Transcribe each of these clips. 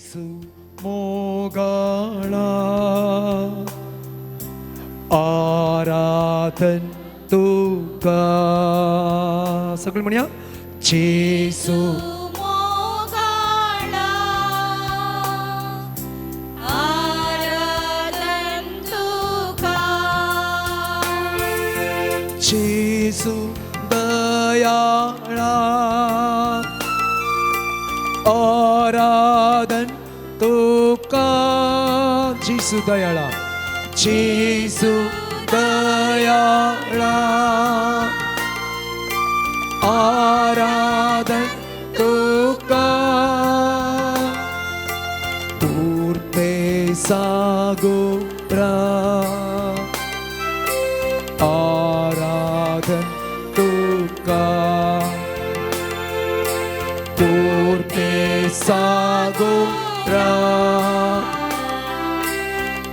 예수 मोगाळा आराधन तुका सगळे म्हणूया जेसू मोगाळा आराधन तुका जेसू दयाळा आराधन तुका जेसू दयाळा जेसू दयाळा आराधन तुका पूर्ते सागोरा आराधन तुका पूर्ते सागोरा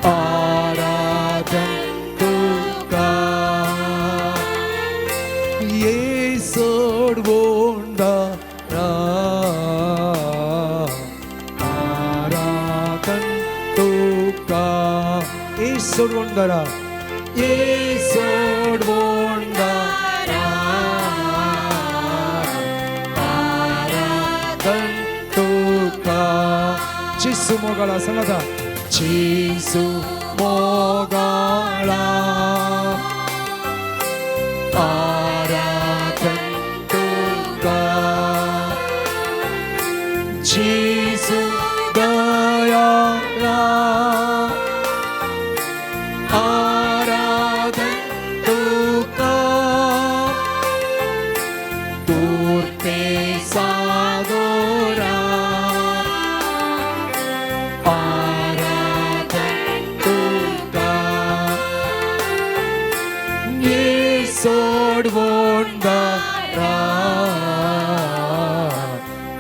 आराधन तुका ये सोडवोंडारा आराधन तुका ये सोडवोंडारा ये सोडवोंडारा आराधन तुका जेसू मोगाळा सांगा जेसू मोगाळा आराधन तुका जेसू दयाळा आराधन तुका पूर्ते सागोरा सोडवोंडारा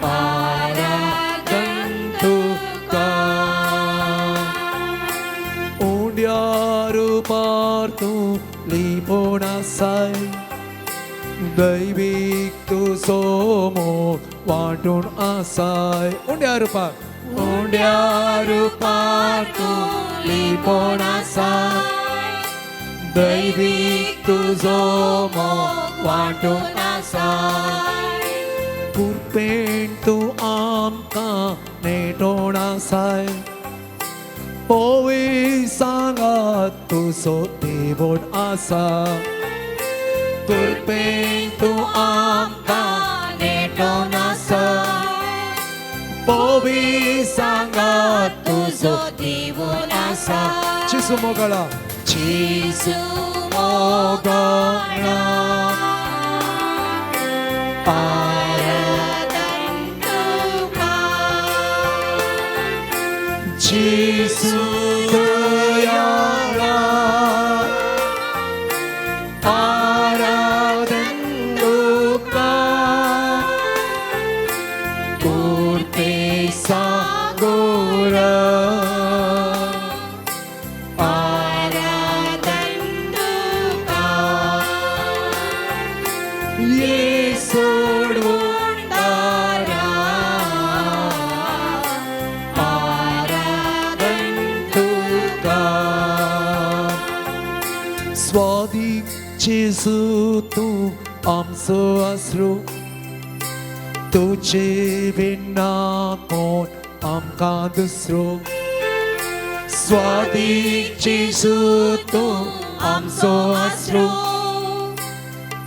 आराधन तुका उंड्यारू पार्तू लिपोणासाय दैविक तू सोमो वाटून आसाय उंड्यारू पार्तू लिपोणासाय दैविक तुझो मोग वाटून आसाय कुरपेन तू आमकां नेटोन आसाय पोवी सांगात तुजो देवोड आसा कुरपेन तू आमकां नेटोन आसाय पोवी सांगात तुजो देवोड आसा जेसू मोगाळा जेसू मोगाळा आराधन तुका जेसू दयाळा आराधन तुका पूर्ते सागोरा ये सोडवोंडारा आराधन तुका स्वादिक जेसू तू आमचो आसरो तुजे बिना कोण आमकां दुसरो स्वादिक जेसू तू आमचो आसरो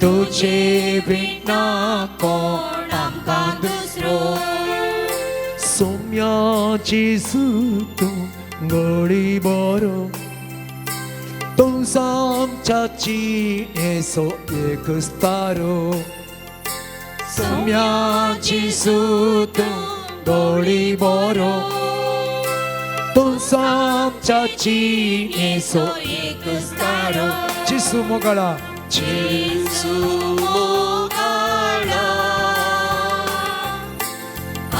तुझे बिना कोण आमकां दुसरो सोम्या जेसू तू गडी बरो तू आमच्याची येसो एकच तारो सोम्या जेसू तू गडी बरो तू आमच्याची येसो एकच तारो जेसू मोगाळा जेसू मोगाळा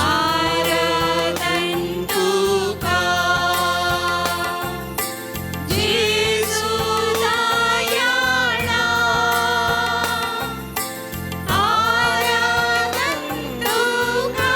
आराधन तुका जेसू दयाळा आराधन तुका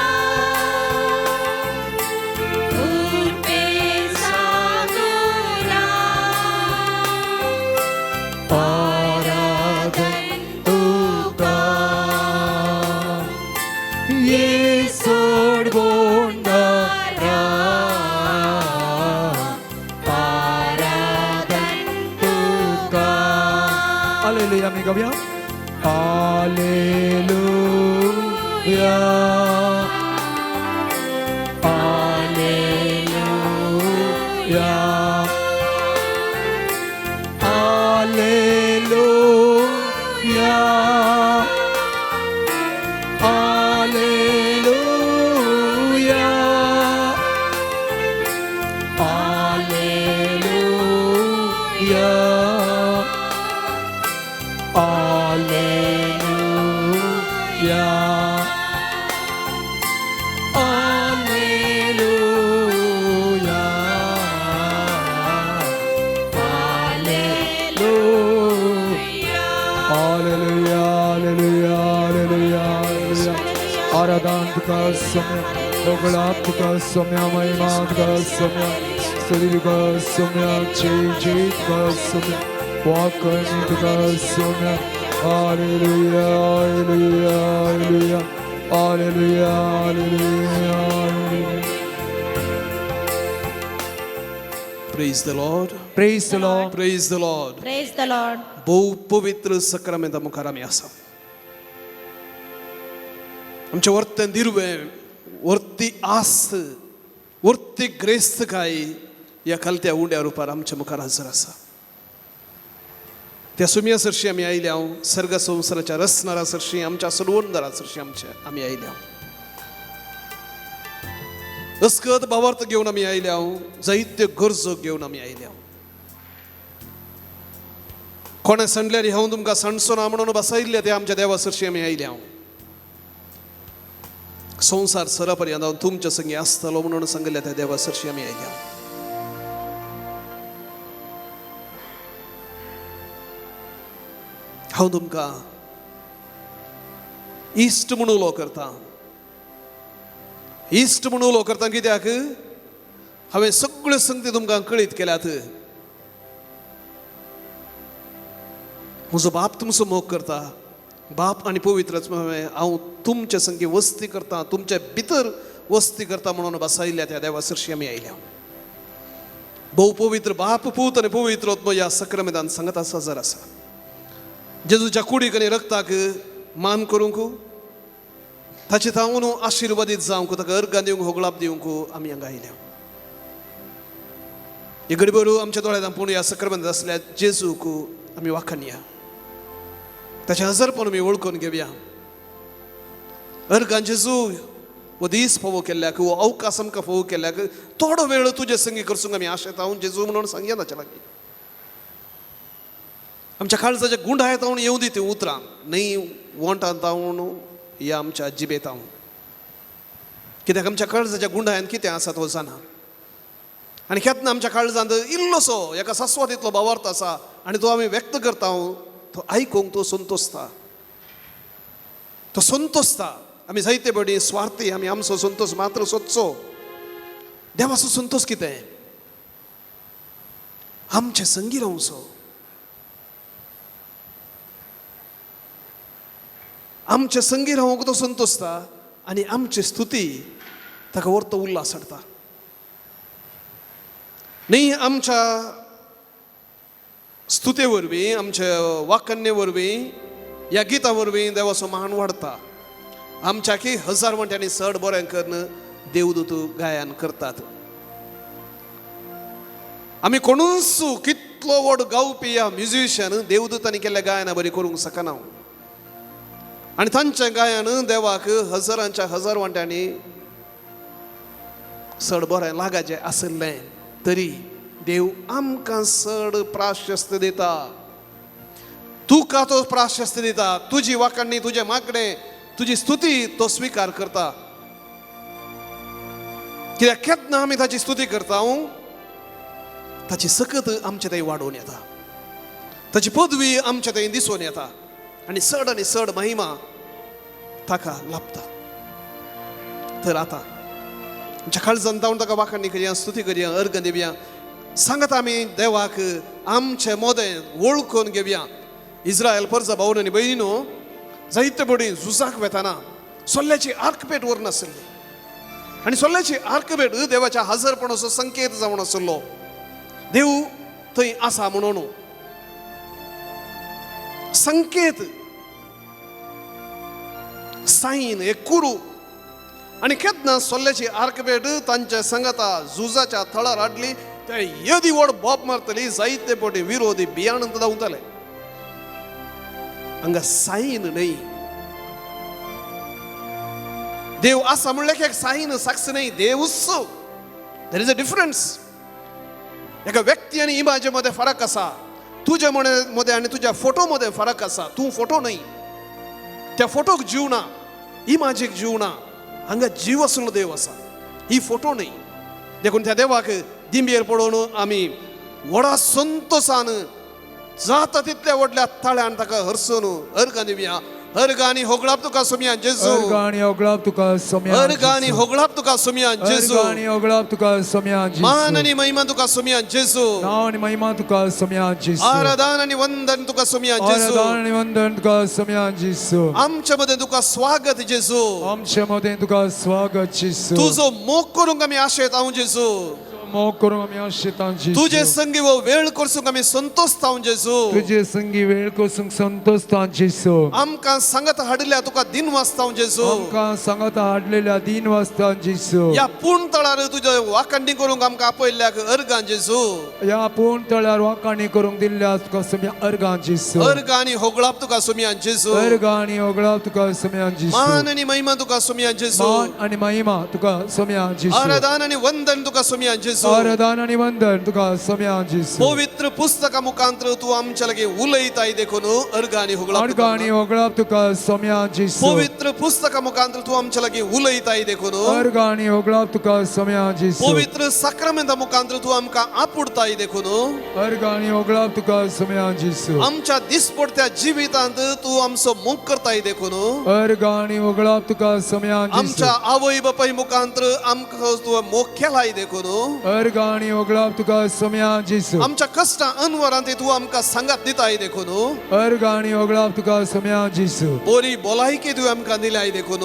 आम्ही गाऊया. Hallelujah hallelujah hallelujah hallelujah hallelujah hallelujah hallelujah hallelujah hallelujah hallelujah आराधना तुका सम्य बगळा तुका सम्य महिमा तुका सम्य स्तुती तुका सम्य जय तुका सम्य वाकणी तुका सम्य hallelujah hallelujah hallelujah hallelujah hallelujah Praise the Lord. Praise the Lord. Praise the Lord. Praise the Lord. बहु पवित्र सक्रमेंता मुखार आमी आसा. आमचे वर्तें दिरवें वर्ती आस्त वर्ती ग्रेस्तकाय ह्या खालत्या उंड्या रुपार आमच्या मुखार हजर आसा. त्या सुम्या सरशी आमी आयल्या सर्ग संवसाराच्या रचणारा सरशी आमच्या सडवणदारा सरशी आमी आयल्या अस्कत भावार्थ घेवन आमी आयल्या जायत्यो गरजो घेवन आमी आयल्या. कोणे सांडल्यार हांव तुमकां सांडचो ना म्हणून बसयल्ले ते आमच्या देवा सरशी आमी आयल्या. संवसार सरा पर्यंत हांव तुमच्या संगी आसतलो म्हणून सांगल्या त्या देवा सरशी आमी आयल्या. हांव तुमकां इश्ट म्हणून उलो करता. इश्ट म्हणून उलो करता कित्याक हांवें सगळ्यो संगती तुमकां कळीत केल्यात. म्हजो बाप तुमचो मोग करता. बाप आनी पवित्र हांव तुमचे संगी वस्ती करता तुमचे भितर वस्ती करता म्हणून बसयल्या त्या देवा सरशी आमी आयल्या. भोव पवित्र बाप पूत आनी पवित्र आत्मो ह्या सक्रमेदान सांगता हजर आसा. जेजूच्या कुडीक आनी रक्ताक मान करूंक ताचे थांवन आशिर्वादीत जावंक ताका अर्गां दिवंक होगळाप दिवंक आमी हांगा आयल्या. हे घडीभर आमच्या दोळ्यांत पूण ह्या सक्रमेंत आसल्या जेजूक आमी वाखाणया. ताचे हजरपण आमी वळखून घेवया. अर्गां जेजू वो दीस फोव केल्ल्याक वो अवकाश आमकां फोव केल्ल्याक थोडो वेळ तुजे संगी करसूंक आमी आशेता हांव जेजू म्हणून सांगया ताच्या लागीं. आमच्या काळजाच्या गुंडायत हांव येवं दी ती उतरां न्ही वोंटांत हांव या आमच्या जिबेत हांव. कित्याक आमच्या काळजाच्या गुंडायन कितें आसा तो जाणा. आनी केन्ना आमच्या काळजांत इल्लोसो एका सास्वातीतलो भावार्थ आसा आनी तो आमी व्यक्त करता तो आयकूंक तो संतोसता. तो संतोसता. आमी जायते बडी स्वार्थी आमी आमचो संतोष मात्र सोदचो. देवाचो संतोष कितें आमचे संगी रावचो. आमचे संगी रावंक तो संतोसता आनी आमची स्तुती ताका व्हरतो उल्हास हाडटा. न्ही आमच्या स्तुते वरवीं आमच्या वाकण्ये वरवीं ह्या गितां वरवीं देवाचो मान वाडटा. आमच्या की हजार वंट्यांनी चड बरें करून देवदूत गायन करतात. आमी कोणूच कितलो व्हड गावपी ह्या म्युझिशियन देवदूतांनी केल्ल्या गायना बरी करूंक शकना. आनी तांचें गायन देवाक हजारांच्या हजार वांट्यांनी चड बरें लागाचें आसलें तरी देव आमकां चड प्राशस्त दिता. तुका तो प्राशस्त दिता. तुजी वाखाणणी तुजें मागणें तुजी स्तुती तो स्विकार करता. कित्याक केन्ना आमी ताची स्तुती करता ताची सकत आमचे थंय वाडोवन येता. ताची पदवी आमचे थंय दिसून येता आनी चड महिमा ताका लाभता. तर आतां आमच्या काळजांत जावन ताका वाखाणणी करया स्तुती करया अर्घ दिवया. सांगता आमी देवाक आमचें मोदें वळखून घेवया. इस्रायल परजा भावन आनी भयणीनो जायते बडी झुजाक वेताना सोल्ल्याची आर्कपेट व्हरून आसली आनी सोल्ल्याची आर्कपेट देवाच्या हजरपणाचो संकेत जावन आसलो. देव थंय आसा म्हणून संकेत, साईन, एक कुरू आणि केदना सोल्ल्याची आर्कबेट तांच्या संगता झुजाच्या थळार हाडली. ते येदी व्हड बॉब मारतली, जायते पोटी विरोधी बियाणंत धांवताले. हांगा साईन न्हय, देव असा म्हणले की एक साईन साक्ष नाही, देव उत्सव. There is a difference. एका व्यक्ती आणि इमाजे मध्ये फरक असा. तुझ्या मध्ये आणि तुझ्या फोटो मध्ये फरक असा. तू फोटो नाही, त्या फोटोक जीव ना, इमाजेक जीव ना. हांगा जीव असलो देव असा, ही फोटो नाही. देखून त्या देवाक दिंबेर पडोवन आमी व्हडा संतोषान जाता तितल्या व्हडल्या ताळ्यान ताका हरसून अर्घ दिवया. अर्गानी होगळाप तुका सोम्या जेजू, अर्गानी ओगळाप तुका सोम्या, अर्गानी होगळाप तुका सोम्या जेजू, अर्गानी ओगळाप तुका सोम्या जेजू, मान आणि महिमा तुका सोम्या जेजू, नाव आणि महिमा तुका सोम्या जेजू, आराधना आणि वंदन तुका सोम्या जेजू, आराधना आणि वंदन तुका सोम्या जेजू. आमच्या मध्ये तुका स्वागत जेजू, आमच्या मध्ये तुका स्वागत जेजू. तुझो मोग करूंक आमी आशेत हांव जेजू, मोग करूंक आमी आशेतां जेजू. तुझे संगी वो वेळ करसूंक आमी संतोष ताव जेजू. तुझे संगी वेळ कोसूंक संतोषतां जेजू. आमकां सांगत हाडल्या तुका दिन वाचताव जेजू. आमकां सांगत हाडलेल्या दिन वाजता जेजू. या पूर्ण तळार तुझे वाखणी करूंक आमकां आपयल्ल्याक अर्गां जेजू. या पूर्ण तळ्यार वाकाणी करूंक दिल्ल्या तुका सोम्या अर्गां जेजू. अर्गां आणि होगळाप तुका सोम्या जेजू. अर्गां आणि ओगळाप तुका सोम्या जेजू. मान आणि महिमा तुका सोम्या जेजू. मान आणि महिमा तुका सोम्या जेजू. आराधना आणि वंदन तुका सोम्या जेजू. आराधना आणि वंदन तुका सोम्या जेजू. पवित्र पुस्तका मुखांतर तू आमच्या लगे उलयताय देखून अर्गां आणि होगळाप अर्गां आणि ओगळाप तुका सोम्या जेजू. पवित्र पुस्तका मुखांतर तू आमच्या लगे उलयताय देखून अर्गां आणि ओगळाप तुका सोम्या जेजू. पवित्र साक्रामेंता मुखांतर तू आमकां आपुडताय देखून अर्गां आणि ओगळाप तुका सोम्या जेजू. आमच्या दिसपडत्या जिवितांत तू आमचो मोग करताय देखून अर्गां आणि ओगळाप तुका सोम्या जेजू. आमच्या आवय बापाय मुखांतर आमकां तू मोग केलाय देखून अर्गां आणि ओगळाप तुका सोम्या जेजू. आमच्या कष्टा अनवरांत तू आमकां सांगात दिताय देखून अर्गां आणि ओगळाप तुका सोम्या जेजू. बरी भलायकी तू आमकां दिलाय देखून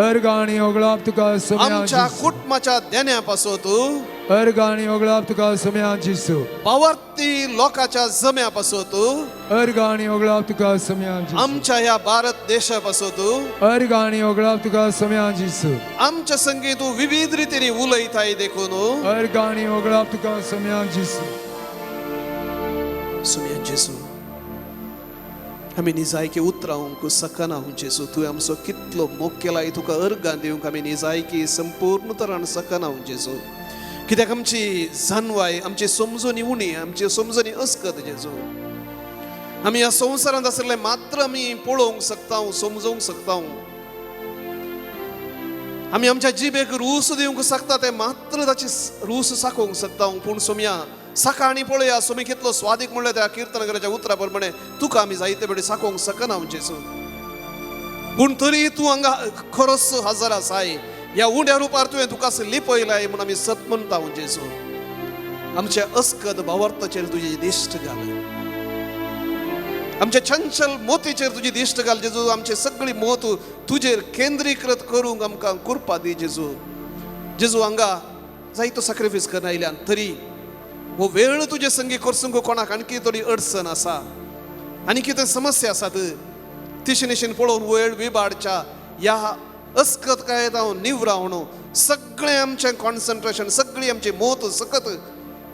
अर्गां आणि ओगळाप तुका सोम्या आमच्या जेजू. कुटुंबाच्या देण्या पासून अर्गां आणि ओगळाप तुका सोम्या जेजू. पावर्ती लोकांच्या जम्या पासून अर्गां आणि ओगळाप तुका सोम्या जेजू. आमच्या ह्या भारत देशा पासून अर्गां आणि ओगळाप तुका सोम्या जेजू. आमच्या संगी तू विविध रितीने उलयताय देखून अर्गां आणि ओगळाप तुका सोम्या जेजू. सोम्या जेजू आमी निजायकी उतरावंक सकना जेजू. तुवें आमचो कितलो मोग केलाय, तुका अर्गां दिवंक आमी निजायकी संपूर्ण तरान सकना जेजू. कित्याक आमची जाणवाय, आमची समजणी उणी, आमची समजणी अस्कत जेजू. आमी ह्या संवसारांत आसले मात्र आमी पळोवंक शकता, समजूंक शकता. आमी आमच्या जिबेक रूस दिवंक शकता ते मात्र ताची रूस साकोवंक शकता. पूण सोम्या सकाळी पळया, सोमी कितलो स्वादीक म्हणले त्या कीर्तनकाराच्या उतरा प्रमाणे तुका आमी जायते बेडी साकोवंक शकना जेजू. पूण तरी तू हांगा खरोच हजर आसाय. ह्या उण्या रुपार तुवें तुका लिपयलाय म्हणून आमी सत म्हणटा जेजू. आमच्या अस्कत भावार्थाचेर तुजी दिश्ट घाल, आमच्या चंचल मोतीचेर तुजी दिश्ट घाल जेजू. आमची सगळी मोत तुजेर केंद्रीकृत करूंक आमकां कृपा दी जेजू. जेजू हांगा जायतो सॅक्रिफायस करन आयल्यान तरी हो वेळ तुजे संगी करसूंक कोणाक आणखी तरी अडचण आसा, आनी कितें समस्या आसात तिशेनिशेन पळोवन वेळ विबाडच्या ह्या अस्कतकायेत हांव निवरावणो. सगळें आमचें कॉन्सन्ट्रेशन, सगळी आमची मोत सकत,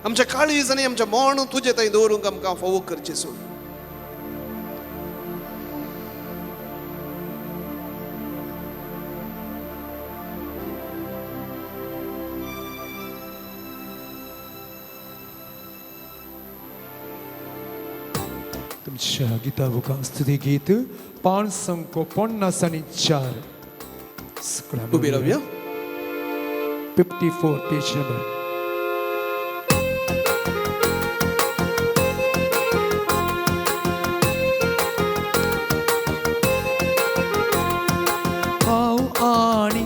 आमचे काळीज आनी आमचें मोण तुजे थंय दवरूंक आमकां फावो करचें सो. तुमच्या गिताबुकां स्तुती गीत 554 उबी रावया. 54 पेज नंबर. हांव आनी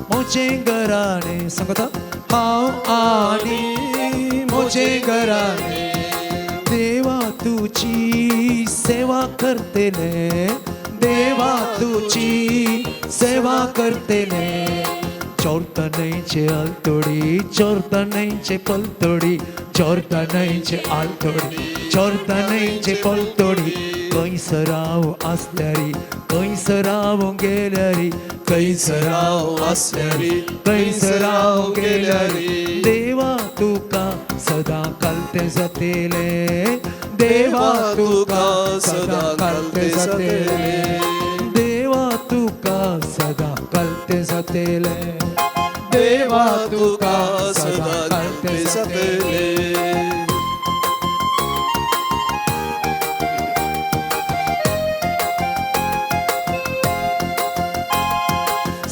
म्हजें घराणें सांगता. हांव आनी म्हजें घराणें देवा तुझी सेवा करतेले, देवा तुझी सेवा करतेले. चोरतनयचे आलतोडी, चोरतनयचे पलतोडी, चोरतनयचे आलतोडी, चोरतनयचे पलतोडी. कैसराव असल्यारी कैसराव गेल्यारी कैसराव असल्यारी कैसराव गेल्यारी देवा तुका सदा कलते जातेले देवा तुका सदा कलते जातेले देवा तुका सदा कलते जातेले देवा तुका सदा कलते जातेले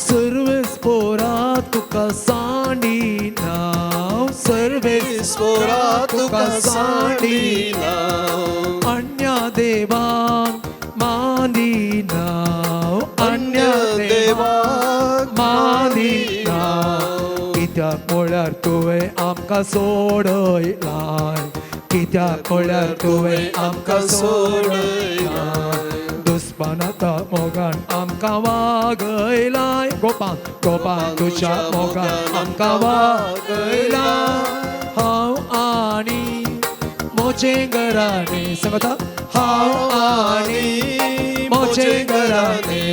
सर्वेस पोरा तुका सांडी नाव सर्वेस पोरा तुका सांडी नाव अन्य देवांक मानी नाव अन्य देवांक मानी नाव कित्याक म्हळ्यार तुवें आमकां सोडयलाय कित्याक म्हळ्यार तुवें आमकां सोडयलाय दुस्मानाच्या मोगान आमकां वागयलाय गोपान गोपान तुज्या मोगान आमकां वागयलाय हांव आनी मोचे घराणे सांगता हांव आनी मोचे घराणे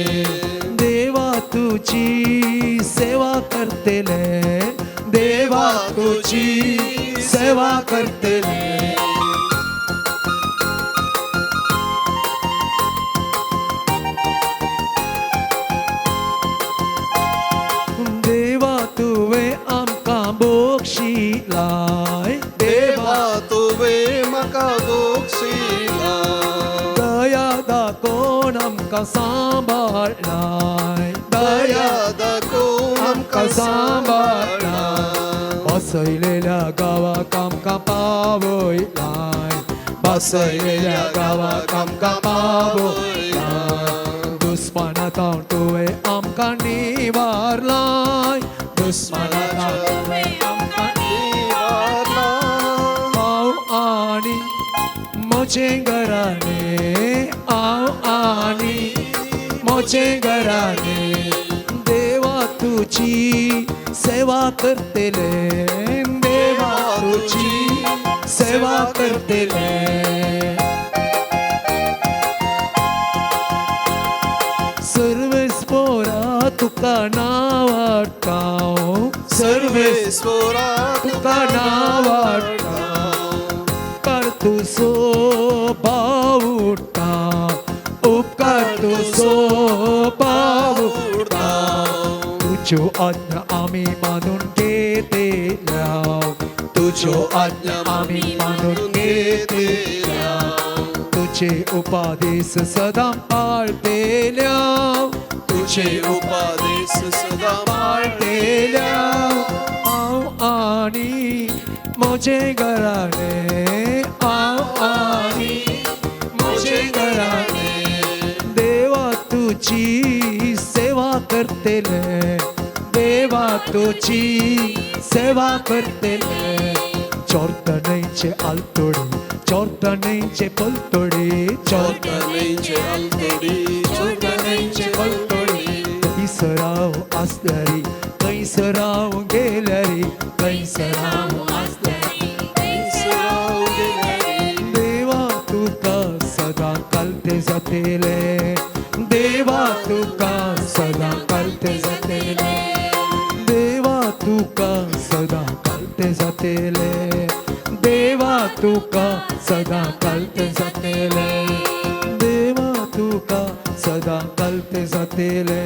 देवा तुजी सेवा करतेले देवा तुजी सेवा करतेले देवा तुवें आमकां बक्षिलाय देवा तुवें म्हाका बक्षिला दया दाखोवन आमकां सांबाळलाय दया दाखोवन आमकां सांबाळलाय बसयलेल्या गांवाक आमकां पावयलाय बसयलेल्या गांवाक आमकां पावयलाय दुस्मानांतां तुवें आमकां निवारलाय दुस्मानांतां तुवें आमकां हांव आनी मोचे घराणे हांव आनी मोचे घराणे देवा तुजी सेवा करतेले देवा तुजी सेवा करतेले सर्वेस पोरा तुका नावाडटाव सर्वेस पोरा तुका नावाडटाव उपकार तुजो बावुटा उपकार तुजो बावुटा तुज्यो आज्ञा आमी मानून घेतल्या तुज्यो आज्ञा आमी मानून घेतल्या तुझे उपादेश सदा पाळतेल्या तुझे उपादेश सदा पाळतेल्या हांव आनी मोचे घराणे हांव आनी मोचे घराणे देवा तुजी सेवा करतेले देवा तुजी सेवा करतेले चोरटणेचे आलतोडी चोरटणेचे पलतोडी चोरटणेचे आलतोडी चोरटणेचे पलतोडी कैसराव असल्यारी कैसराव गेल्यारी कैसराव असल्यारी कैसराव गेल्यारी देवा तुका सदा कलते जातेले देवा तुका सदा कलते जातेले देवा तुका सदा कलते जातेले देवा तुका सदा कलते जातेले देवा तुका सदा कलते जातेले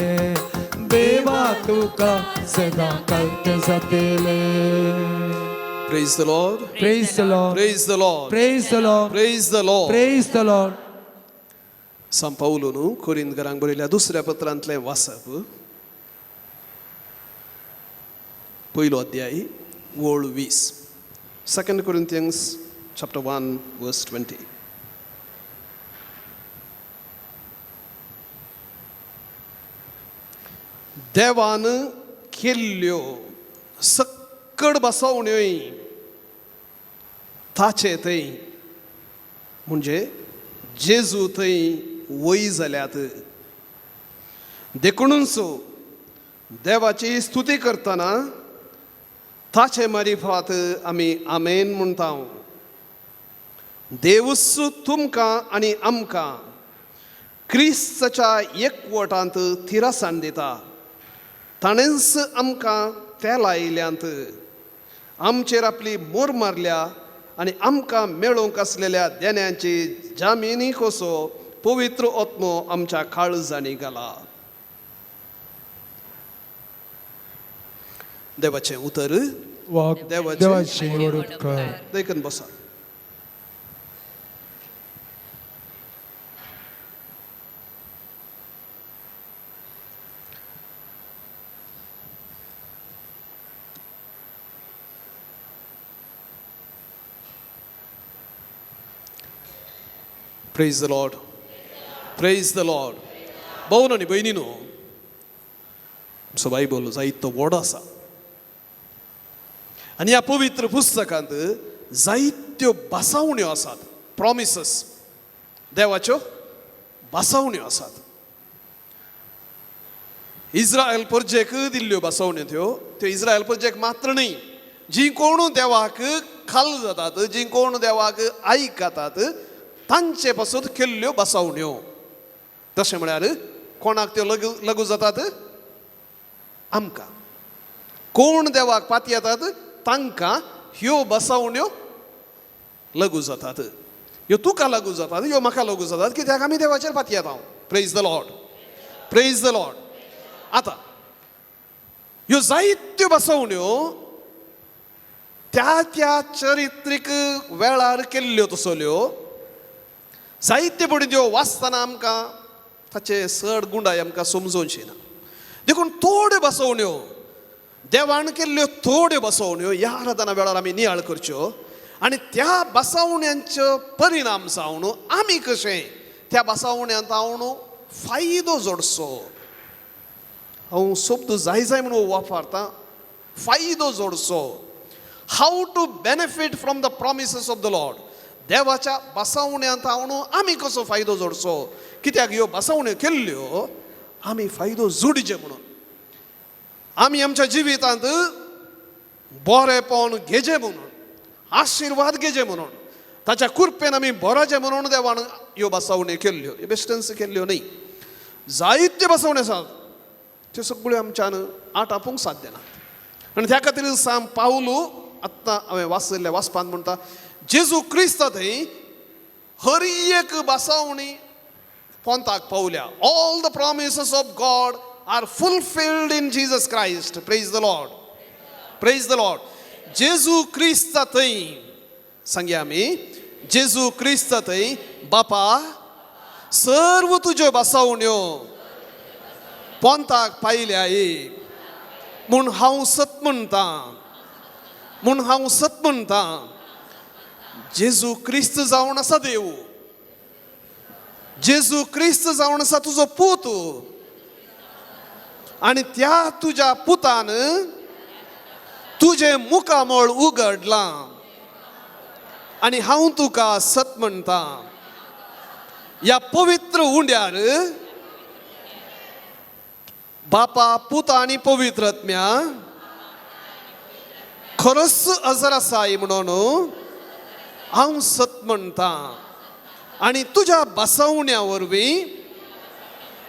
देवा तुका सदा कलते जातेले Praise the Lord. Praise the Lord. Praise the Lord. Praise the Lord. Praise the Lord. Praise the Lord. San Paulo नु कोरिंथकारांक बरयल्या दुसऱ्या पत्रांतले वाचप पयलो अध्याय ओळ 20 2 Corinthians chapter 1 verse 20 देवान केल्ल्यो सक्कड बसवण्योय ताचे थंय म्हणजे जेजू थंय वय जाल्यात देखूनच देवाची स्तुती करतना ताचे मारिफात आमी आमेन म्हणटा देवूच तुमकां आनी आमकां क्रिस्ताच्या एकवटांत थिरासाण दिता. ताणेंच आमकां त्या लायिल्यांत आमचेर आपली मोर मारल्या आनी आमकां मेळोवंक आसलेल्या देण्यांची जामिनी कसो पवित्र आत्मो आमच्या काळजांनी घाला. देवाचें उतर. देवाची निवडूक कर. देखून बसा. Praise the Lord. Praise the Lord. भाऊन आनी भयणीनो, आमचो बायबल जायतो व्हड आसा आनी ह्या पवित्र पुस्तकांत जायत्यो बासावण्यो आसात. प्रॉमिसस, देवाच्यो बासावण्यो आसात. इस्रायल प्रजेक दिल्ल्यो बासावण्यो त्यो इस्रायल प्रजेक मात्र न्ही, जी कोण देवाक खाल जातात, जी कोण देवाक आयकतात तांचे पासून केल्ल्यो बासावण्यो. तशें म्हळ्यार कोणाक त्यो लागू जातात? आमकां. कोण देवाक पाती येतात तांकां ह्यो बासावण्यो लागू जातात. ह्यो तुका लागू जातात, ह्यो म्हाका लागू जातात, कित्याक आमी देवाचेर पाती येता. Praise the Lord. Praise the Lord. आतां ह्यो जायत्यो बासावण्यो त्या त्या चरित्रीक वेळार केल्ल्यो तसल्यो जायत्य पडून त्यो वाचतना आमकां ताचे चड गुणाय आमकां समजोवची ना. देखून थोड्यो बसवण्यो, देवान केल्ल्यो थोड्यो बसवण्यो ह्या आराधना वेळार आमी नियाळ करच्यो आनी त्या बसवण्यांचो परिणाम जावन आमी कशें त्या बसवण्यांत हांव फायदो जोडचो. हांव शब्द जाय जाय म्हणून वापरता. फायदो जोडचो. How to benefit from the promises of the Lord. देवाच्या बसवण्यांत हांव आमी कसो फायदो जोडचो. कित्याक ह्यो बसवण्यो केल्ल्यो आमी फायदो जोडचे म्हणून, आमी आमच्या जिवितांत बरेपण घेजे म्हणून, आशिर्वाद घेजे म्हणून, ताच्या कृपेन आमी बरोचे म्हणून देवान ह्यो बसवण्यो केल्ल्यो. बेस्टन्स केल्ल्यो न्ही. जायत्यो बसवण्यो आसात, त्यो सगळ्यो आमच्यान आटापूंक साध्य ना. आनी त्या खातीर सांग पावलू आत्तां हांवें वाचलेल्या वाचपांत म्हणटा, जेजू क्रिस्त थंय हर एक बसवणी पोंताक पावल्या. All the promises of God are fulfilled in Jesus Christ. Praise the Lord. Praise the Lord. जेजू क्रिस्त थंय सांगया आमी, जेजू क्रिस्त थंय बापा सर्व तुज्यो बसवण्यो पोंताक पायल्याय म्हूण हांव सत म्हणटा. म्हूण हांव सत म्हणटा. जेजू क्रिस्त जावन आसा देव. जेजू क्रिस्त जावन आसा तुजो पूत आनी त्या तुज्या पुतान तुजें मुखामळ उगडलां आनी हांव तुका सत म्हणटा. ह्या पवित्र उंड्यार बापा, पुता आनी पवित्र आत्म्या खरोच हजर आसाय म्हणून हांव सत म्हणटा. आनी तुज्या बसवण्या वरवीं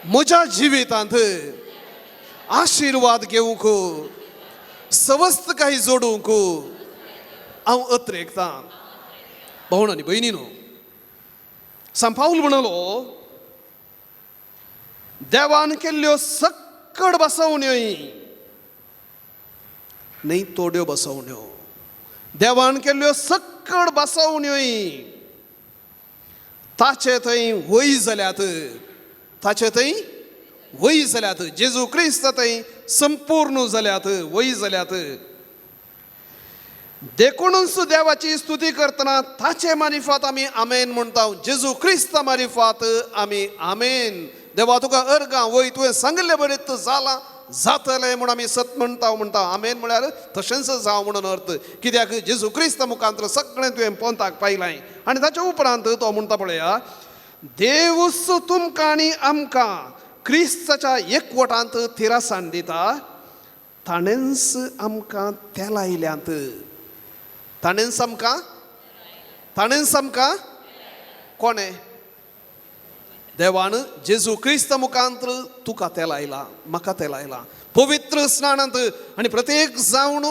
म्हज्या जिवितांत आशिर्वाद घेवंक, सवस्त काही जोडूंक हांव अत्रेकता. भावण आनी भयणीनो, सांग पाऊल म्हणलो देवान केल्ल्यो सक्कड बसवण्योय न्ही तोड्यो बसवण्यो. देवान केल्ल्यो सक्कड बसवण्योय ताचे थंय वय जाल्यात. ताचे थंय वय जाल्यात. जेजू क्रिस्त थंय संपूर्ण जाल्यात, वय जाल्यात. देखूनच देवाची स्तुती करतना ताचे मारिफात आमी आमेन म्हणटा. जेजू क्रिस्त मारिफात आमी आमेन. देवा तुका अर्गां वय तुवें सांगले बरें जालां, जातलें म्हूण आमी सत म्हणटा. आमेन म्हळ्यार तशेंच जावं म्हणून अर्थ. कित्याक जेजू क्रिस्त मुखांतर सगळें तुवें पोंताक पायलां. आनी ताच्या उपरांत तो म्हणटा पळया, देवूच तुमकां आनी आमकां क्रिस्ताच्या एकवटांत थिरासाण दिता. ताणेंच आमकां त्या लायल्यांत. ताणेंच आमकां कोणें? देवान जेजू क्रिस्त मुखांतर तुका ते लायला, म्हाका ते लायला पवित्र स्नानांत आनी प्रत्येक जावन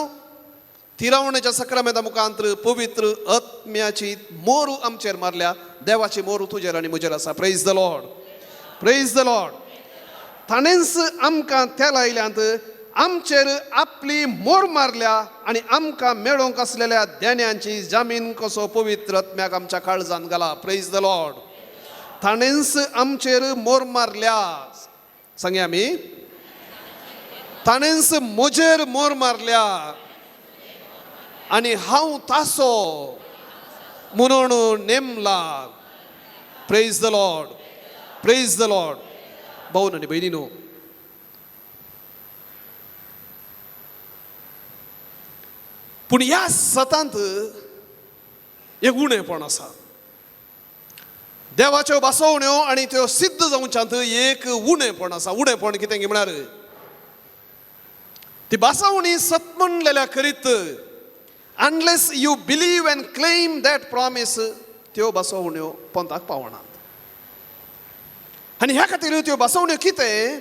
तिरावणेच्या सक्रामेंता मुखांतर पवित्र आत्म्याची मोरू आमचेर मारल्या. देवाची मोरू तुजेर आनी म्हजेर आसा. Praise the Lord, praise the Lord. ताणेंच आमकां त्या लायल्यांत आमचेर आपली मोर मारल्या आनी आमकां मेळोंक आसलेल्या देण्यांची जामीन कसो पवित्र आत्म्याक आमच्या काळजांत घाला. Praise the Lord. ताणेंच आमचेर मोर मारल्या. सांगया आमी, ताणेंच म्हजेर मोर मारल्या आनी हांव तासो म्हणून नेमला. Praise the Lord, praise the Lord. भाऊन आनी भयणीनो, पूण ह्या सतांत एक उणेपण आसा. देवाच्यो बसवण्यो आनी त्यो सिद्ध जावच्यांत एक उणेपण आसा. उणेपण कितें म्हळ्यार ती बसवणी सतमणलेल्या करीत unless you believe and claim that promise त्यो बसवण्यो पंथाक पावनात. आनी ह्या खातीर त्यो बसवण्यो कितें,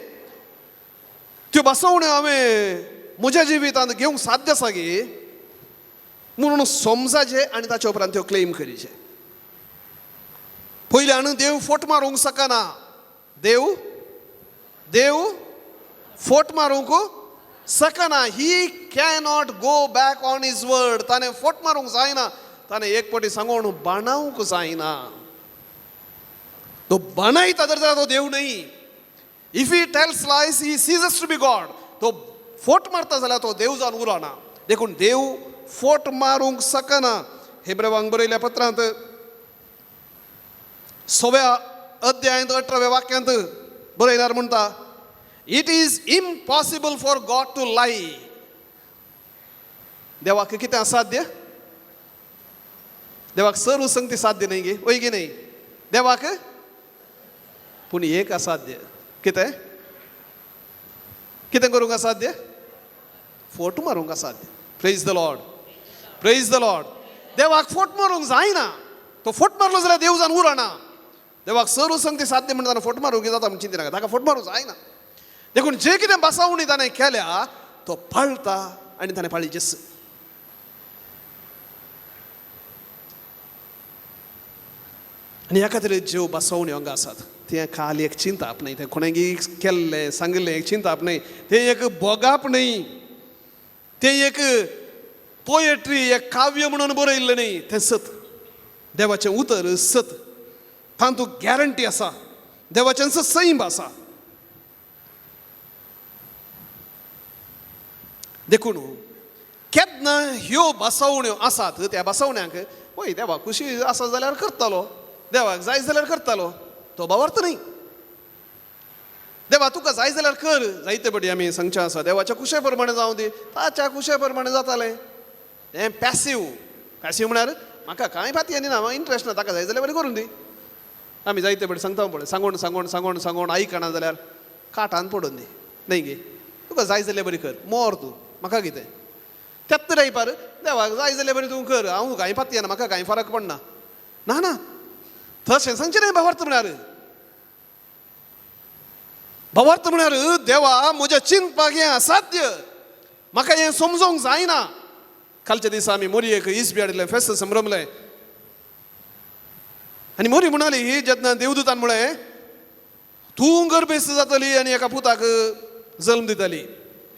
त्यो बसवण्यो हांवें म्हज्या जिवितांत घेवंक साध्य आसा गे म्हणून समजाचे आनी ताचे उपरांत त्यो क्लेम करीचे. पयल्यान देव फोट मारूंक शकना. देव देव फोट मारूंक शकना. ही cannot go back on his word. ताणें फोट मारूंक जायना. ताणें एक फावटी सांगून बाणावंक जायना. तो बाणायता जर जाल्यार तो देव न्ही. If he tells lies he सीजस टू बी गॉड. तो फोट मारता जाल्यार तो देव जावन उरना. देखून देव फोट मारूंक शकना. हेब्रेवांक बरयल्या पत्रांत 6व्या अध्यायांत 18व्या वाक्यांत बरयल्यार म्हणटा, it is impossible for God to lie. देवाक कितें असाध्य? देवाक सर्व संगती साध्य न्ही गे, वय गे न्ही. देवाक पूण एक असाध्य. कितें कितें करूंक असाध्य? फोट मारूंक असाध्य. Praise the Lord, praise the Lord. देवाक फोट मारूंक जायना. तो फोट मारलो जाल्यार देव जावन उरना. देवाक सर्व संगती साध्य म्हणटा फोट मारूंक जाता म्हणून चिंती नाका. ताका फोट मारूंक जायना. देखून जे कितें बसवणी ताणें केल्या तो पाळटा आनी ताणें पाळी जेस. आनी ह्या खातीर ज्यो बसवण्यो हांगा आसात ते खाली एक चिंताप न्ही. ते कोणागी केल्लें सांगलें एक चिंताप न्ही. ते एक बोगाप न्ही. ते एक पोएट्री, एक काव्य म्हणून बरयल्लें न्ही. तें सत. देवाचें उतर सत. तातूंत गॅरंटी आसा. देवाचें सैम आसा. देखून केन्ना ह्यो बसवण्यो आसात त्या बसवण्यांक वय देवा खुशी आसा जाल्यार करतलो. देवाक जाय जाल्यार करतलो. तो बावर्थ न्ही. देवा तुका जाय जाल्यार कर. जायते बटी आमी सांगचें आसा देवाच्या कुशे प्रमाणे जावं दी. ताच्या कुशे प्रमाणे जातालें. हें पॅसीव. पॅसीव म्हळ्यार म्हाका कांय फाती ना, इंट्रस्ट ना, ताका जाय जाल्यार बरें करून दी. आमी जायते बटी सांगता पळय, सांगून सांगून सांगून सांगून आयकना जाल्यार काटान पडोवन दी. न्ही गे, तुका जाय जाल्यार बरी कर. मोर तूं, म्हाका कितें. त्यात टायपार देवाक जाय जाल्यार बरें तूं कर. हांव कांय फाती ना, म्हाका कांय फरक पडना. ना ना, तशें सांगचें न्ही. भावार्थ म्हळ्यार भावार्थ म्हळ्यार देवा म्हज्या चिंतपाक हें असाध्य. म्हाका हें समजोवंक जायना. कालच्या दिसा आमी मोरयेक इस्बी हाडिल्लें, फेस्त संभ्रमलें. आनी मोरी म्हणाली ही जेन्ना देवदूतान म्हळें तूं गर्भेस्त जातली आनी एका पुताक जल्म दितली.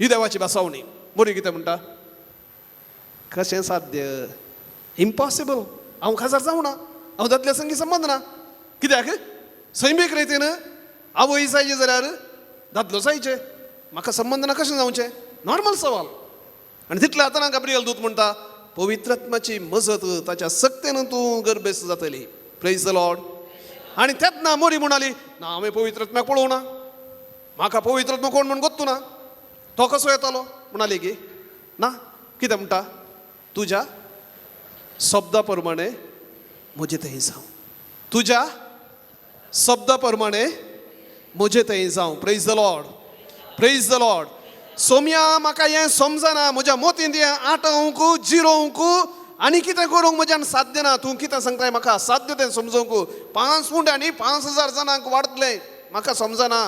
ही देवाची बसवणी. मोरी कितें म्हणटा? कशें साध्य? इम्पॉसिबल. हांव खाजार जावना. हांव दादल्या संगी संबंद ना. कित्याक? सैमीक रितीन आवय जायचे जाल्यार दादलो जायचे. म्हाका संबंद ना, कशें जावचें? नॉर्मल सवाल. आनी तितले आतां गब्रियल दूत म्हणटा पवित्र आत्म्याची मजत ताच्या सक्तेन तूं गर्भेस्त जातली. Praise the Lord. आनी तेन्ना मोरी म्हणाली ना, हांवें पवित्र आत्म्याक पळोवना. म्हाका पवित्र आत्मा कोण म्हूण गोत्तू ना. तो कसो येतालो? म्हणाली गे ना. कितें म्हणटा? तुज्या शब्दा प्रमाणे म्हजें थंय जावं. तुज्या शब्दा प्रमाणे म्हजें थंय जावं. Praise the Lord, praise the Lord. सोम्या म्हाका हें समजना. म्हज्या मोतीन हें आटोवंक, जिरोवंक आनी कितें करूंक म्हज्यान साध्य ना तूं कितें सांगताय म्हाका साध्य तें समजोवंक 5 फूट आनी 5,000 जाणांक वाडतले म्हाका समजना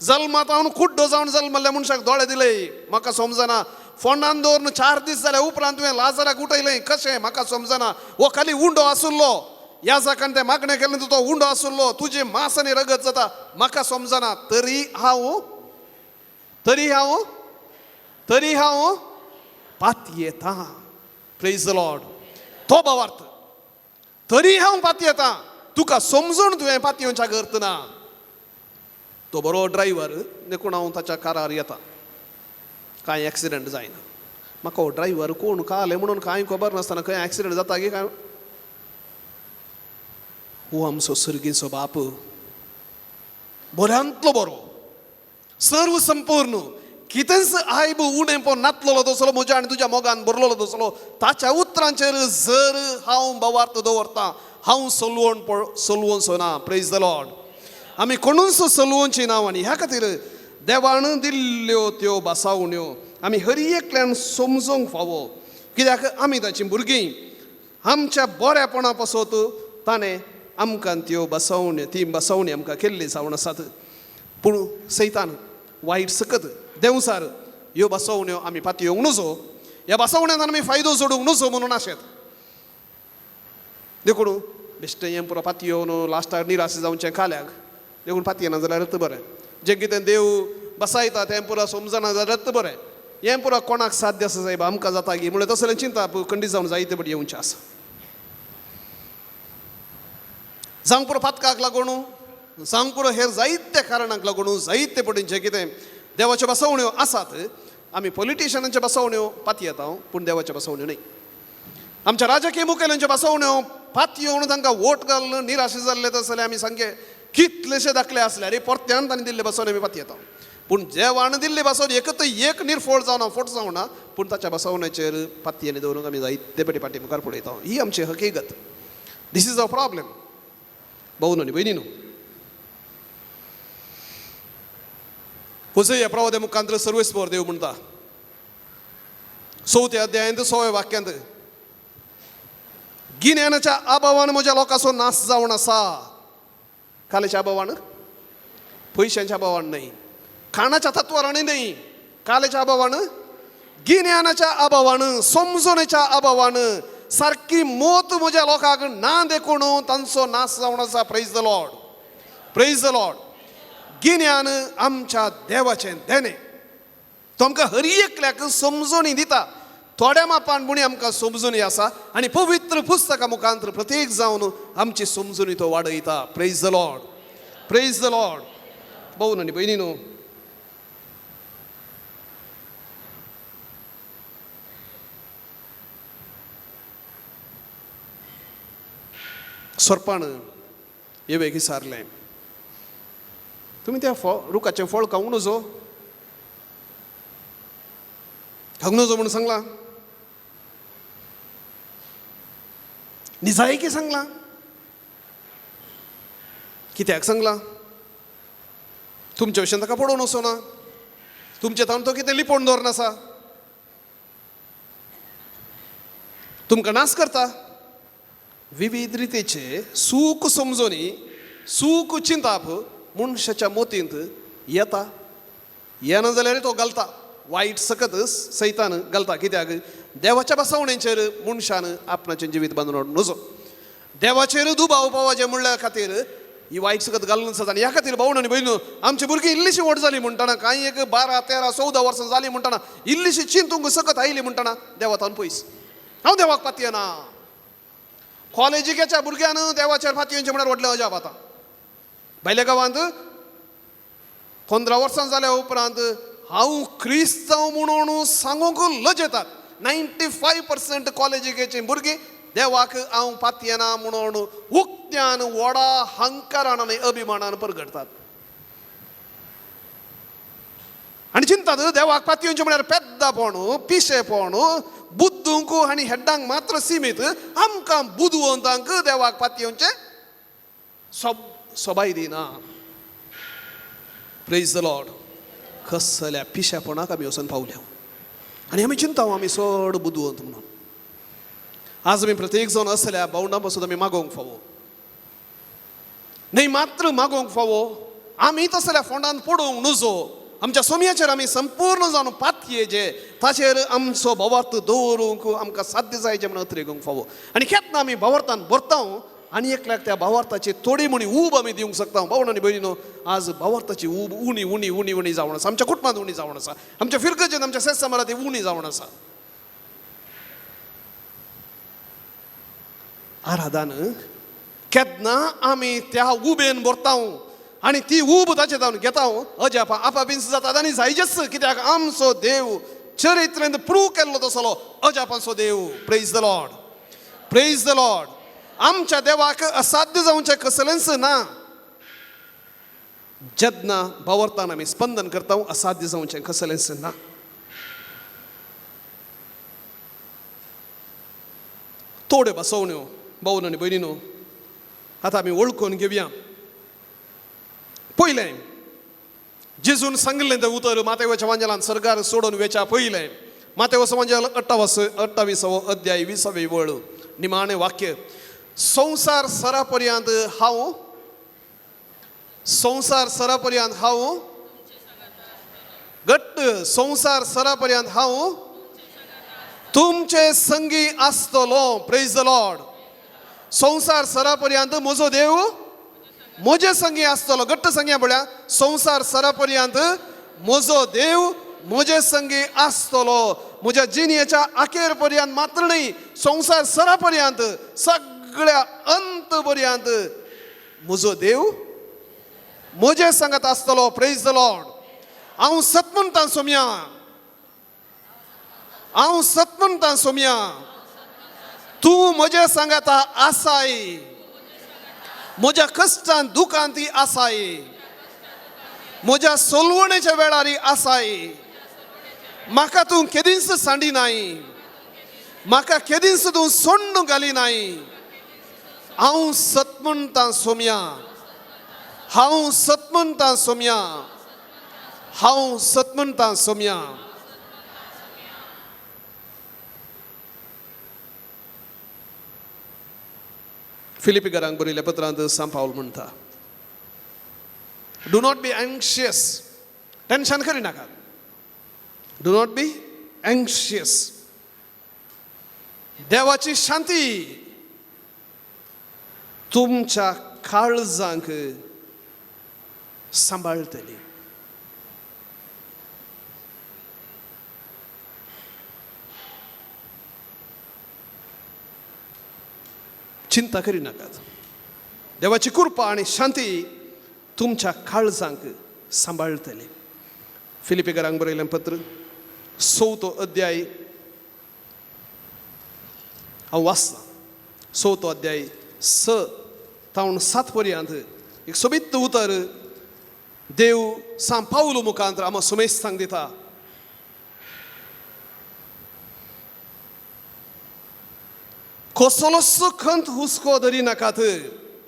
जल्मात हांव कुड्डो जावन जल्मल्ल्या मनशाक दोळे दिले म्हाका समजना फोंडान दवरून 4 दीस जाल्या उपरांत तुवें लाजराक उठयलें कशें म्हाका समजना वो खाली उंडो आसुल्लो ह्या जाकान तें मागणें केलें तो उंडो आसुल्लो तुजें मांस आनी रगत जाता म्हाका समजना तरी हांव पातयेतां प्रेज द लॉर्ड तो भावार्थ तरी हांव पातयेतां तुका समजून तुवें पातयेवच्याक अर्थ ना तो बरो ड्रायव्हर देखून हांव ताच्या कारार येता कांय एक्सिडेंट जायना म्हाका हो ड्रायव्हर कोण काले म्हणून कांय खबर नासतना खंय एक्सिडेंट जाता गे काय हो आमचो सर्गीचो बाप बऱ्यांतलो बरो सर्व संपूर्ण कितेंच आयब उणें पो नातलेलो दसलो म्हज्या आनी तुज्या मोगान बरलेलो दसलो ताच्या उतरांचेर जर हांव भावार्थ दवरतां हांव सलवोन ना प्रेज द लॉर्ड आमी कोणूच सलवोवची ना आनी ह्या खातीर देवान दिल्ल्यो त्यो बासावण्यो आमी हर एकल्यान समजोवंक फावो कित्याक आमी ताचीं भुरगीं आमच्या बऱ्यापणा पासत ताणें आमकां त्यो ती बसवणी आमकां केल्ली जावन आसात पूण सैतान वायट सकत देवसार ह्यो बसवण्यो आमी पातयेवंक नजो ह्या बसवण्यांत आमी फायदो जोडूंक नजो म्हणून आशेत देखून बेश्टें हें पुरो पातयेवन लास्टाक निराश जावचें काल्याक देखून पातयेना जाल्यार रत्त बरें जें कितें देव बसायता तें पुरो समजना जाल्यार रत्त बरें हें पुरो कोणाक साध्य आसा सायब आमकां जाता गी म्हणून तसलें चिंता खंडीत जावन जायते बडी येवचें आसा जावंक पुरो पातकाक लागून जावंक पुरो हेर जायत्या कारणांक लागून जायते पटीन जें कितें देवाच्यो बसवण्यो आसात आमी पॉलिटिशियनांच्यो बसवण्यो पातयेता पूण देवाच्यो बसवण्यो न्ही आमच्या राजकीय मुखेल्यांच्यो बसवण्यो पातयेवन तांकां वोट घालून निराश जाल्ले जाल्यार आमी सामके कितलेशे दाखले आसल्यार परत्यान तांणी दिल्ले बसवण्यो आमी पातयेता पूण देवान दिल्ली बसवणी एक निर्फोळ जावना फोट जावना पूण ताच्या बसवण्याचेर पातयेनी दवरूंक आमी जायते फाटी फाटी मुखार पळयता ही आमची हकीकत दीस इज अ प्रॉब्लेम भाऊन आनी भयणीनो होसेया प्रवादे मुखांतर सर्वेस्पर देव म्हणटा 4थ्या अध्यायांत 6व्या वाक्यांत गिन्यानाच्या अभावान म्हज्या लोकांचो नाश जावन आसा कालेच्या अभावान पयशांच्या अभावान न्हय खाणाच्या तत्वारांनी न्हय कालेच्या अभावान गिन्यानाच्या अभावान समजणेच्या अभावान सारकी मोत म्हज्या लोकांक ना देखून तांचो नाश जावन आसा प्रेज द लॉर्ड गिन्यान आमच्या देवाचें देणे तो आमकां हर एकल्याक समजणी दिता थोड्या मापान मुणी आमकां समजणी आसा आनी पवित्र पुस्तका मुखांतर प्रत्येक जावन आमची समजणी तो वाडयता प्रेज द लॉर्ड भाऊन आनी भयणीनो सर्पान येवेक विचारलें तुमी त्या रुखाचें फळ खावंक नजो म्हणून सांगलां निजायकी सांगलां कित्याक सांगलां तुमचे भशेन ताका पडोवन वचना तुमचे तावन तो कितें लिपोवन दवरना आसा तुमकां नाश करता विविध रितीचे सूख समजोनी सूख चिंताप मनशाच्या मोतींत येता येना जाल्यार तो घालता वायट सकत सैतान घालता कित्याक देवाच्या बसवणेचेर मनशान आपणाचें जिवीत बांदून नजो देवाचेर दुबाव पावचे म्हणल्या खातीर ही वायट सकत घालून आसात आनी ह्या खातीर भाऊन आनी भयणीनो आमची भुरगीं इल्लीशी व्हड जाली म्हणटाना कांय एक 12, 13, 14 वर्सां जालीं म्हणटाना इल्लीशी चिंतूंक सकत आयली म्हणटाना देवातान पयस हांव देवाक पातयना कॉलेजीच्या भुरग्यान देवाचेर पातयेवचें म्हळ्यार व्हडलें अजाप आतां भायल्या गांवांत 15 वर्सां जाल्या उपरांत हांव क्रिस्तांव म्हणून सांगूंक लज येतात 95% कॉलेजीची भुरगीं देवाक हांव पातयेना म्हणून उक्त्यान व्हडा हंकारान आनी अभिमानान परगडतात आनी चिंतात देवाक पातयेवचें म्हळ्यार पेद्दापण पिशेपण बुद्दूंक आनी हेड्डांक मात्र सीमीत आमकां बुदवंतांक देवाक पातयेवचें सोबाय दिना प्रेज द लॉर्ड कसल्या पिशेपणाक आमी वचून पावल्या आनी आमी चिंता आमी चड बुदवंत म्हणून आज आमी प्रत्येक जावन असल्या भावंडां पासून आमी मागोवंक फावो न्ही मात्र मागोवंक फावो आमी तसल्या फोंडान पडोवंक नजो आमच्या सोम्याचेर आमी संपूर्ण जावन पातयेचे ताचेर आमचो भावार्थ दवरूंक आमकां साध्य जायचे म्हणून अत्रेगूंक फावो आनी केन्ना आमी भावार्थान भरता आनी एकल्याक त्या भावार्थाची थोडी म्हणी ऊब आमी दिवंक शकता भावण आनी भयणीनो आज भावार्थाची ऊब उणी उणी उणी उणी जावन आसा आमच्या कुटुंबांत उणी जावन आसा आमच्या फिरकजेन आमच्या सेस समारात ती उणी जावन आसा आराधन केन्ना आमी त्या उबेन भरता आनी ती ऊब ताचे जावन घेता अजाप आपापिन्स जातात आनी जायजेच कित्याक आमचो देव चरित्रेंत प्रूव केल्लो तसलो अजापाचो देव praise the Lord praise the Lord आमच्या देवाक असाध्य जावचें कसलेंच ना जेन्ना भावार्थान आमी स्पंदन करता असाध्य जावचें कसलेंच ना थोड्यो बसवण्यो भावन आनी भयणीनो आतां आमी वळखून घेवया पयलें जेजून सांगिल्लें तें उतर मातेवाच्या वांजेलांत सरकार सोडून वेच्या पयलें मातेवाचो वांजेल 28 अध्याय 20वी वळ निमाणें वाक्य संसार सरा पर्यंत हांव घट्ट संसार सरा पर्यंत हांव तुमचे संगी आसतलो प्रेज द लॉर्ड संसार सरा पर्यंत म्हजो देव म्हजे संगी आसतलो घट्ट संगी म्हळ्यार संसार सरा पर्यंत म्हजो देव म्हजे संगी आसतलो म्हज्या जिणेच्या अखेर पर्यंत मात्र न्ही संसार सरा पर्यंत सगळ्या अंत पर्यंत म्हजो देव म्हजे सांगत आसतलो प्रेज द लॉर्ड हांव सतमंतां सोम्या तूं म्हजे सांगाता आसाय म्हज्या कश्टांत दुखांत ती आसाय म्हज्या सोलवणेच्या वेळारी आसाय म्हाका तूं केदींच सांडिनाय म्हाका केदींच तूं सोण्ण घालिनाय हांव सतमंतां सोम्या फिलिपिकारांक बरयल्या पत्रांत सान पावल म्हणटा do not be anxious tension करी नाका डू नॉट बी एंग्शियस देवाची शांती तुमच्या काळजांक सांबाळटली चिंता करी नाकात देवाची कृपा आणि शांती तुमच्या काळजांक सांबाळटली फिलिपिकारांक बरयलें पत्र 6 अध्याय हांव वाचतां 6 अध्याय 6 तावन 7 पर्यंत एक सोबीत उतर देव सान पावलो मुखांतर आमकां सुमेस्तांक दिता कसलोच खंत हुस्को धरी नाकात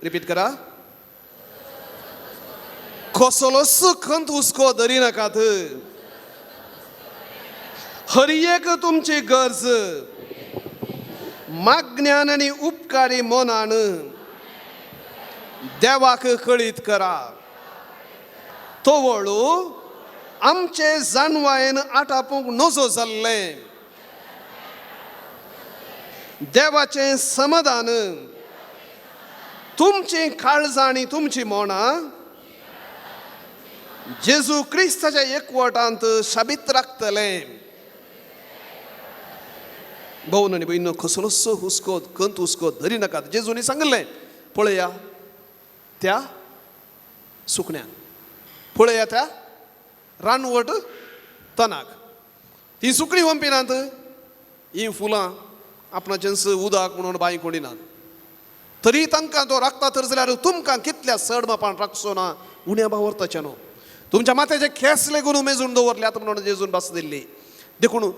रिपीट करा कसलोच खंत हुस्को धरी नाकात हर एक तुमची गरज मागण्यान आनी उपकारी मनान देवाक कळीत करा तो वळू आमचे जाणवायेन आटापूंक नजो जाल्लें देवाचें समाधान तुमची काळजां आनी तुमची मनां जेजू क्रिस्ताच्या एकवटांत शाबीत राखतलें भावन आनी भयणीनो कसलोच हुस्को खंत हुस्को धरी नाकात जेजूनी सांगलें पळया त्या सुकण्याक पळया त्या रानवट तनाक ती सुकणी वंपिनात ही फुलां आपणाचेंच उदक म्हणून बांय कोडिनात तरी तांकां तो राखता तर जाल्यार तुमकां कितल्या चड मापान राखचो ना उण्या भावार्थाचें न्हू तुमच्या माथ्याचे खेस लेगून उमेजून दवरल्यात म्हणून जेजून भास दिल्ली देखून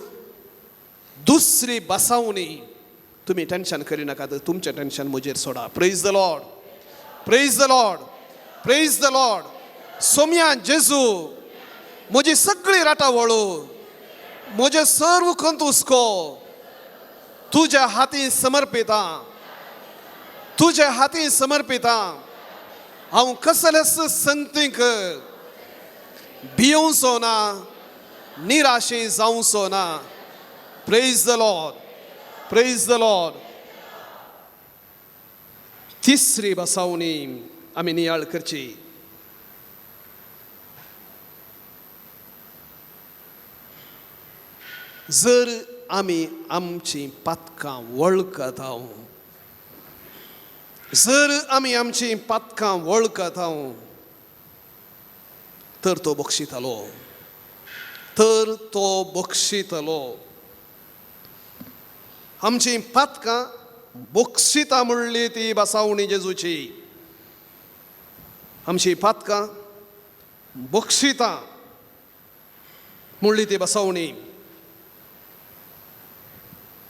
दुसरी बसावणी तुम्ही टेन्शन करी नाकात तुमचें टेन्शन म्हजेर सोडा praise the Lord praise the Lord praise the Lord सोम्या जेजू म्हजी सगळी राटां वळू म्हजे सर्व खंत हुस्को तुझ्या हाती समर्पिता तुझ्या हाती समर्पिता हांव कसलेच संतीक भियोंसो ना निराशे जावंसो ना. Praise the Lord, praise the Lord. तिसरी बसावणी आमी नियाळ करची. जर आमी आमची पातकां वळखता जर आमी आमची पातकां वळखता तर तो बक्षितलो तर तो बक्षितलो. आमची पातकां बक्षिता म्हणली ती बसावणी जेजूची. आमची पातकां बक्षिता म्हणली ती बसावणी.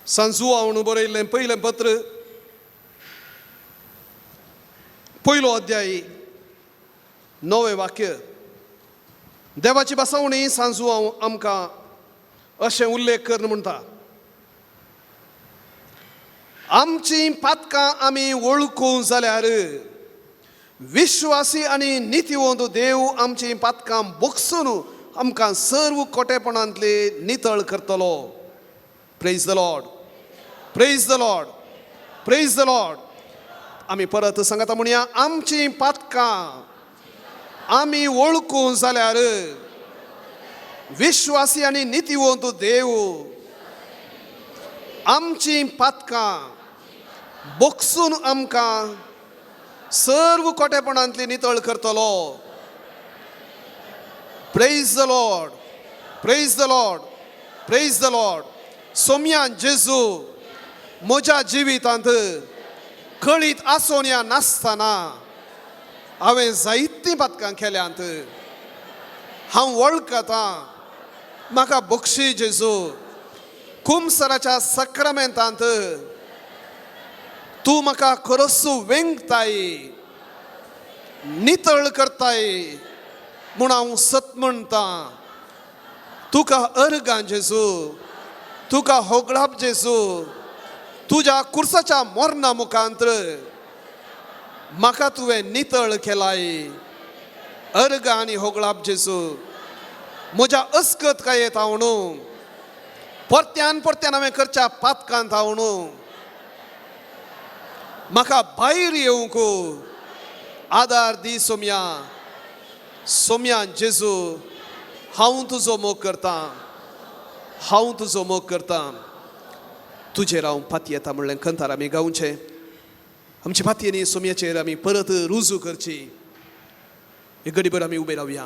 सांजुआ म्हणून बरयल्लें पयलें पत्र पयलो अध्याय 9वें वाक्य. देवाची बसावणी सांजुआ आमकां अशें उल्लेख करन म्हणटा, आमची पातकां आमी वळखूं जाल्यार विश्वासी आनी नितीवंत देव आमची पातकां बक्षून आमकां सर्व खोटेपणांतले नितळ करतलो. Praise the Lord, praise the Lord, praise the Lord. आमी परत सांगता म्हणया, आमची पातकां आमी वळखूं जाल्यार विश्वासी आनी नितीवंत देव आमची पातकां बक्षून आमकां सर्व खोटेपणांतली नितळ करतलो. Praise the Lord, praise the Lord, praise the Lord. सोम्या जेजू म्हज्या जिवितांत कळीत आसोन्या नासतना हांवें जायतीं पातकां केल्यांत. हांव वळखता म्हाका बक्षी जेजू कुमसराच्या सक्रामेंतांत तूं म्हाका खरोच वेंगताय नितळ करताय म्हूण हांव सत म्हणटा. तुका अर्गां जेजू, तुका होगळाप जेजू. तुज्या कुर्साच्या मोरणा मुखांत्र म्हाका तुवें नितळ केलाय. अर्गां आनी होगळाप जेजू म्हज्या अस्कतकायेंत हांव न्हू, परत्यान परत्यान हांवें करच्या पातकांत हांव न्हू, म्हाका भायर येवंक आदार दी सोम्या. सोम्या जेजू हांव तुजो मोग करतां, हांव तुजो मोग करतां. तुजेर हांव पाती येता म्हणलें कंतार आमी गावचें. आमचे पातयेनी सोम्याचेर आमी परत रुजू करची. एक घडीभर आमी उबे रावया.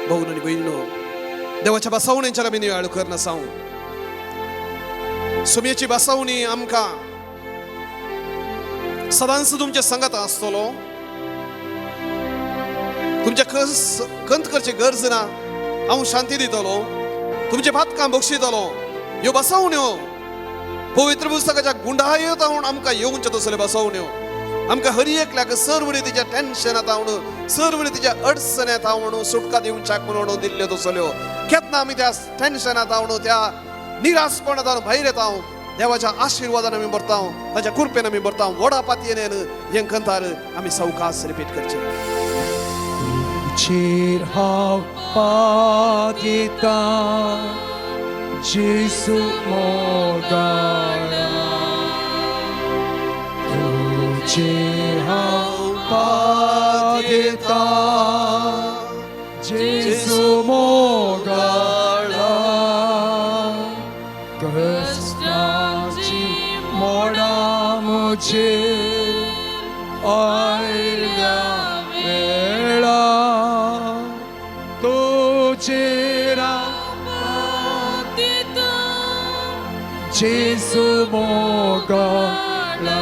भाऊन आनी भयणीनो, देवाच्या बसावणेंचेर आमी नियाळ करना सावन. सोम्याची बसावणी आमकां सदांच तुमच्या संगत आसतलो. तुमच्या कंत करची गरज ना, हांव शांती दितलो, तुमचे पातकां बक्षितलो. ह्यो बसावण्यो पवित्र पुस्तकाच्या गुंडायत हांव आमकां येवंच्यो तसल्यो बसावण्यो. आमकां हर एकल्याक सर्व रितीच्या टेन्शनांत हांव, सर्व रितीच्या अडचण्यात हांव सुटका दिवच्याक म्हणून दिल्ल्यो तसल्यो. केन्ना आमी त्या टेन्शनांत हांव, त्या निराशपणांत हांव भायर येता. देवाच्या आशिर्वादान आमी भरता, ताच्या कृपेन आमी भरता. व्हडा पातयेन हें कंतार आमी सावकास रिपीट करचे. तुजेर हांव पात येता जेजू मोगाळा. तुजेर हांव पात येता जेजू मोगाळा. कश्टाची मोडां म्हजेर आयल्या वेळा तुजेर जेजू मोगाळा.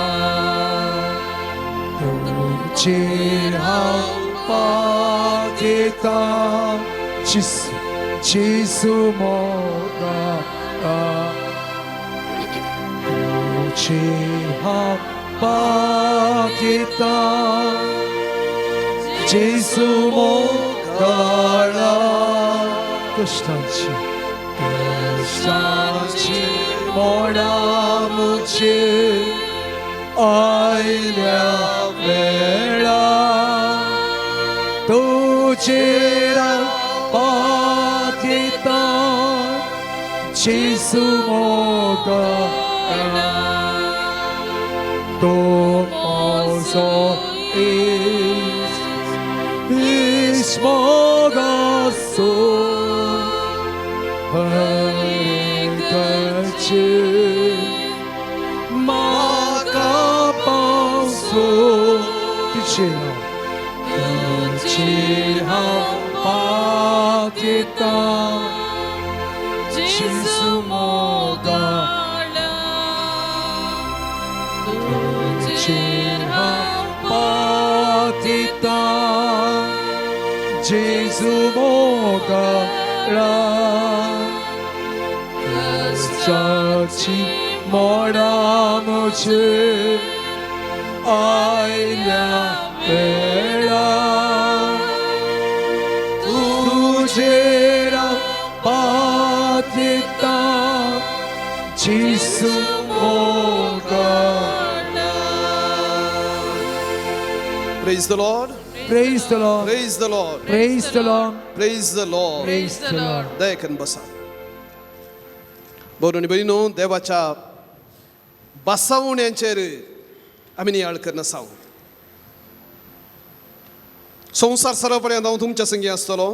तुजेर हांव पात येता जेजू मोगाळा. तुजेर हांव पात येता जेजू मोगाळा. कश्टाची मोडामुचे आयल्या वेळा तुझेरा पातिता जेसू मोगला तो moso is mogaso harikachi makapaso tuchira patita jesu mogala tuchira patita जेसू Mogla कष्टाची मोडामुचे आयल्या वेळा तुझेरा पातिता जेसू Mogla. Praise the Lord. Praise the Lord. Praise the Lord. Praise the Lord. Praise the Lord. Praise the Lord. दयाकन बसा. बरोनी बरीनो देवाच्या बसावण्यांचेर आमी नियाळ करनासाव. संसार सरपर्यंत हांव तुमच्या संगी आसतलो.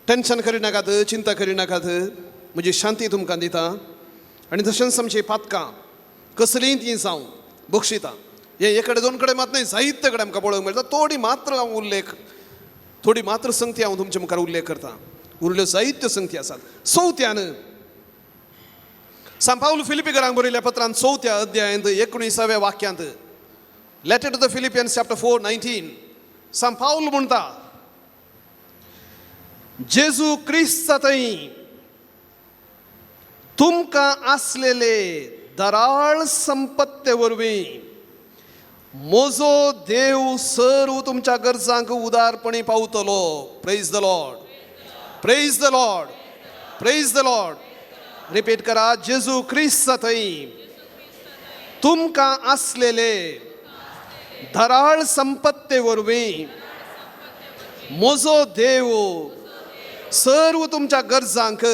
टेन्शन करिनाकात, चिंता करिनाकात. म्हजी शांती तुमकां दिता आनी तशेंच आमची पातकां कसलीय ती जावं बक्षिता. हे एकडे दोन कडे मात नाही, साहित्य कडे आमकां पळोवंक मेळटा. थोडी मात्र संगती हांव तुमचे मुखार उल्लेख करता. उरल्यो जायत्यो संगती आसात. चवथ्यान सान पाऊल फिलिपिकरांक बरयल्या पत्रांत 4थ्या अध्यायांत 19व्या वाक्यांत letter to the Philippians chapter 4:19 सान पाऊल म्हणटा जेजू क्रिस्त थंय तुमकां आसलेले दराळ संपत्ते वरवीं मोजो देव सर्व तुमच्या गरजांक उदारपणी पावतलो. Praise the Lord. Praise the Lord. Praise the Lord. Repeat करा. जेजू क्रिस्त थंय तुमकां आसलेले दराळ संपत्ते वरवीं मोजो देव सर्व तुमच्या गरजांक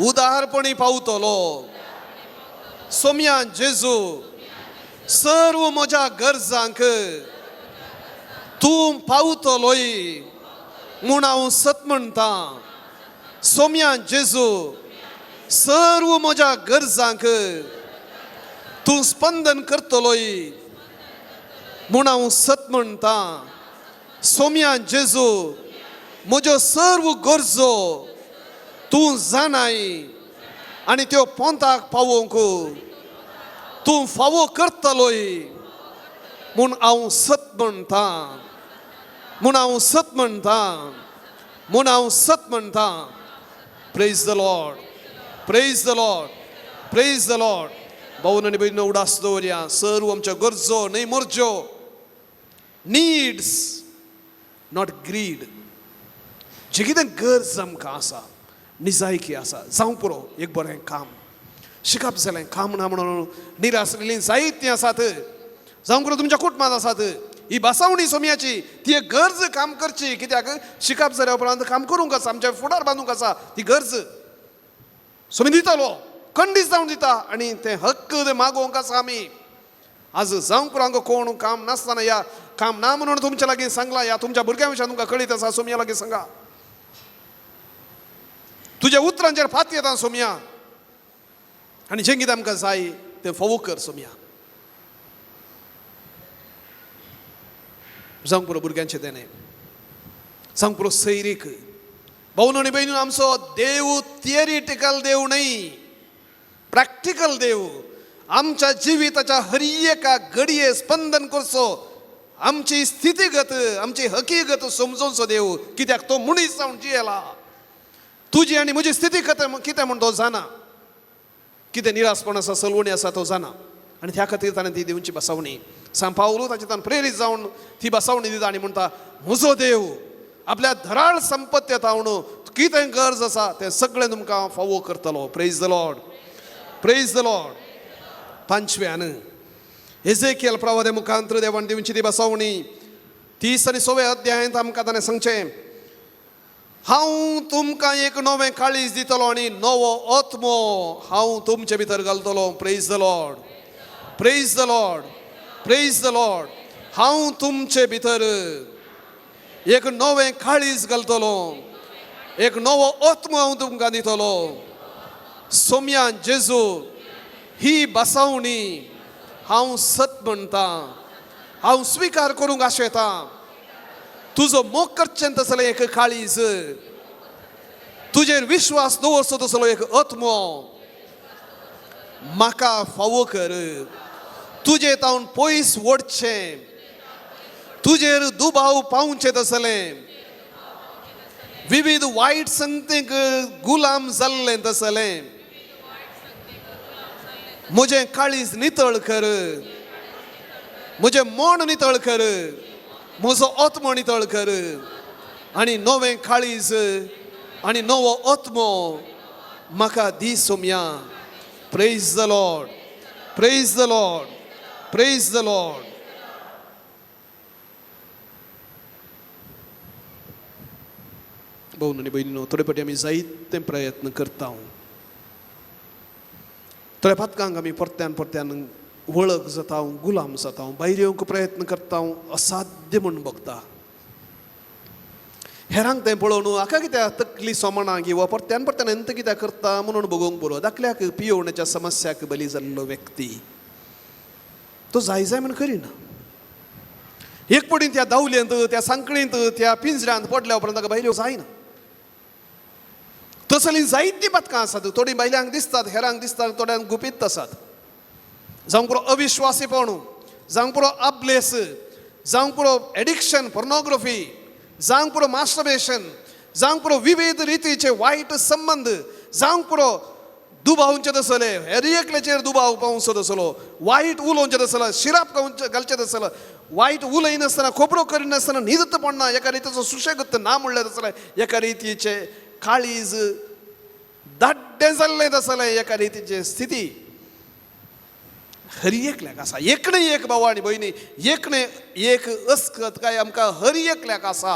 उदारपणी पावतलो. सोम्या जेजू सर्व म्हज्या गरजांक तूं पावतलोय म्हूण हांव सत म्हणटा. सोम्या जेजू सर्व म्हज्या गरजांक तूं स्पंदन करतलोय म्हूण हांव सत म्हणटा. सोम्या जेजू म्हज्यो सर्व गरजो तूं जाणाय आनी त्यो पोंताक पावोवंक तूं फावो करतलोय म्हूण हांव सत म्हणटा. म्हूण हांव सत म्हणटा. म्हूण हांव सत म्हणटा. Praise the Lord. Praise the Lord. Praise the Lord. भाऊन आनी भयणीनो उडास दवरया. सर्व आमच्यो गरजो न्हय मरज्यो. Needs not grid. जे कितें गरज आमकां आसा निजायकी आसा. जावं पुरो एक बरें काम शिकप जालें काम ना म्हणून निरासलेलीं जायतीं आसात. जावं पुरो तुमच्या कुटुंबांत आसात. ही बसावणी सोम्याची ती एक गरज काम करची. कित्याक शिकप जाल्या उपरांत काम करूंक आसा. आमच्या फुडार बांदूंक आसा. ती गरज सोमी दितलो. खंडीत जावन दिता आनी ते हक्क मागोवंक आसा आमी. आज जावं पुरो हांगा कोण काम नासतना या काम ना म्हणून तुमच्या लागीं सांगला. या तुमच्या भुरग्यां विशयां तुमकां कळीत आसा. सोम्या लागीं सांगा. तुज्या उतरांचेर फात येता सोम्या. आनी जें कितें आमकां जाय तें फावो कर सोम्या. जावं पुरो भुरग्यांचें तेणे. जावं पुरो सैरीक. भाऊन आनी भयणीनो आमचो देव थियरिटिकल देव न्हय. प्रॅक्टिकल देव. आमच्या जिविताच्या हर एका घडये स्पंदन करचो. आमची स्थितीगत आमची हकीकत समजोवचो देव. कित्याक तो मनीस जावन जियेला. तुजी आनी म्हजी स्थिती कितें म्हण तो जाणा. कितें निरासपण आसा सलवणी आसा तो जाणा. आनी त्या खातीर ताणें ती दिवची बसावणी. सान पावलो ताचें प्रेरीत जावन ती बसावणी दिता आनी म्हणटा म्हजो देव आपल्या धराळ संपत्ती तावण कितें गरज आसा तें सगळें तुमकां फावो करतलो. Praise the Lord. Praise the Lord. पंचव्यान एजेकियल प्रवादे मुखांतर देवान दिवची ती बसवणी 30 आनी 6 अध्यायांत आमकां ताणें सांगचें, हांव तुमकां एक नवें काळीज दितलो आनी नवो आत्मो हांव तुमचे भितर घालतलो. Praise the Lord. Praise the Lord. Praise the Lord. हांव तुमचे भितर एक नवें काळीज घालतलो, एक नवो आत्मो हांव तुमकां दितलो. सोम्या जेजू ही बसवणी हांव सत म्हणटा, हांव स्वीकार करूंक आशेता. तुजो मोग करचें तसलें एक काळीज, तुजेर विश्वास दवरचो तसलो एक आत्मो म्हाका फावो कर. तुजे तावन पयस ओडचें, तुजेर दुबाव पावचें तसलें, विविध वायट संगतीक गुलाम जाल्लें तसलें म्हजें काळीज नितळ कर, म्हजें मन नितळ कर, म्हजो आत्मो नितळ कर आनी नवें काळीज आनी नवो आत्मो म्हाका दी सोम्या. Praise the Lord. Praise the Lord. Praise the Lord. भाऊ आनी भयणीनो, थोडे फावटी आमी जायते प्रयत्न करता, थोड्या पातकांक आमी परत्यान परत्यान वळख जाता, गुलाम जाता, भायर येवंक प्रयत्न करता, असाध्य म्हूण बगता. हेरांक तें पळोवन हाका कित्याक तकली सोमणां किंवा परत्यान परत्यान अंत कित्याक करता म्हणून बगोवंक बरो. धाकल्याक पियेवण्याच्या समस्याक बली जाल्लो व्यक्ती तो जाय जाय म्हण करिना. एक पटीन त्या दावल्यांत, त्या सांकळींत, त्या पिंजऱ्यांत पडल्या उपरांत ताका भायर येवंक जायना. तसलीं जायतीं पातकां आसात. थोडीं बायल्यांक दिसतात, हेरांक दिसतात, थोड्यांक गुपीत आसात. जावं पुरो अविश्वासीपण, जावं पुरो आबलेस, जावं पुरो एडिक्शन, पोर्नोग्राफी, जावं पुरो मास्टरबेशन, जावं पुरो विविध रितीचे वायट संबंध, जावं पुरो दुबावचे तसले, हेर एकल्याचेर दुबाव पावचो तसलो, वायट उलोवचें तसलो, शिराप घालचें तसलो, वायट उलयनासतना, खोबरो करिनासतना न्हिदत पडना, एका रितीचो सुशेगत ना म्हणलें तसलें, एका रितीचे काळीज दाड्डें जाल्लें तसलें, एका रितीची स्थिती हर एकल्याक आसा. एकणे एक भाव आनी भयणी, एकणे एक अस्कत काय आमकां हर एकल्याक आसा.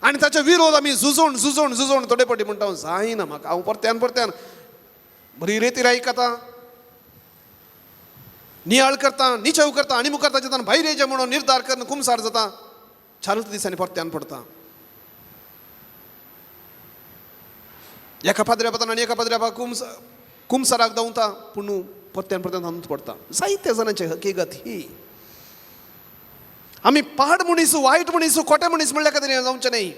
आनी ताचे विरोध आमी झुजोवन झुजोवन झुजोवन थोडे फावटी म्हणटा जायना म्हाका, हांव परत्यान परत्यान बरी रेती आयकता, नियाळ करता, निचव करता आनी मुखार ताचे भायर येचें म्हणून निर्धार करून कुमसार जाता, 4 दिसांनी परत्यान पडता. एका पाद्र्या पातान आनी एका पाद्र्या कुमसाराक धांवता, पूण परत्यान परत्यान धांवत पडटा. जायत्या जाणांची हकीकत ही. आमी पाड मनीस, वायट मनीस, खोटे मनीस म्हणल्या खातीर हें जावचें न्ही.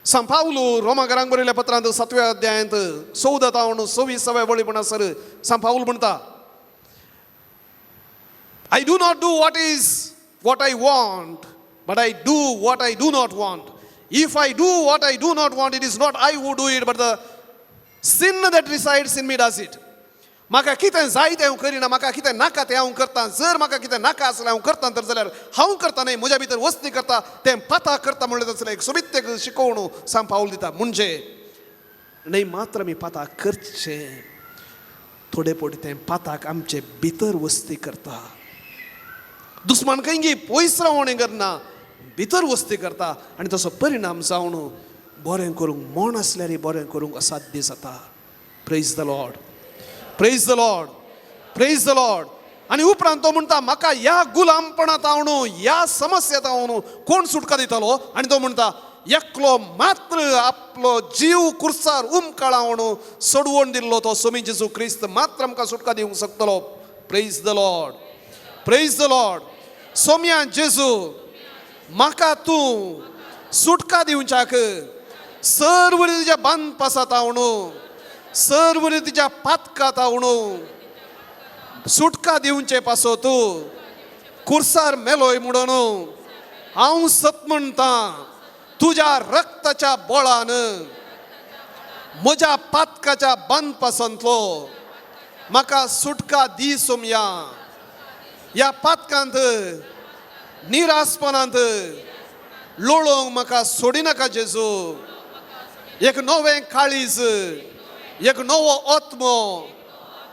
सांत पावलो रोमाकारांक बरयल्या पत्रांत 7व्या अध्यायांत 14 ते 26व्या वळीपणासर सांत पावल म्हणटा, I do not do what I want, but I do what I do not want. If I do what I do not want, it is not I who do it, but the sin that resides in me does it. म्हाका कितें जाय तें हांव करिना, म्हाका कितें नाका तें हांव करता. जर म्हाका कितें नाका आसलें हांव करता तर जाल्यार हांव करता न्ही, म्हज्या भितर वस्ती करता, तें पाता करता म्हणलें तसलें एक सोबित्य शिकवण सांत पावल दिता. म्हणजे न्ही मात्र आमी पाता करचें, थोडे फावटी तें पाताक आमचे भितर वस्ती करता. दुस्मान खंयी पयस रावणी करना, भितर वस्ती करता आनी तसो परिणाम जावन बरें करूंक मन आसल्यार बरें करूंक असाध्य जाता. Praise the Lord. Praise the Lord. Praise the Lord. आनी उपरांत तो म्हणटा म्हाका ह्या गुलामपणांत हांव ह्या समस्येंत हांव कोण सुटका दितलो. आनी तो म्हणटा एकलो मात्र आपलो जीव कुर्सार उमकाळावन सोडवून दिल्लो तो स्वामी जेजू क्रिस्त मात्र आमकां सुटका दिवंक शकतलो. Praise the Lord. Praise the Lord. सोम्या जेजू म्हाका तूं सुटका दिवच्याक सर्व तुज्या बांदपासात हांव सर्व तुज्या पातकात हांव सुटका दिवचे पासो तूं कुर्सार मेलोय म्हणून हांव सत म्हणटा तुज्या रक्ताच्या बळान म्हज्या पातकाच्या बांदपासांतलो म्हाका सुटका दी सोम्या. ह्या पातकांत निरासपणांत लोळोंक म्हाका सोडिनाका जेजू. एक नवें काळीज, एक नवो आत्मो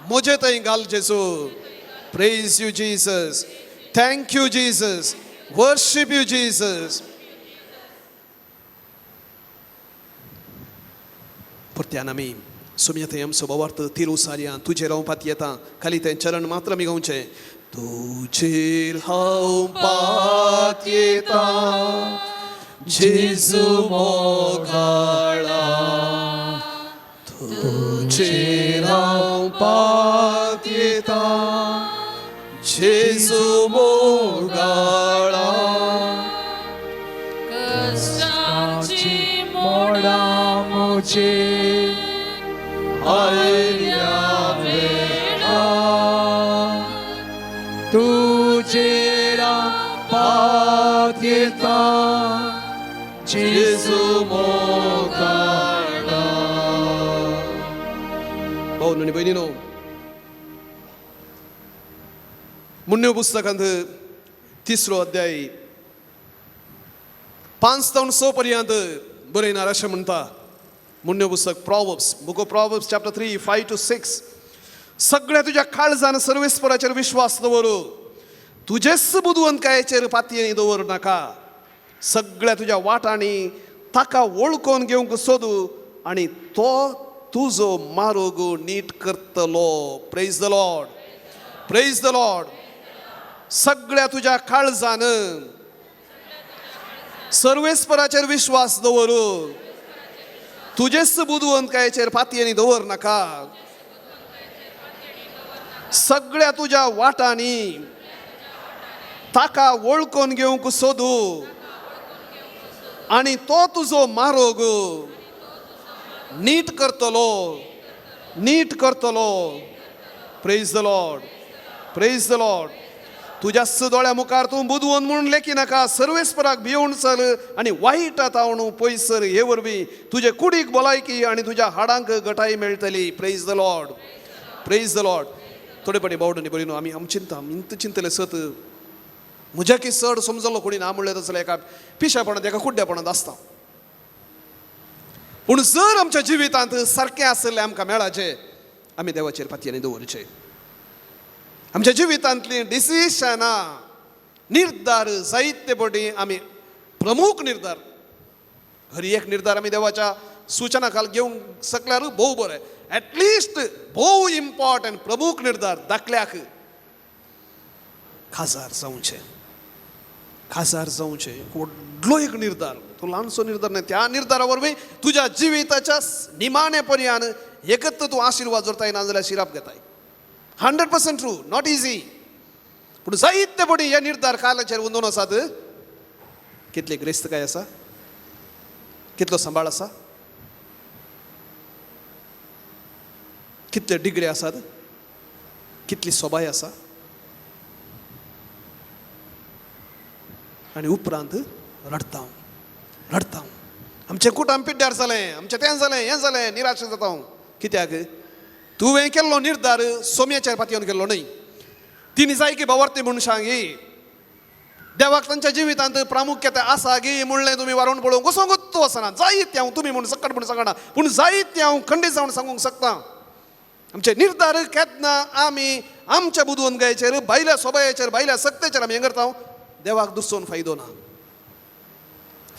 म्हजे थंय घाल जेसू. Praise you Jesus. Thank you Jesus. Worship you Jesus. परत्यान आमी सुमया थंय आमचो भावार्थ तिरू सारया तुजेर हांव पात येता. खाली तें चरण मात्र आमी गावचें. तुजेर हांव पात येता जेजू मोगाळा. तुजेर हांव पात येता जेजू मोगाळा. कष्टाची मोडा मुझे आयल्या वेळा तुझेरा पात येता जेजू मोगाळा. भाऊ आणि बहिणीनो, मुन्यो पुस्तकांत 3रो अध्याय 5 ते 6 पर्यंत बरयणार अशें म्हणटा. मुन्यो पुस्तक प्रॉवर्ब्स, बुक ऑफ प्रॉवर्ब्स चॅप्टर 3 5 to 6. सगळ्या तुझ्या काळजान सर्वेस्पराचेर विश्वास दवर. तुजेच बुदवंतकायेचेर पातयेनी दवर नाका. सगळ्या तुझ्या वाटांनी ताका वळखून घेवंक सोदू आनी तो तुजो मार्ग नीट करतलो. Praise the Lord. Praise the Lord. सगळ्या तुझ्या काळजान सर्वेस्पराचेर विश्वास दवर. तुजेच बुदवंतकायेचेर पातयेनी दवर नाका. सगळ्या तुझ्या वाटांनी ताका वळखून घेवंक सोदू आनी तो तुजो मार्ग नीट करतलो. नीट करतलो. Praise the Lord. Praise the Lord. तुज्या दोळ्या मुखार तूं बुदवंत म्हणून लेखी नाका. सर्वेस्पराक भिवून चल आनी वायटांत आवणू पयस सर. हे वरवीं तुजे कुडीक भलायकी आनी तुज्या हाडांक घटाय मेळटली. Praise the Lord. Praise the Lord. थोडे फाटी बावडांनी बरी न्हू आमी चिंता इंत चिंतले सत म्हज्या की चड समजलो कोणी ना म्हणलें जाल्यार एका पिशापणांत एका कुड्ड्यापणांत आसता. पूण जर आमच्या जिवितांत सारकें आसलें आमकां मेळाचें आमी देवाचेर पातयेनी दवरचें. आमच्या जिवितांतलीं डिसिशनां निर्धार जायते फावटी आमी प्रमुख निर्धार खरी एक निर्धार आमी देवाच्या सूचना खाल घेवंक शकल्यार भोव बरें. एटलिस्ट भोव इम्पॉर्टंट प्रमुख निर्धार धाकल्याक खाजार जावचें. खाजार जावचें व्हडलो एक निर्धार. तो ल्हानसो निर्धार न्हय. त्या निर्धारा वरवीं तुज्या जिविताच्या निमाणे पर्यान एकच तूं आशिर्वाद जोडताय ना जाल्यार शिराप घेताय. 100% ट्रू. Not easy. पूण जायते फावटी हे निर्धार कालाचेर उंदून आसात. कितली ग्रेस्तकाय आसा, कितलो सांबाळ आसा, कितले डिग्री आसात, कितली सोबाय आसा आनी उपरांत रडता रडता. आमचें कुटाम पिड्ड्यार जालें, आमचें तें जालें, हें जालें, निराश जाता हांव. कित्याक तुवें केल्लो निर्धार सोम्याचेर पातयेवन केल्लो न्हय. तिनी जाय की भावार्थी मनशांक ही देवाक तांच्या जिवितांत प्रामुख्यता आसा गी म्हणलें तुमी वारोवन पळोवंक वचोंकूच तूं वचना. जायत हांव तुमी म्हूण सकट म्हूण सांगना पूण जायत हांव खंडीत जावन सांगूंक शकता. आमचे निर्धार केन्ना आमी आमच्या बुदवंतकायेचेर भायल्या सोबायेचेर भायल्या सक्तेचेर आमी हें करता देवाक दुसोवन फायदो ना.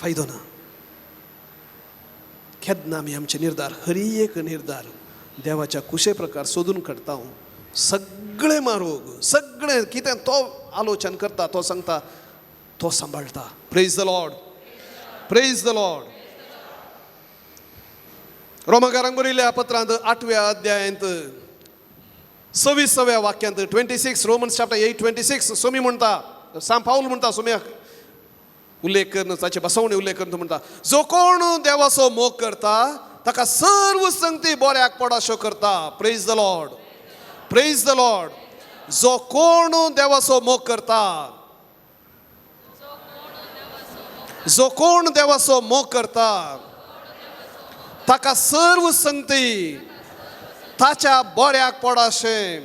फायदो ना. केन्ना आमी आमचे निर्धार हरी एक निर्धार देवाच्या कुशे प्रकार सोदून काडटा. सगळे मारोग सगळे कितें तो आलोचन करता तो सांगता तो सांबाळटा. Praise the Lord. Praise the Lord. रोमाकारांक बरयल्या पत्रांत 8व्या अध्यायांत 26व्या वाक्यांत 26 रोमन्स चॅप्टर 8:26 सोमी म्हणटा सांग पाऊल म्हणटा सोम्याक उल्लेख करन ताचे बसवणे उल्लेख करून तो म्हणटा जो कोण देवाचो मोग करता ताका सर्व संगती बऱ्याक पडाशो करता. Praise the Lord. Praise the Lord. जो कोण देवाचो मोग करता, जो कोण देवाचो मोग करता ताका सर्व संगती ताच्या बऱ्याक पडाशे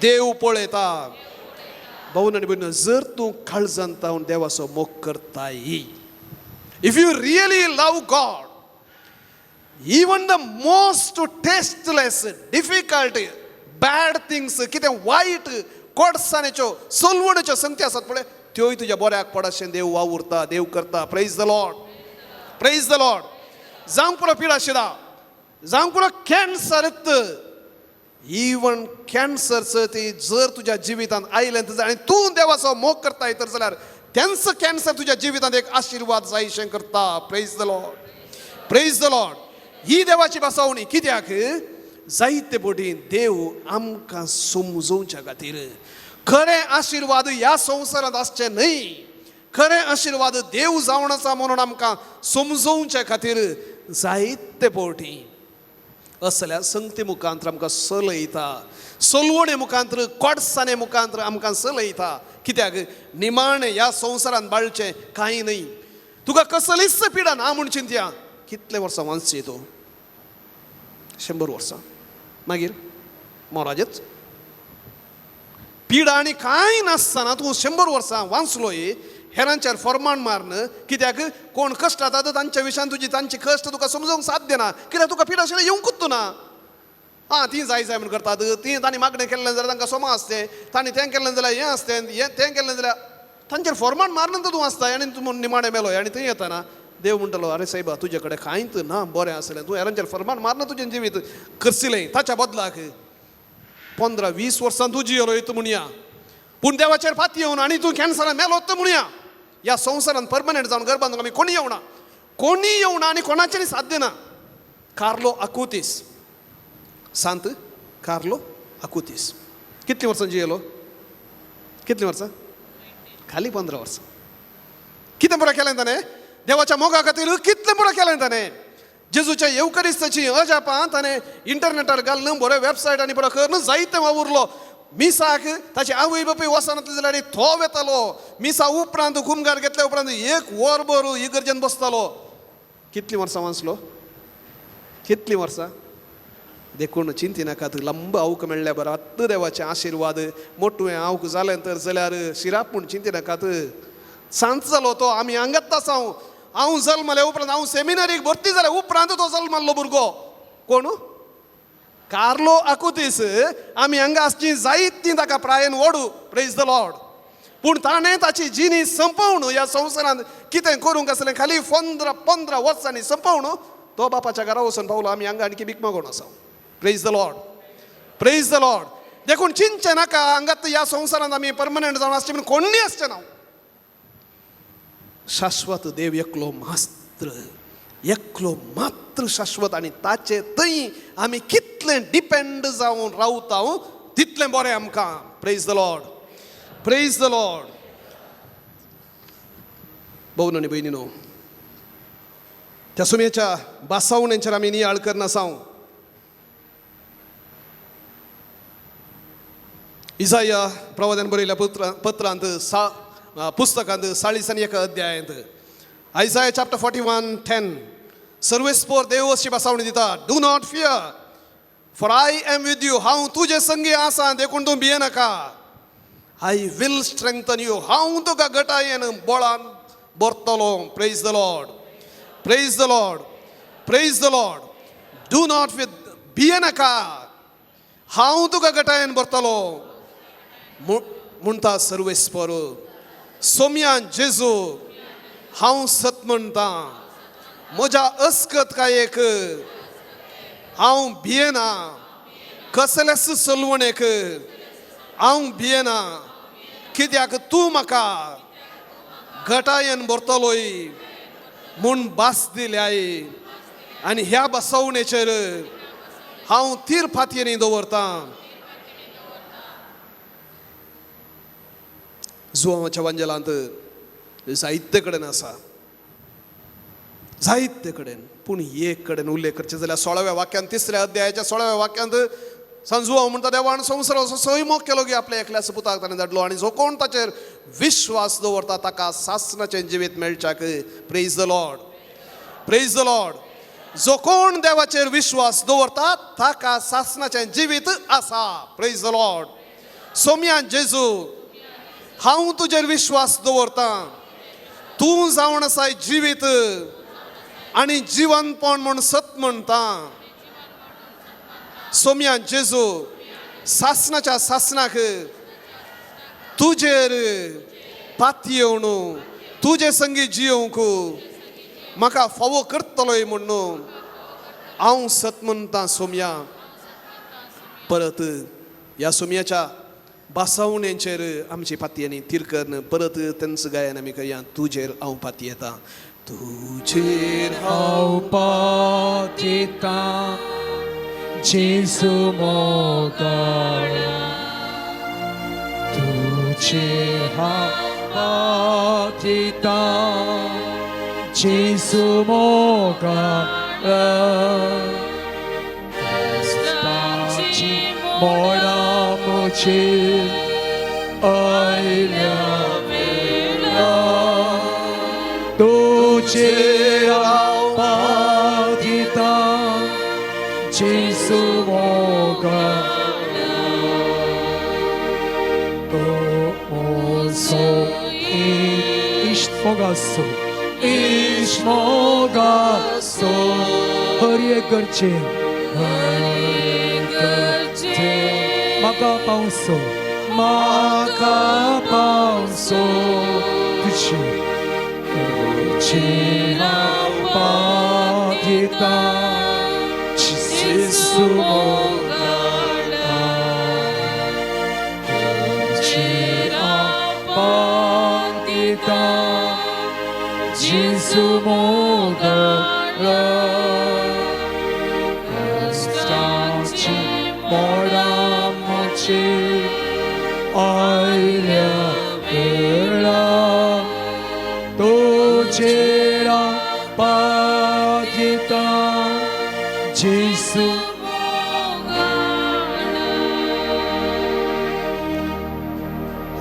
देव पळयता. भाऊन आनी भयणीनो, जर तूं काळजांत देवाचो मोग करताय, if you really love God, even the most tasteless difficult bad things कितें वायट कोडसानेच्यो सोलवणेच्यो संगती आसात पळय त्योय तुज्या बऱ्याक पडशें देव वावुरता देव करता. Praise the Lord, praise the Lord. जावंक पुरो पिडा शिरा, जावंक पुरो कॅन्सर इवन कॅन्सर ती जर तुज्या जिवितांत आयलें आनी तूं देवाचो मोग करता तर जाल्यार त्यांचं कॅन्सर तुज्या जिवितांत एक आशिर्वाद जायशें करता. Praise the Lord, praise the Lord. ही देवाची बसवणी कित्याक जायते पटीन देव आमकां समजोवच्या खातीर. खरें आशिर्वाद ह्या संवसारांत आसचे न्हय, खरें आशिर्वाद देव जावन आसा म्हणून आमकां समजोवच्या खातीर जायते पटी असल्या संगती मुखांतर आमकां सलयता, सोलवणे मुखांतर कोडसाने मुखांतर आमकां सलयता. कित्याक निमाणें ह्या संवसारांत बाळचें कांय न्हय. तुका कसलीच पिडा ना म्हूण चिंतया. कितले वर्सां वांचचे तूं? 100 वर्सां. मागीर मोराजेच पिडा आनी कांय नासतना तूं 100 वर्सां वांचलोय हेरांचेर फर्माण मारन. कित्याक कोण कश्ट जाता तांच्या विशयान तांचे कश्ट तुका समजूंक साध्य ना. कित्याक तुका पिडा अशें येवंकूच ना. ती जाय जाय म्हूण करतात. ती तांणी मागणें केल्लें जाल्यार तांकां सोमा आसतें, तांणी तें केल्लें जाल्यार हें आसतें, तें केल्लें जाल्यार तांचेर फर्माण मारनंतर तूं वाचताय आनी तूं निमाणें मेलोय आनी थंय येताना देव म्हणटलो अरे सायबा तुजे कडेन कांयच ना बरें आसलें, तूं हेरांचेर फर्माण मारना तुजें जिवीत करसिलें. ताच्या बदलाक 15-20 वर्सां तूं जियेलो म्हणया, पूण देवाचेर फाती येवन आनी तूं कॅन्सरान मेलोत म्हणया. ह्या संवसारांत परमनंट जावन घर बांदूंक आमी कोणी येवना आनी कोणाचेर साध्य ना. कार्लो अकुतीस, सांत कार्लो अकुतीस कितलीं वर्सां जियेलो? कितलीं वर्सां? खाली 15 वर्सां. कितें बरें केलें ताणें देवाच्या मोगा खातीर? कितलें बरें केलें ताणें. जेजूच्या येवकरिस्ताची अजापां ताणें इंटरनेटार घालून बरें वेबसायट आनी बरो करून जायतें वावुरलो. मिसाक ताचे आवय बापूय वचनातले जाल्यार थोव येतालो. मिसा उपरांत कुमगार घेतल्या उपरांत 1 वरभर इगर्जेन बसतालो. कितलीं वर्सां वाचलो? कितलीं वर्सां? देखून चिंती नाकात. लंब आवक मेळ्ळ्या बरो आत्त देवाचें आशिर्वाद. मोठुवें आवक जालें तर जाल्यार शिराप म्हूण चिंती नाकात. सांत जालो तो आमी हांगात आसा. हांव जल्मल्या उपरांत हांव सेमिनरीक भरती जाल्या उपरांत तो जल्मल्लो भुरगो. कोण? Carlo Acutis. आमी हांगा आसची जायतीं ताका प्रायेन ओडू. Praise the Lord. पूण ताणें ताची जिणी संपवून ह्या संवसारांत कितें करूंक आसलें खाली 15 वर्सांनी संपवून तो बापाच्या घरा वचून पावलो. आमी हांगा आणखी भीक मागून आसा. Praise the Lord, praise the Lord. देखून चिंतचें नाका हांगात ह्या संवसारांत आमी परमनंट जावन आसचें म्हणून कोणी आसचें ना. शाश्वत देव एकलो मात्र शाश्वत आनी ताचे थंय आमी कितलें डिपेंड जावन रावता तितलें बरें आमकां. Praise the Lord, praise the Lord. भवन आनी भयणीनो, त्या सुमेच्या बासावणेंचेर आमी नियाळ करना साव. इसाया प्रवाद्यान बरयल्या पत्रांत पुस्तकांत 41 अध्यायांत आयसाया चॅप्टर 41:10 सर्वेस्पोर देव अशी बासावणी दिता. Do not fear for I am with you. हांव तुजे संगी आसा देखून तूं भिये नाका. I will strengthen you. हांव तुका घटायेन बळान भरतलो. Praise the Lord, praise the Lord, praise the Lord. Do not भिये नाका. हांव तुका घटायेन भरतलो म्हणटा सर्वेस्पोर. सोम्यान जेजू हांव सत म्हणटा. म्हज्या अस्कत कायेक हांव भियेना. कसलेच सलवणेक हांव भियेना. कित्याक तूं म्हाका घटायेन भरतलोय म्हूण भास दिल्याय. आनी ह्या बसवणेचेर हांव तीर फातयेनी दवरतां. जुवांच्या वांजेलांत जायते कडेन आसा, जायते कडेन. पूण एक कडेन उल्लेख करचे जाल्यार 16व्या वाक्यांत 3ऱ्या अध्यायाच्या 16व्या वाक्यांत सांजुवांव म्हणटा देवान संवसाराचो सैमोग केलो की आपल्या एकल्याच पुताक ताणें धाडलो आनी जो कोण ताचेर विश्वास दवरता ताका सासणाचें जिवीत मेळच्याक. Praise the Lord, praise the Lord. जो कोण देवाचेर विश्वास दवरता ताका सासणाचें जिवीत आसा. Praise the Lord. सोम्यान जेजू हांव तुजेर विश्वास दवरतां. तूं जावन आसाय जिवीत आनी जिवनपण म्हूण सत म्हणटा सोम्या जेजू सासनाच्या सासनाक तुजेर पातयेवन तुजे संगी जियोंक म्हाका फावो करतलोय म्हणून हांव सत म्हणटा सोम्या. परत ह्या सोम्याच्या बासावणेचेर आमची पातयेनी तिरकन परत तेंच गायन आमी करूया. तुजेर हांव पातयेता. तुजेर हांव पातयेता जेजू मोगाळ्या. तुजेर हांव पातयेता जेजू मोगाळ्या. मोडा मुझे आयल्या वेळा तुझे हांव पातयेता जेजू मोगाळ्या. तो मोजो इश्ट मोगासो इश्ट मोगासो हरये करचे म्हाका पावसो तुझे हांव पातयेता जेजू मोगाळ्या. तुझे हांव पातयेता जेजू मोगाळ्या. कश्टांची मोडा आयल्या वेळा तुजेर हांव पातयेता जेजू.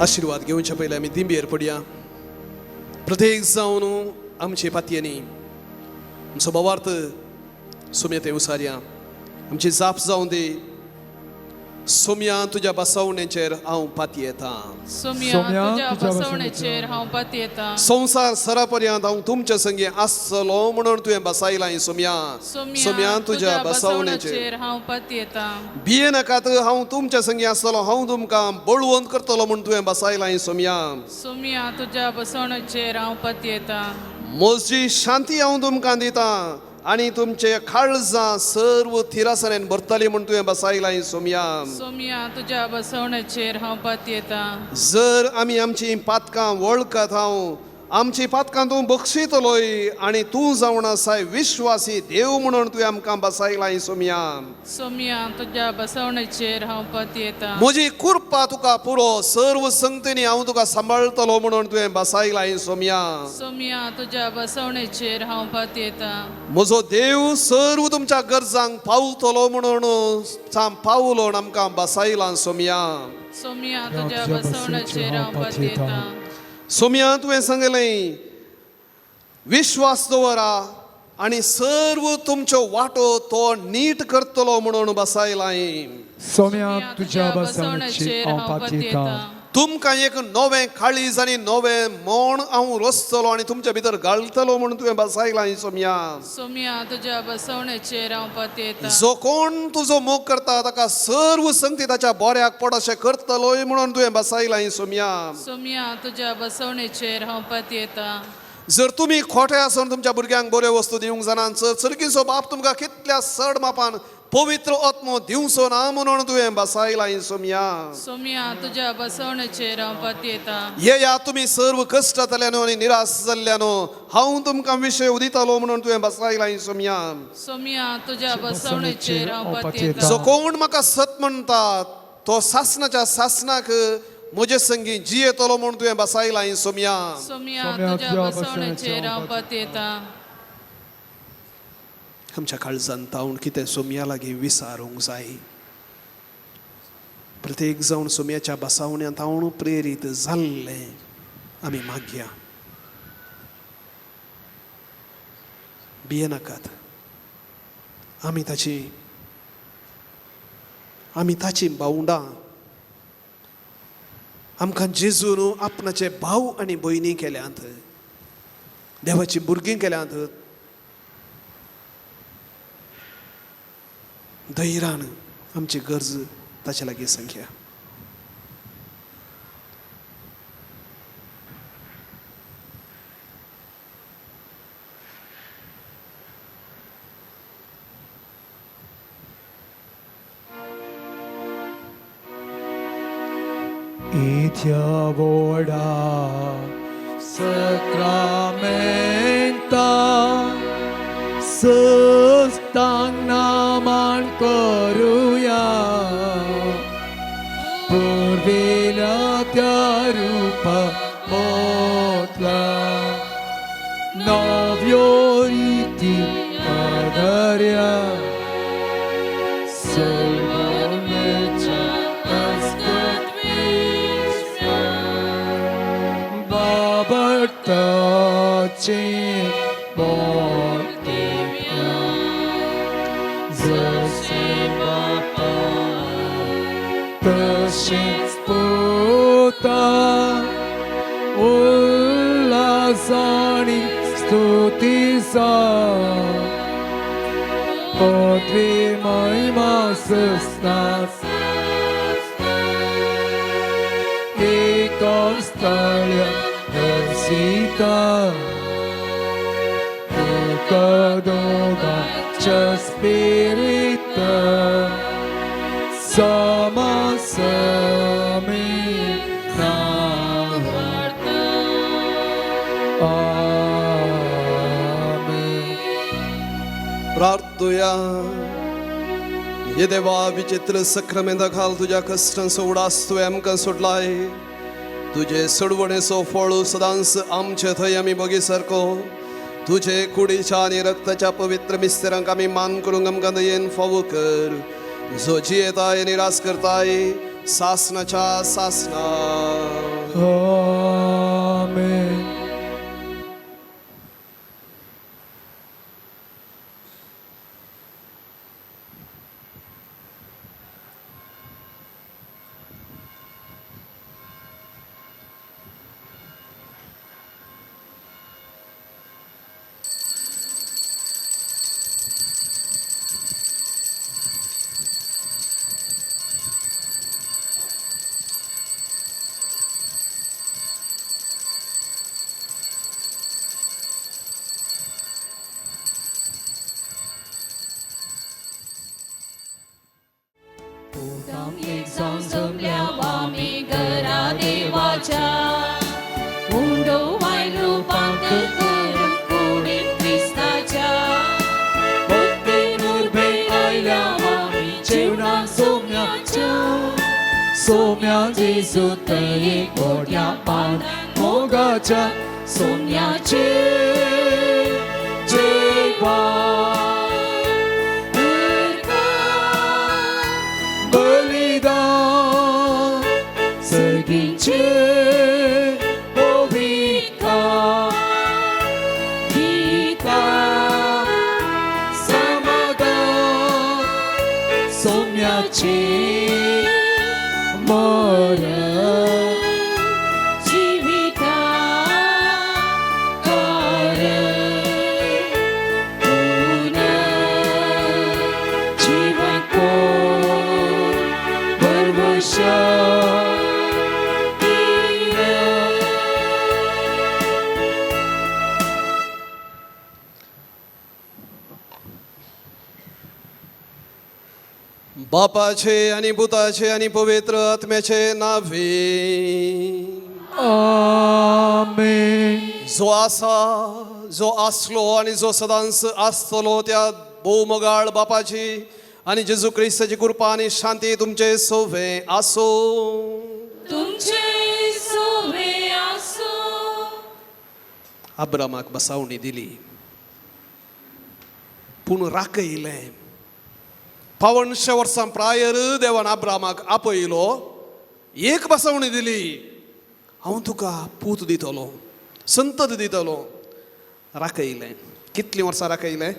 आशीर्वाद घेवचे पयलीं आमी दिंबेर पडया. प्रत्येक जावन आमचे पातयेनी आमचो भावार्थ सोम्या ते उसारया. आमची जाप जावं दी. सोम्या तुज्या बसवणेचेर हांव पातयेता. सोम्या तुज्या बसवणेचेर हांव पातयेता. संवसार सरा पर्यंत हांव तुमच्या संगी आसलो म्हणून तुवें बसायलां सोम्या. सोम्या तुज्या बसवणेचेर हांव पातयेता. भिये नाकात हांव तुमच्या संगी आसलो हांव तुमकां बळवंत करतलो म्हूण तुवें बसायलां सोम्या. सोम्या तुज्या बसवणेचेर हांव पातयेता. म्हजी शांती हांव तुमकां दिता आनी तुमचे काळजां सर्व थिरासनेन भरतली म्हूण तुवें बसायलां सोम्या. सोम्या तुज्या बसवणेचेर हांव पातयेता. जर आमी आमची पातकां वळखत हांव आमची पातकां तूं बक्षितलोय आनी तूं जावन आसाय विश्वासी देव म्हणून तुवें आमकां बसायलां सोम्या. सोम्या तुज्या बसवणेचेर हांव पातयेता. म्हजी कृपा तुका पुरो सर्व संगतींनी हांव तुका सांबाळतलो म्हणून तुवें बसायलां सोम्या. सोम्या तुज्या बसवणेचेर हांव पातयेता. म्हजो देव सर्व तुमच्या गरजांक पावतलो म्हणून पावलो आमकां बसायलां सोम्या. सोम्या तुज्या बसवणेचेर हांव पातयेता. सोम्या तुवें सांगलें विश्वास दवरा आनी सर्व तुमच्यो वाटो तो नीट करतलो म्हणून बसायलां. सोम्या तुज्या बसवणेचेर हांव पातयेता. तुमकां एक नवें काळीज आनी नवें मोण हांव रचतलो आनी तुमच्या भितर घालतलो म्हणून तुवें बसायलां सोम्या. सोम्या तुज्या बसवणेचेर हांव पातयेता. जो कोण तुजो मोग करता ताका सर्व संगती ताच्या बऱ्याक पडोशें करतलोय म्हणून तुवें बसायलां सोम्या. सोम्या तुज्या बसवणेचेर हांव पातयेता. जर तुमी खोटे आसून तुमच्या भुरग्यांक बऱ्यो वस्तू दिवंक जाणा चरकीचो बाप तुमकां कितल्या चड मापान पवित्र आत्मो दिवचो ना म्हणून तुवें बसायलां सोम्या. सोम्या तुज्या बसवणेचेर हांव पातयेता. या तुमी सर्व कश्टांतल्यान आनी निराश जाल्ल्यान हांव तुमकां विशय उदितालो म्हणून तुवें बसायलां सोम्या. सोम्या तुज्या बसवणेचेर हांव पातयेता. जो कोण म्हाका सत म्हणटा तो सासनाच्या सासनाक म्हजे संगी जियेतलो म्हणून तुवें बसायलां सोम्या. सोम्या तुज्या बसवणेचेर हांव पातयेता. आमच्या काळजांत हांव कितें सोम्या लागीं विचारूंक जाय. प्रत्येक जावन सोम्याच्या बसावण्यांत हांव प्रेरीत जाल्लें आमी मागया. भियेनाकात. आमी ताची भावंडां आमकां जेजून आपणाचे भाव आनी भयणी केल्यांत देवाची भुरगीं केल्यांत धैर्यान आमची गरज ताचे लागीं संख्या. Itiavoda sacramenta sustannaman करूया पूर्वीला त्या रूपा पोतला नव्योरीती आधार्या सर्वोन्नच्या बाबताचे बोलतेव्या जसे बापा तसेच पुता उल्हासाने स्तुतीचा पदवी महिमा सस्तास एकं स्थळ Sita Dogaच्या spirita sama sami navarta. Amen. प्रार्थूया. ये देवा विचित्र सक्रमेंत घाल तुझ्या कष्टांचो उडास तुवें आमकां सोडलाय. तुझे सोडवणेचो फळ सदांच आमचे थंय आमी बगी सारको तुझे कुडीच्या आनी रक्ताच्या पवित्र मिस्तेरांक आमी मान करूंक आमकां दयेन फावो कर. जो जियेताय निराश करताय सासनाच्या सासना. Amen. उदम एक जाऊन जमल्या आमी घरा देवाच्या उंडो वायल रूपांतर करून कुडीत क्रिस्ताच्या भक्तीन उर्बे आयल्या आमी जेवणाक सोम्या जेजू तये मोठ्या पान मोगाच्या सोम्याचे जेवण बलिदान सर्गीचे ओविका गीता समाधान सोम्याचे मरण जीविता जीवन को परवशा बापाचे आणि पुताचे आणि पवित्र आत्म्याचे नावे. आमेन. जो आसा जो आसलो आणि जो सदांच आसतलो त्या भोवमगाळ बापाची आणि जेजू क्रिस्ताची कृपा आणि शांती तुमचे सोवे आसो. तुमचे सोबे आसो. अब्रामाक बसावणी दिली पूण राखयले. 52 वर्सां प्रायर देवान अब्रामाक आपयलो. एक बसावणी दिली. हांव तुका पूत दितलो संतत दितलो. राखयले. कितलीं वर्सां राखयले?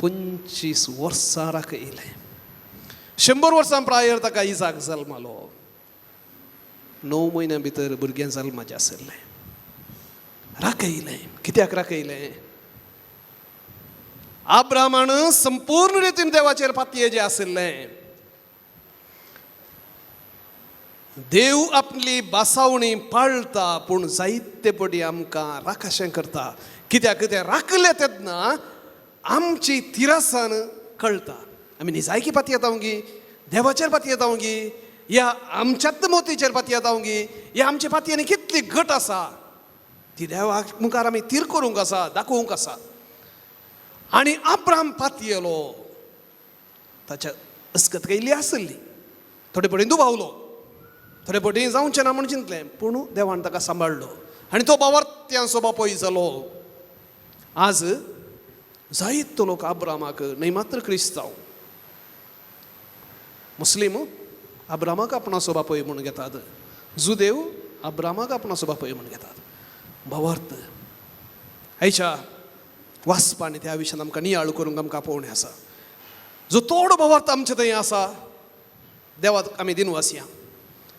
25 वर्सां राखयले. 100 वर्सां प्रायर ताका इजाक जल्मालो. 9 म्हयन्यां भितर भुरगें जल्माचें आसलें. राखयले. कित्याक राखयले? अब्राहमान संपूर्ण रितीन देवाचेर पातयेचें आशिल्लें. देव आपली बासावणी पाळटा पूण जायते पटी आमकां राखशें करता. कित्याक ते राखले तेन्ना आमची तिरासान कळटा. आमी निजायकी पातयेत येतावंगी, देवाचेर पातयेत येतावंगी, या आमच्याच मोतीचेर पातयेत येतावंगी, या आमच्या पातयेनी कितली घट आसा ती देवाक मुखार आमी तीर करूंक आसा, दाखोवंक आसा. आनी अब्राम पातयेलो ताच्या अस्कत केल्ली आसली. थोडे पटीन दुबावलो, थोडे पटीन जावचें ना म्हूण चिंतलें, पूण देवान ताका सांबाळलो आनी तो बावर्त्यांचो बापोय जालो. आज जायतो लोक अब्रामाक न्हय मात्र क्रिस्तांव, मुस्लीम अब्रामाक आपणाचो बापोय म्हूण घेतात, जुदेव अब्रामाक आपणाचो बापोय म्हूण घेतात. भावार्थ आयच्या वाचपान त्या विशयान आमकां नियाळ करूंक आमकां पळोवणें आसा. जो तोडो भावार्थ आमचे थंय आसा देवाक आमी दिनवास या.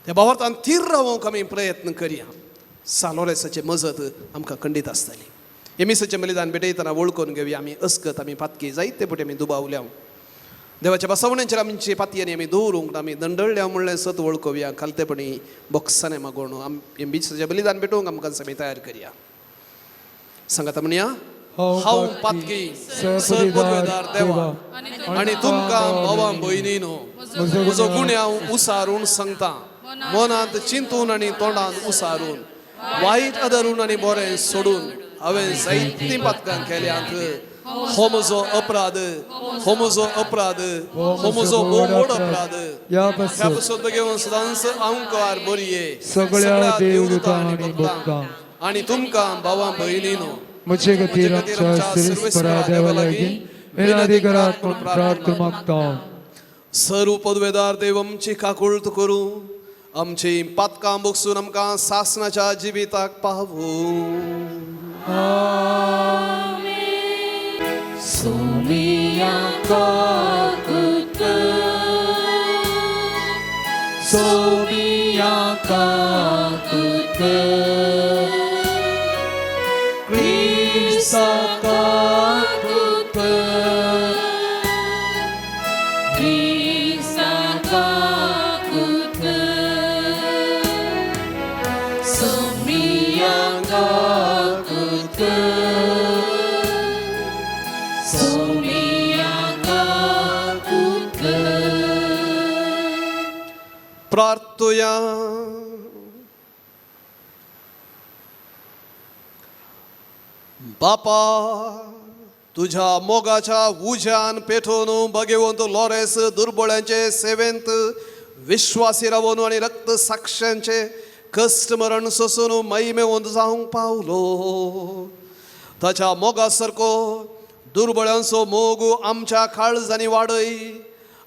त्या भावार्थान थीर रावूंक आमी प्रयत्न करया. सालोरेसाची मजत आमकां खंडीत आसतली. एमिसाचें बलिदान भेटयतना वळखून घेवया आमी अस्कत, आमी पातकी जायते पटी आमी दुबावल्या. देवाच्या बसवण्यांचेर आमची पातयेनी आमी दवरूंक आमी दंडळ्या म्हणलें सत वळखुया. खालतेपणी बॉक्सांनी मागोवन एमिसाचें बलिदान भेटोवंक आमकां आमी तयार करया. सांगात म्हणया, हांव पातकी सपदवेदार देवा आनी तुमकां भावां भयणीनो म्हजो गुन्हे हांव उसारून सांगता. मनांत चिंतून आनी तोंडांत उसारून, वायट आदरून आनी बरें सोडून हांवें जायतीं पातकां केल्यांत. हो म्हजो अपराध, हो म्हजो अपराध, हो म्हजो मोड अपराध. ह्या पासून घेवन सदांच आमकां बरये सगळ्या देवदूतां आनी भक्तांक आनी तुमकां भावां भयणीनो म्हजे खातीर आमच्या सर्वेस्परा देवा लागीं विनंती करात म्हूण प्रार्थना मागता. सर्व पदवेदार देव आमची काकुळट करूं, आमची पातकां बगसून आमकां सासणाच्या जिविताक पावूं. प्रार्थया. बापा, तुझ्या मोगाच्या उज्यान पेटोवन भगवंत लॉरेस दुर्बळ्यांचे सेवेंत विश्वासी रावून आनी रक्त साक्षांचे कश्ट मरण सोसून महिमेवंत जावंक पावलो. ताच्या मोगा सारको दुर्बळ्यांचो मोग आमच्या काळजांनी वाडय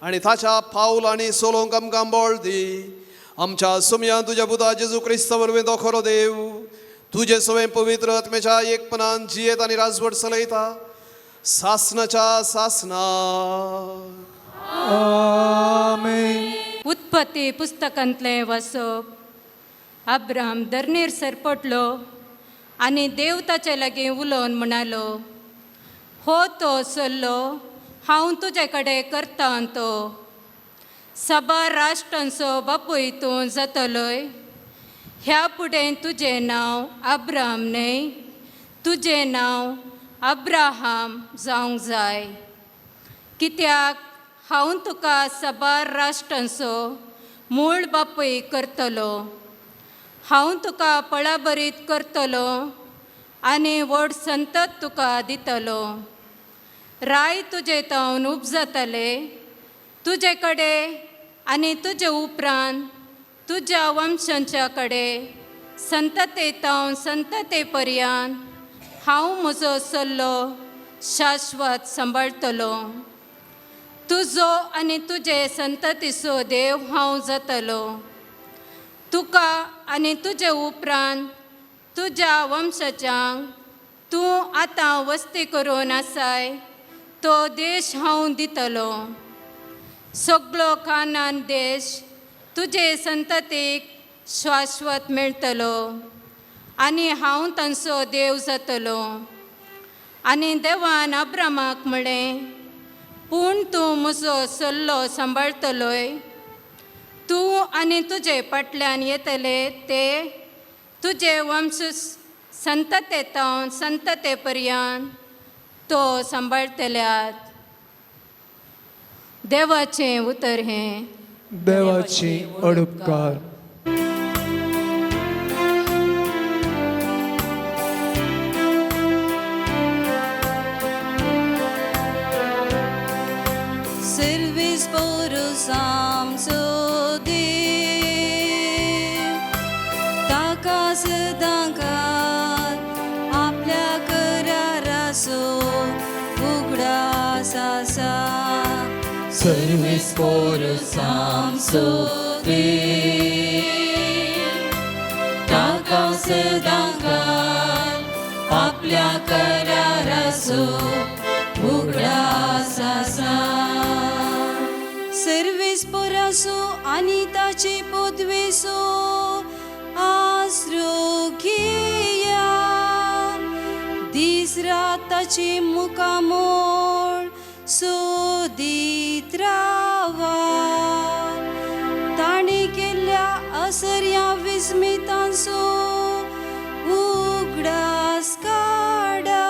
आनी ताच्या पावल आनी सोलोंक आमकां बळ दी. आमच्या सुमयान तुज्या पुता जेजू क्रिस्ता वरवीं तो खरो देव तुजे सवय पवित्र आत्म्याच्या एकपणान जियेत आनी राजवट चलयता सासनाच्या सासना. उत्पत्ती पुस्तकांतलें वाचप. अब्राम धरणेर सरपटलो आनी देव ताचे लागीं उलोवन म्हणालो, हो तो चल्लो हांव तुजे कडेन करता तो. सबा राष्ट्रांचो बापूय तूं जातलोय. ह्या फुडें तुजें नांव अब्राम न्हय, तुजें नांव अब्राहाम जावंक जाय. कित्याक हांव तुका सबा राष्ट्रांचो मूळ बापूय करतलो. हांव तुका पळाबरीत करतलो आनी व्हड संतत तुका दितलो. राय तुजे तावन उपजतले, तुजे कडेन आनी तुजे उपरांत तुज्या वंशांच्या कडेन संतते तावन संतते पर्यंत हांव म्हजो सल्लो शाश्वत सांबाळटलो. तुजो आनी तुजे संततीचो देव हांव जातलो. तुका आनी तुजे उपरांत तुज्या वंशाच्यांक तूं आतां वस्ती करून आसाय तो देश हांव दितलो. सगळो कानान देश तुजे संततीक शाश्वत मेळटलो आनी हांव तांचो देव जातलो. आनी देवान अब्रामाक म्हळें, पूण तूं म्हजो सल्लो सांबाळतलोय. तूं आनी तुजे फाटल्यान येतले ते तुजे वंश संततेतावन संतते पर्यंत तो सांबाळतल्यात. देवाचें उतर हें. देवाची अडुपकार. Servis porus amso Dev, ताका सदांकाळ आपल्या कराराचो उगडास आसा. सर्वीस porus amso Dev, ताका सदांकाळ आपल्या कराराचो उगडास आसा. सर्वेस पोरासो आनी ताचे पोदवेसो आसरो घेया. दीस रात ताचे मुखामोळ सोदीत रावा. ताणें केल्ल्या असर्या विस्मितांचो उगडास काडा.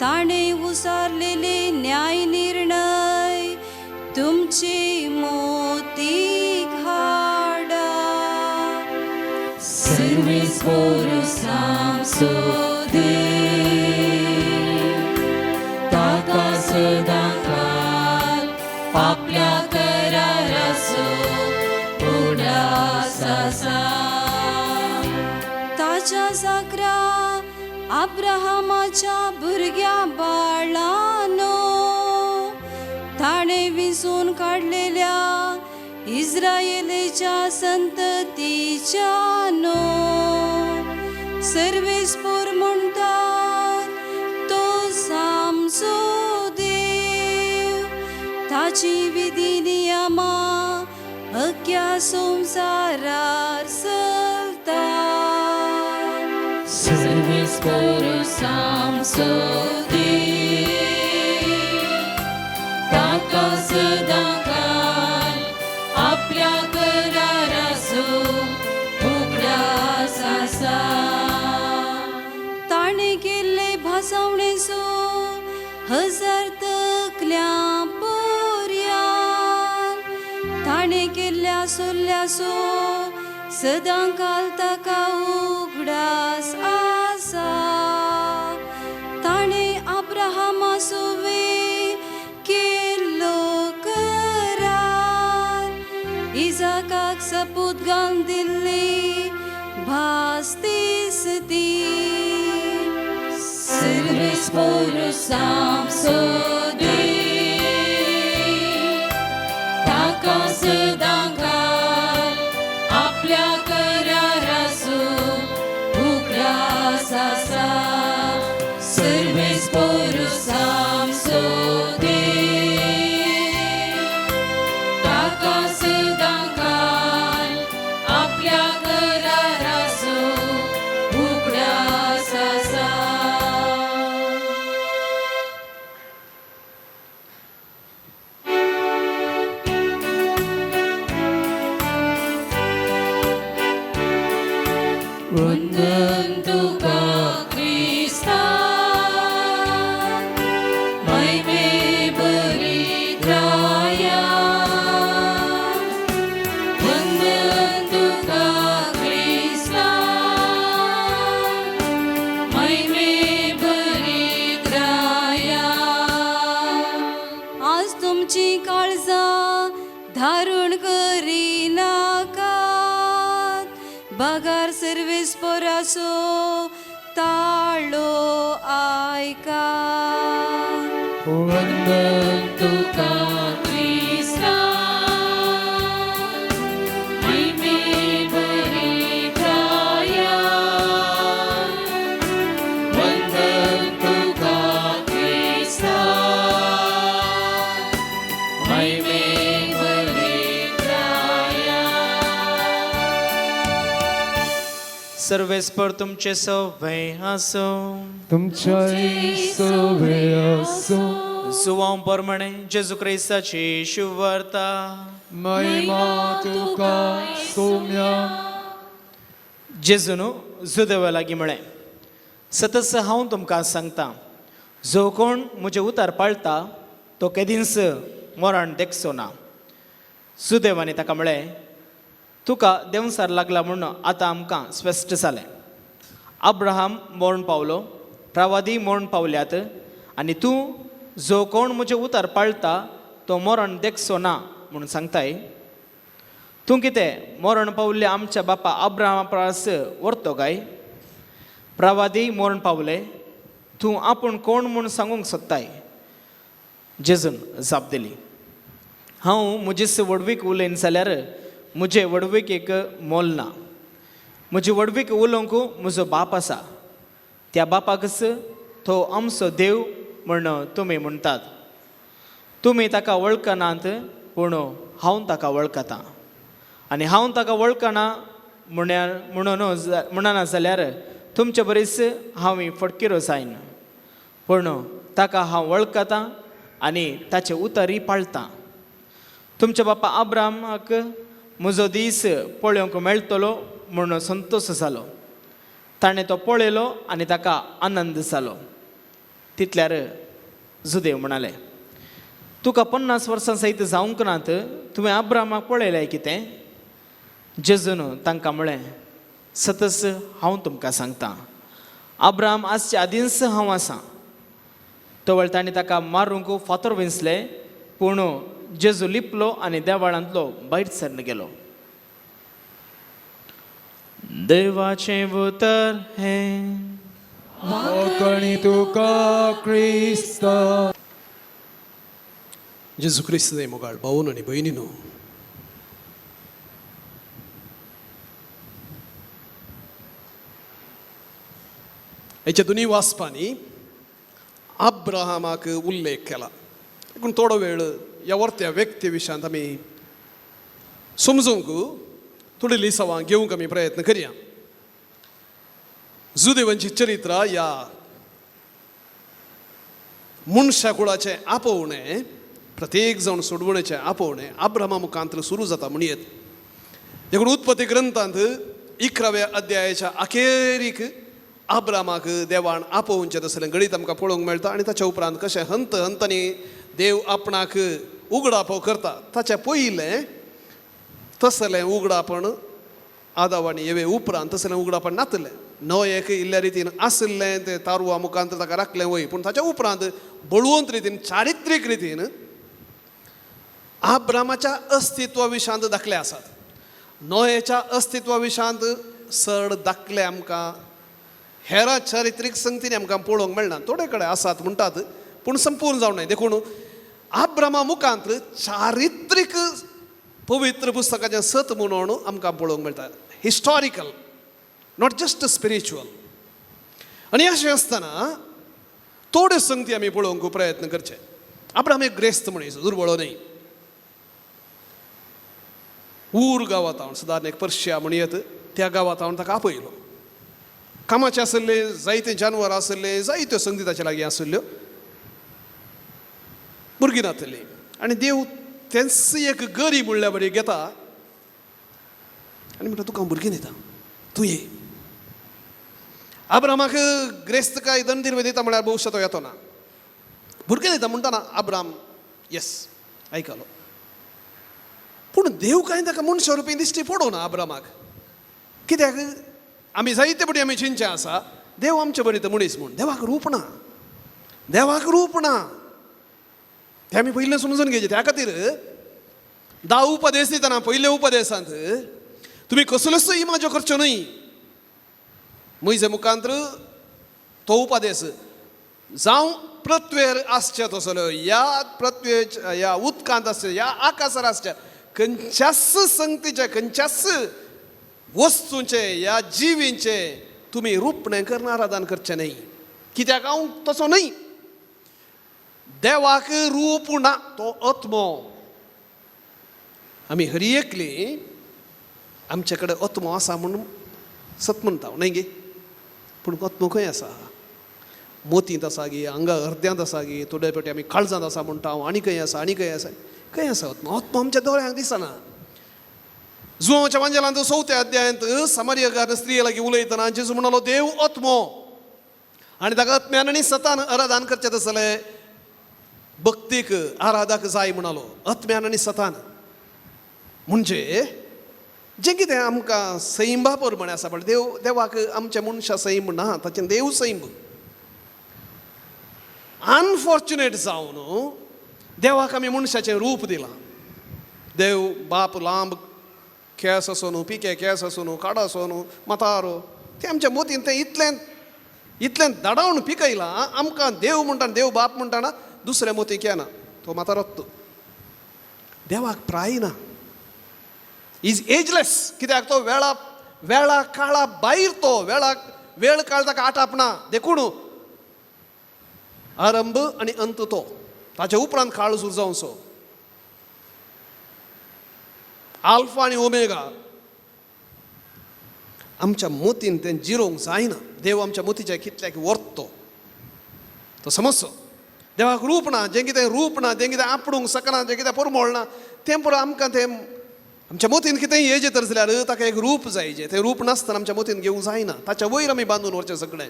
ताणें उसारलेले न्याय निर्णय तुमचे मोतीक हाडा. सर्वेस porus amso Dev, ताका सदांकाळ आपल्या कराराचो उगडास आसा. ताच्या साकरा अब्राहमाच्या भुरग्या बाळानो, ताणें विसून काडलेल्या इस्रायेलीच्या संततीच्या नो. सर्वेस्पोर म्हणटात तो सामचो देव. ताची विधी नियमां अख्ख्या संवसारार चलता. सर्वीस porus amso Dev, ताका सदांकाळ आपल्या कराराचो उगडास आसा. ताणें केल्ले भासावणेचो हजार तकल्या पर्यान. ताणें केल्ल्या सल्ल्याचो सदांकाळ ताका उगडास आसा. ताणें अब्राहमाचो केल्लो करार, इजाकाक सपूत घालून दिल्ली भास दिसती. सर्वेस porus amso Dev, ताका सदांकाळ आपल्या कराराचो उगडास आसा. सर्वेस porus amso Dev, ताका सदांकाळ आपल्या कराराचो उगडास आसा. वंदन तुका क्रिस्ता, महिमे बरीत राया. वंदन तुका क्रिस्ता, महिमे बरीत राया. आज तुमची काळजां धारण करिनाकात. बागार सर्वेस पोराचो ताळो आयका. वंदन तुका क्रिस्ता, महिमे बरीत राया. वंदन तुका क्रिस्ता, महिमे बरीत राया. सर्वेस्पर तुमचे सवय असो तुमच्या सवे असो सुवांव परमणे जेजू क्रिस्ताची शुभवार्ता महिमा तुका सोम्या जेजून जुदेवा लागीं म्हळें सतत हांव तुमकां सांगता जो कोण म्हजे उतार पाळटा तो केदींच मरण देखचो ना सुदैवानी ताका म्हळें तुका देंवसार लागला म्हणून आतां आमकां स्पश्ट जालें अब्राहम मरण पावलो प्रवादी मरण पावल्यात आनी तूं जो कोण म्हजे उतार पाळटा तो मरण देखचो ना म्हणून सांगताय तूं कितें मरण पावल्ले आमच्या बापा अब्राहमा परस व्हरतो काय प्रवादी मरण पावले तूं आपूण कोण म्हूण सांगूंक सोदताय जेजून जाप दिली हांव म्हजे वडवीक उलयन जाल्यार म्हजे वडवीक एक मोल ना म्हजे वडवीक उलोवंक म्हजो बाप आसा त्या बापाकच तो आमचो देव म्हण तुमी म्हणटात तुमी ताका वळखनात पूण हांव ताका वळखतां आनी हांव ताका वळखना म्हणना जाल्यार तुमचे बरीच हांव फटकिरो जायन पूण ताका हांव वळखतां आनी ताचे उतरी पाळटां तुमच्या बापा अब्राहमाक म्हजो दीस पळोवंक मेळटलो म्हूण संतोश जालो ताणें तो पळयलो आनी ताका आनंद जालो तितल्यार जुदेव म्हणाले तुका 50 वर्सां सयत जावंक नात तुवें अब्राहमाक पळयलें कितें जेजून तांकां म्हळें सतस हांव तुमकां सांगतां अब्राहम आजच्या आदींच हांव आसां तवळ ताणें ताका मारूंक फातर विंचले पूण जेजू लिपलो आनी देवाळांतलो भायर सरन गेलो देवाचें उतर हें वळखणी तुका क्रिस्त जेजू क्रिस्त दे मोगाळ भाऊन आनी भयणीनो हेच्या दोनी वाचपांनी अब्राहमाक उल्लेख केला देखून थोडो वेळ ह्या वर्त्या व्यक्ती विशयांत आमी समजूंक थोडी लिसांवां घेवंक आमी प्रयत्न करया जुदेवांची चरित्रां ह्या मनशा कुळाचें आपोवणें प्रत्येक जावन सोडवणेचें आपोवणें अब्राहमा मुखांतर सुरू जाता म्हणयत देखून उत्पत्ती ग्रंथांत 11व्या अध्यायाच्या अखेरीक अब्राहमाक देवान आपोवचें तसलें गणीत आमकां पळोवंक मेळटा आनी ताच्या उपरांत कशें हंत हंतांनी देव आपणाक उगडापो करता ताच्या पयलें तसलें उगडापण आदाव आनी येवे उपरांत तसलें उगडापण नातलें नोयेक इल्ल्या रितीन आसलें तें तारुवा मुखांतर ताका राखलें वय पूण ताच्या उपरांत बळवंत रितीन चारित्रीक रितीन अब्राहमाच्या अस्तित्वा विशांत दाखले आसात नोयेच्या अस्तित्वा विशांत चड दाखले आमकां हेरां चारित्रीक संगतींनी आमकां पळोवंक मेळना थोडे कडेन आसात म्हणटात पूण संपूर्ण जावं ना देखून अब्राहमा मुखांतर चारित्रीक पवित्र पुस्तकाचें सत म्हणून आमकां पळोवंक मेळटा हिस्टॉरिकल नॉट जस्ट स्पिरिच्युअल आनी अशें आसतना थोड्यो संगती आमी पळोवंक प्रयत्न करचे अब्राहम एक ग्रेस्त मनीस दुर्बळो न्ही ऊर गांवांत हांव सादारण एक पर्शिया म्हणयत त्या गांवांत हांव ताका आपयलो कामाचे आसले जायते जानवर आसले जायत्यो संगती ताचे लागीं आसल्यो भुरगीं नातलीं आनी देव तेंच एक गरी म्हणल्या बरी घेता आनी म्हणटा तुका हांव भुरगीं दिता तूं ये अब्राहमाक ग्रेस्त काय दंडीर दिता म्हळ्यार भविश्य तो येतो ना भुरगीं दिता म्हणटाना अब्राहम येस आयकलो पूण देव कांय ताका मनशा रुपी दिश्टी पडोवना अब्राहमाक कित्याक आमी जायते बटी आमी चिंचे आसा देव आमचे बरी तर मनीस म्हूण देवाक रूप ना तें आमी पयलें समजून घेवचें त्या खातीर 10 उपदेश दितना पयल्या उपदेशांत तुमी कसलोच इमाज्यो करच्यो न्हय म्हजे मुखांतर तो उपदेश जावं पृथ्वेर आसचे तसलो ह्या पृथ्वेच्या ह्या उदकांत आसचे ह्या आकाशार आसचे खंयच्याच संगतीचे खंयच्याच वस्तूंचे ह्या जिवींचे तुमी रूपणें करून आराधन करचें न्हय कित्याक हांव तसो न्हय देवाक रूप ना तो आत्मो आमी हरी एकली आमचे कडेन आत्मो आसा म्हणून सत म्हणटा न्ही गे पूण आत्मो खंय आसा मोतींत आसा गे आंगा अर्द्यांत आसा गे थोड्या फावटी आमी काळजांत आसा म्हणटा हांव आनी खंय आसा खंय आसा आत्मो आमच्या दोळ्यांक दिसना जुवांच्या वांजेलांत 4थ्या अध्यायांत समारियकार स्त्रिये लागीं उलयतना जेजू म्हणलो देव आत्मो आनी ताका आत्म्यान आनी सतान आराधन करचें आसलें भक्तीक आराधक जाय म्हणलो आत्म्यान आनी सतान म्हणजे जें कितें आमकां सैंबा प्रमाणे आसा पण देवाक आमच्या मनशा सैंब ना ताचें देव सैंब अनफॉर्च्युनेट जावन देवाक आमी मनशाचें रूप दिलां देव बाप लांब केस असो न्हू पिके केस असो न्हू काडो असो न्हू मतारो तें आमच्या मोतीन तें इतलें दडावन पिकयलां आमकां देव म्हणटा देव बाप म्हणटाना दुसऱ्या मोतीक येना तो म्हातारोच देवाक प्राय ना इज एजलेस कित्याक तो वेळा काळा भायर तो वेळ काळ ताका आटापना देखून आरंभ आनी अंत तो ताच्या उपरांत काळ सुरू जावं सो आल्फा आनी ओमेगा आमच्या मोतीन तें जिरोवंक जायना देव आमच्या मोतीच्या कितल्याक व्हरतो तो समजचो देवाक रूप ना जें कितें रूप ना जें कितें आपणूंक सकना जें कितें परमळ ना तें पळय आमकां तें आमच्या मोतीन कितेंय हेजें तर जाल्यार ताका एक रूप जायचें तें रूप नासतना आमच्या मोतीन घेवंक जायना ताच्या वयर आमी बांदून व्हरचें सगळें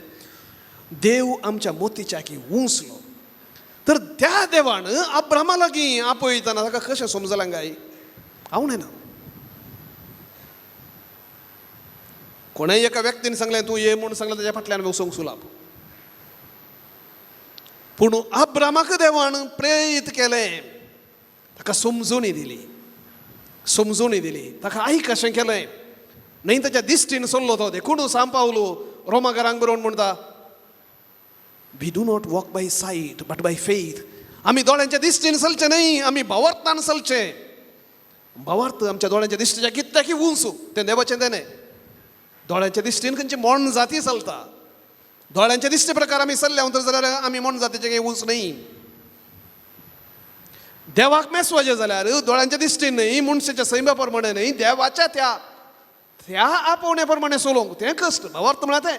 देव आमच्या मोतीच्या की उंचलो तर त्या देवान अब्रामा लागीं आपयतना ताका कशें समजलां काय हांव ना कोणाय एका व्यक्तीन सांगलें तूं ये म्हूण सांगलें ताच्या फाटल्यान वचूंक सुलाप पूण अब्रामाक देवान प्रेरीत केलें ताका समजुणी दिली ताका आयक कशें केलें न्हय ताच्या दिश्टीन चल्लो तो देखून सांग पावलो रोमाकारांक बरोवन म्हणटा we do not walk by sight but by faith आमी दोळ्यांच्या दिश्टीन चलचें न्हय आमी भावार्थान चलचें भावार्थ आमच्या दोळ्यांच्या दिश्टीच्या कितल्याकी उंच तें देवाचें देणें दोळ्यांच्या दिश्टीन खंयची मोण जाती चलता दोळ्यांच्या दिश्टे प्रकार आमी चल्ले तर जाल्यार आमी मोण जातीचें काही उंच न्हय देवाक मेसवाचें जाल्यार दोळ्यांच्या दिश्टीन न्हय मनशाच्या सैम्या प्रमाणे न्हय देवाच्या त्या आपोवण्या प्रमाणे चलोवंक तें कश्ट भावार्थ म्हळ्यार तें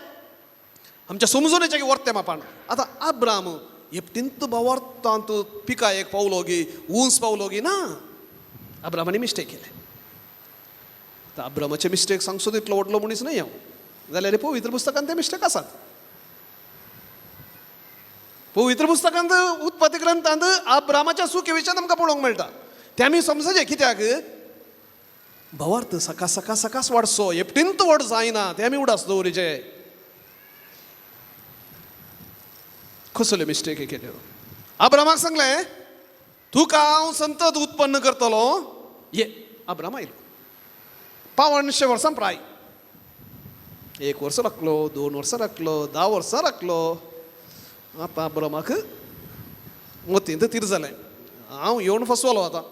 आमच्या समजुणेचें वर्तें मापान आतां अब्राम हेपटींत भावार्थांत पिका एक पावलो गी उंच पावलो गी ना अब्रामानी मिस्टेक केलें तर अब्रामाचे मिस्टेक सांगसो तितलो व्हडलो मनीस न्हय हांव जाल्यार पवित्र पुस्तकांत ते मिस्टेक आसात पवित्र पुस्तकांत उत्पत्ती ग्रंथांत अब्रामाच्या सुखे विशयान आमकां पळोवंक मेळटा तें आमी समजचें कित्याक भावार्थ सकास वाडचो हेपटींत व्हड जायना तें आमी उडास दवरचें कसल्यो मिस्टेक केल्यो अब्रामाक सांगलें तुका हांव संतत उत्पन्न करतलो ये अब्राम आयलो 500 वर्सां प्राय 1 वर्स राखलो 2 वर्सां राखलो 10 वर्सां राखलो आतां अब्रामाक मोतींत तीर जालें हांव येवन फसवलो आतां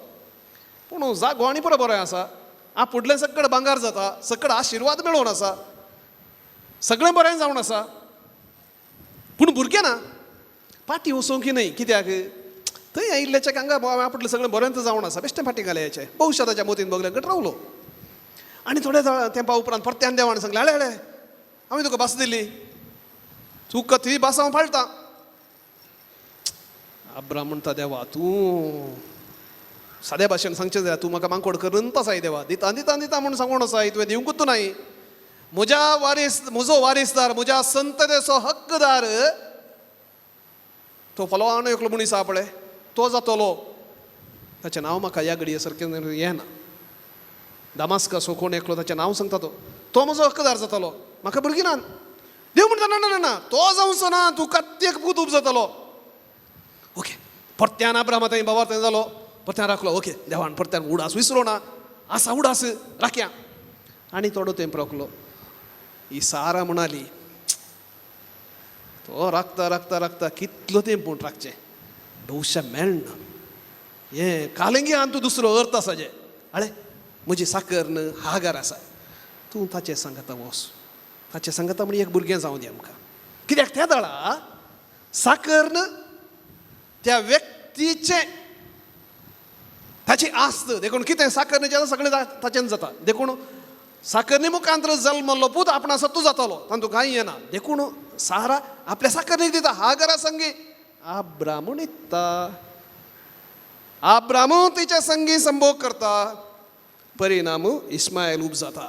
पूण जागो आनी पळय बरें आसा फुडलें सगळें भांगार जाता सगळें आशिर्वाद मेळोवन आसा सगळें बरें जावन आसा पूण भुरगें ना फाटीं वचोंक न्हय कित्याक थंय आयिल्ल्याच्या हांगा आपलें सगळें बरेंच जावन आसा बेश्टें फाटीं घालयाचें भविश्याताच्या मोतीन बगलें रावलो आनी थोड्या तेंपा उपरांत परत्यान देवान सांगलें हळे हांवें तुका भास दिली तुका ती भास हांव पाळटां अब्राम म्हणटा देवा तूं साद्या भाशेन सांगचें जाल्यार तूं म्हाका मांकोड करंत आसाय देवा दिता म्हूण सांगून आसाय तुवें दिवंकूच नाही म्हजो वारीसदार म्हज्या संततेचो हक्कदार तो फलवान एकलो मनीस आहा पळय तो जातलो ताचें नांव म्हाका ह्या घडये सारकें येना दामास्कस कोण एकलो ताचें नांव सांगता तो म्हजो हक्कदार जातलो म्हाका भुरगीं ना देव म्हणटा ना तो जावचो ना तूं कत्तेक पूत जातलो ओके परत्यान अब्रामा थंय बाबा थंय जालो परत्यान राखलो ओके देवान परत्यान उडास विसरो ना आसा उडास राख्या आनी थोडो तेंप राखलो ही सारा म्हणाली तो राखता कितलो तेंप म्हूण राखचें भविश्य मेळना हें कालिंगी आनी तूं दुसरो अर्थ आसा जे हळे म्हजी साकर न हागार आसा तूं ताचे सांगता वच ताचे सांगता म्हण एक भुरगें जावं दी आमकां कित्याक त्या दाळा साकर न त्या व्यक्तीचें ताची आस्त देखून कितें साकर न्हय जाल्यार सगळें ताचें जाता देखून साखरनी मुखांतर जल्मलो पूत आपणा सत्तू जातालो तांतू कांय येना देखून सारा आपल्या साखरनीक दिता हागरा संगी आब्रामून इत्ता आब्रामू तिच्या संगी संभोग करता परिणाम इस्मायल उब जाता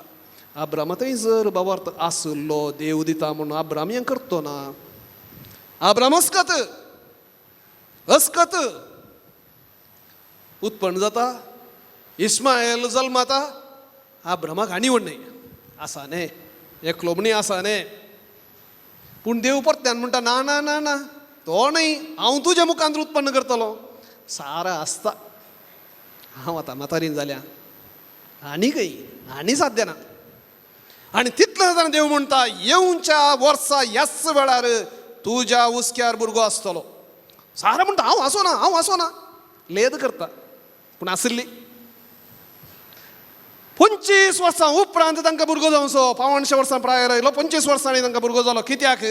आब्रामा थंय जर बाबार्थ आसलो देव दिता म्हणून आब्राम हें करतो ना आब्राम अस्कत उत्पन्न जाता इस्मायल जल्माता आब्रामाक हानी व्हड न्हय आसा न्ही एकलो म्हणी आसा न्ही पूण देव परत्यान म्हणटा ना ना ना ना तो न्हय हांव तुज्या मुखांत उत्पन्न करतलो सारा आसता हांव आतां म्हातारीन जाल्या आनी साध्य ना आनी तितलें जाताना देव म्हणटा येवच्या वर्सा ह्याच वेळार तुज्या उस्क्यार भुरगो आसतलो सारा म्हणटा हांव आसोना लेद करता पूण आसली 25 वर्सां उपरांत तांकां भुरगो जावचो 500 वर्सां प्राय रावलो 25 वर्सांनी तांकां भुरगो जालो कित्याक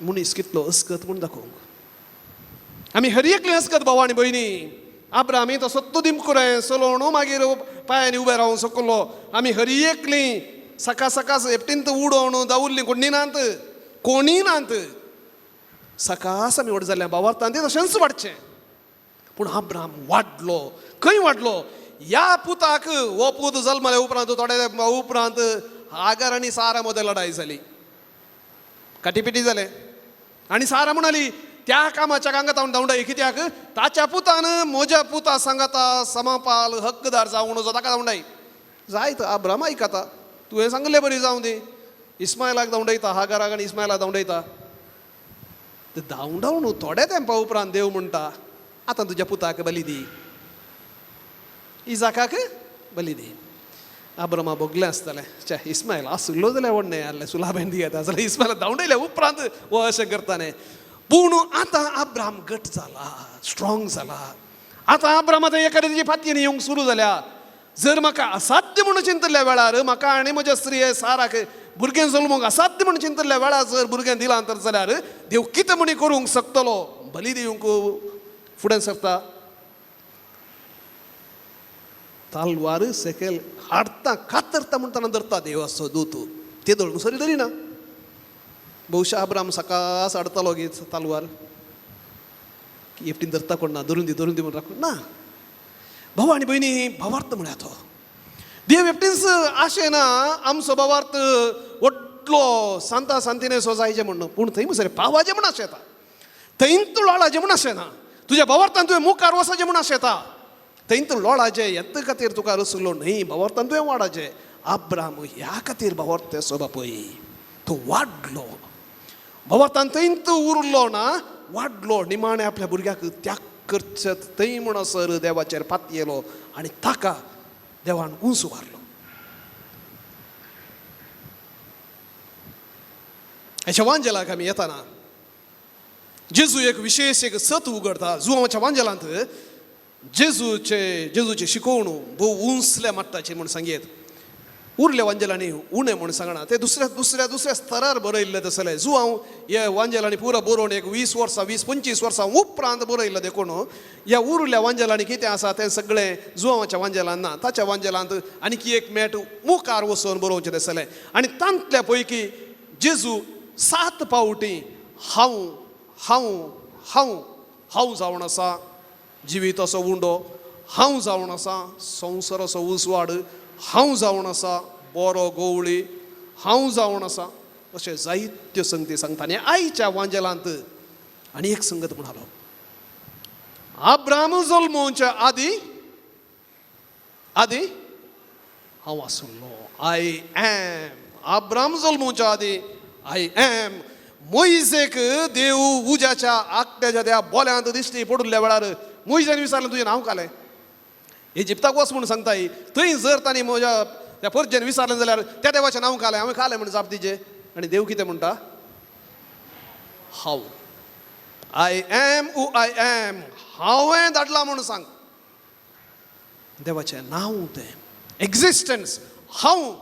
मनीस कितलो अस्कत म्हूण दाखोवंक आमी हर एकली अस्कत भाव आनी भयणी आब्रामी तो सत्तो दिमकुरें चलोवन मागीर पांयांनी उबे रावूंक शकलो आमी हर एकली सकाळ एपटींत उडोवन दावुरलीं कोणी नात सकाळ आमी व्हड जाल्ल्या भावार्थान तें तशेंच वाडचें पूण आब्राम वाडलो खंय वाडलो ह्या पुताक हो पूत जल्मल्या उपरांत थोड्या उपरांत आगार आनी सारा मदें लढाई जाली काटीपिटी जालें आनी सारा म्हणाली त्या कामाच्या कांगात हांव धांवडाय कित्याक ताच्या पुतान म्हज्या पुता सांगाता समपाल हक्कदार जावं म्हणून ताका धांवडाय जायत आब्राम आयकता तुवें सांगलें बरी जावं दी इस्मायलाक धांवडयता हागाराक आनी इस्मायलाक धांवडयता धांवडावन थोड्या तेंपा उपरांत देव म्हणटा आतां तुज्या पुताक बली दी इजाकाक बली दी आब्रामा भोगलें आसतलें च्या इस्मायल आसलो जाल्यार व्हड न्हय आहलें सुलाबेन दियेता जाल्यार इस्मायला धांवडयल्या उपरांत हो अशें करता न्हय पूण आतां आब्राम गट जाला स्ट्रॉंग जाला आतां आब्राम आतां एखाद्या तेजी फातयेन येवंक सुरू जाल्या जर म्हाका असाध्य म्हणून चिंतल्या वेळार म्हाका आनी म्हज्या स्त्रिये साराक भुरगें जल्मोवंक असाध्य म्हणून चिंतल्या वेळार जर भुरगें दिलां तर जाल्यार देव कितें म्हणी करूंक शकतलो बली दिवंक फुडें सरता तालवार सकयल हाडटा कातरता म्हणटना धरता देवाचो दूत ते धरून सरी धरिना बहुशा आब्राम सकाळ हाडतालो गी तालवार एपटीन धरता कोण ना धरून दी म्हणून राखून ना भाव आनी भयणी भावार्थ म्हळ्यार तो देव एपटीच आशेना आमचो भावार्थ व्हडलो सांता सांतिने सोजायचे म्हणून पूण थंय मुसरे पावाचे म्हूण आशेता थंयत लोळाचे म्हूण आशेना तुज्या भावार्थान तुवें मुखार वसाचें म्हूण आशेता थंयत लोळाचें येत खातीर तुका रसलो न्हय भावार्थान तुवें वाडाचें आब्राम ह्या खातीर भावार्थ सोबा पळय तो वाडलो भावार्थान थंयत उरलो ना वाडलो निमाणे आपल्या भुरग्याक त्याग करचें थंय म्हणसर देवाचेर पातयेलो आनी ताका देवान उंच मारलो हेच्या वांजेलाक आमी येताना जेजू एक विशेष एक सत उगडता जुवाच्या वांजेलांत जेजूचे शिकोवणूक भोव उंचल्या मट्टाची म्हूण सांगयत उरल्या वांजेलांनी उणें म्हूण सांगना ते दुसऱ्या स्तरार बरयल्ले तसले जो हांव ह्या वांजेलांनी पुरो बरोवन एक 20 वर्सां 20-25 वर्सां उपरांत बरयल्लें देखून ह्या उरल्या वांजेलांनी कितें आसा तें सगळें जुवांच्या वांजेलांत ना ताच्या वांजेलांत आनीक एक मेट मुखार वचोन बरोवचें तसलें आनी तांतल्या पैकी जेजू 7 पावटी हांव जावन आसा जिवीत असो उंडो हांव जावन आसा संवसार असो उसवाड हांव जावन आसा बरो गवळी हांव जावन आसा अशें जायत्यो संगती सांगता आनी आयच्या वांजेलांत आनी एक संगत म्हणालो आब्राम जल्मोवच्या आदी हांव आसलो आय एम आब्राम जल्मोवच्या आदी आय एम मोइजेक देव उज्याच्या आकट्याच्या त्या बोल्यांत दिश्टी पडुल्ल्या वेळार मोइजेन विचारलें तुजें नांव कालें इजिप्ताक वच म्हणून सांगताय थंय जर तांणी म्हज्या त्या परजेन विचारलें जाल्यार त्या देवाचें नांव कालें हांवें कालें म्हणून जाप दिजें आनी देव कितें म्हणटा हांव I am who I am हांवें धाडलां म्हणून सांग देवाचें नांव तें एग्जिस्टन्स हांव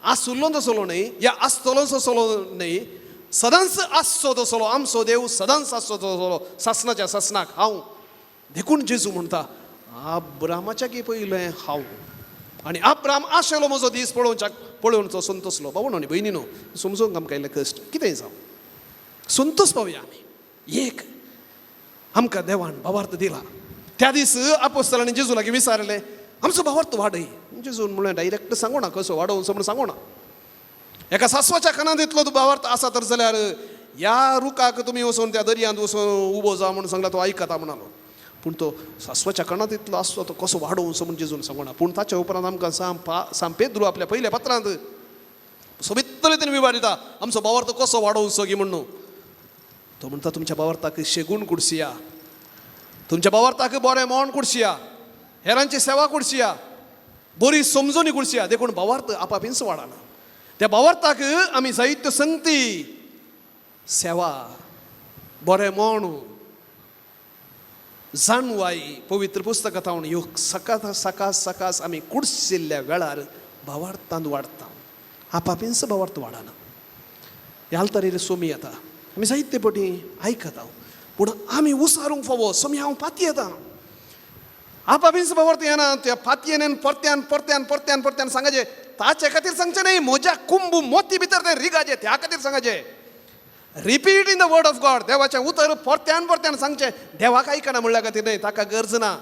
आसुल्लो तसलो न्हय या आसतलो तसलो न्हय सदांच आसचो तसलो आमचो देव सदांच आसचो तसलो सासणाच्या सासणाक हांव देखून जेजू म्हणटा अब्रामाच्या की पयलें हांव आनी अब्राम आशेलो म्हजो दीस पळोवनचो संतोसलो बाबून न्ही भयणीनो समजूंक आमकां इल्लें कश्ट कितेंय जावं संतोष पावया आमी एक आमकां देवान भावार्थ दिला त्या दीस आपोस्तलांनी जेजू लागीं विचारलें आमचो भावार्थ वाडय जेजून म्हळें डायरेक्ट सांगो ना कसो वाडोवचो म्हूण सांगो ना एका सासवाच्या कानांत इतलो तूं भावार्थ आसा तर जाल्यार ह्या रुखाक तुमी वचून त्या दर्यांत वचून उबो जा म्हणून सांगला तो आयकता म्हणालो पूण तो सासवाच्या कानांत इतलो आसलो तो कसो वाडोवचो म्हूण जेजून सांगो ना पूण ताच्या उपरांत आमकां साम पेद्रू आपल्या पयल्या पत्रांत सोबीत तरेन विवादिता आमचो भावार्थ कसो वाडोवचो गी म्हणून तो म्हणटा तुमच्या भावार्थाक शेगूण कुडसिया तुमच्या भावार्थाक बरें मोण कुडसिया हेरांची सेवा कुडसिया बरी समजुनी कुडसिया देखून भावार्थ आपापींच वाडना त्या भावार्थाक आमी जायत्यो संगती सेवा बरें मोण जाणवाई पवित्र पुस्तकांत हांव ह्यो सकास आमी कुडसिल्ल्या वेळार भावार्थांत वाडटा आपापींच भावार्थ वाडना ह्या तरेन सोमी येता आमी जायते फावटी आयकता पूण आमी उसारूंक फावो सोमी हांव पाती येता आपापींच भावार्थ येना त्या पातयेन परत्यान सांगाचे ताचे खातीर सांगचे न्ही म्हज्या कुंभ मोती भितर ते रिगाचे त्या खातीर सांगाचे repeat in the word of God देवाचें उतर परत्यान सांगचें देवाक आयकना म्हणल्या खातीर न्ही ताका गरज ना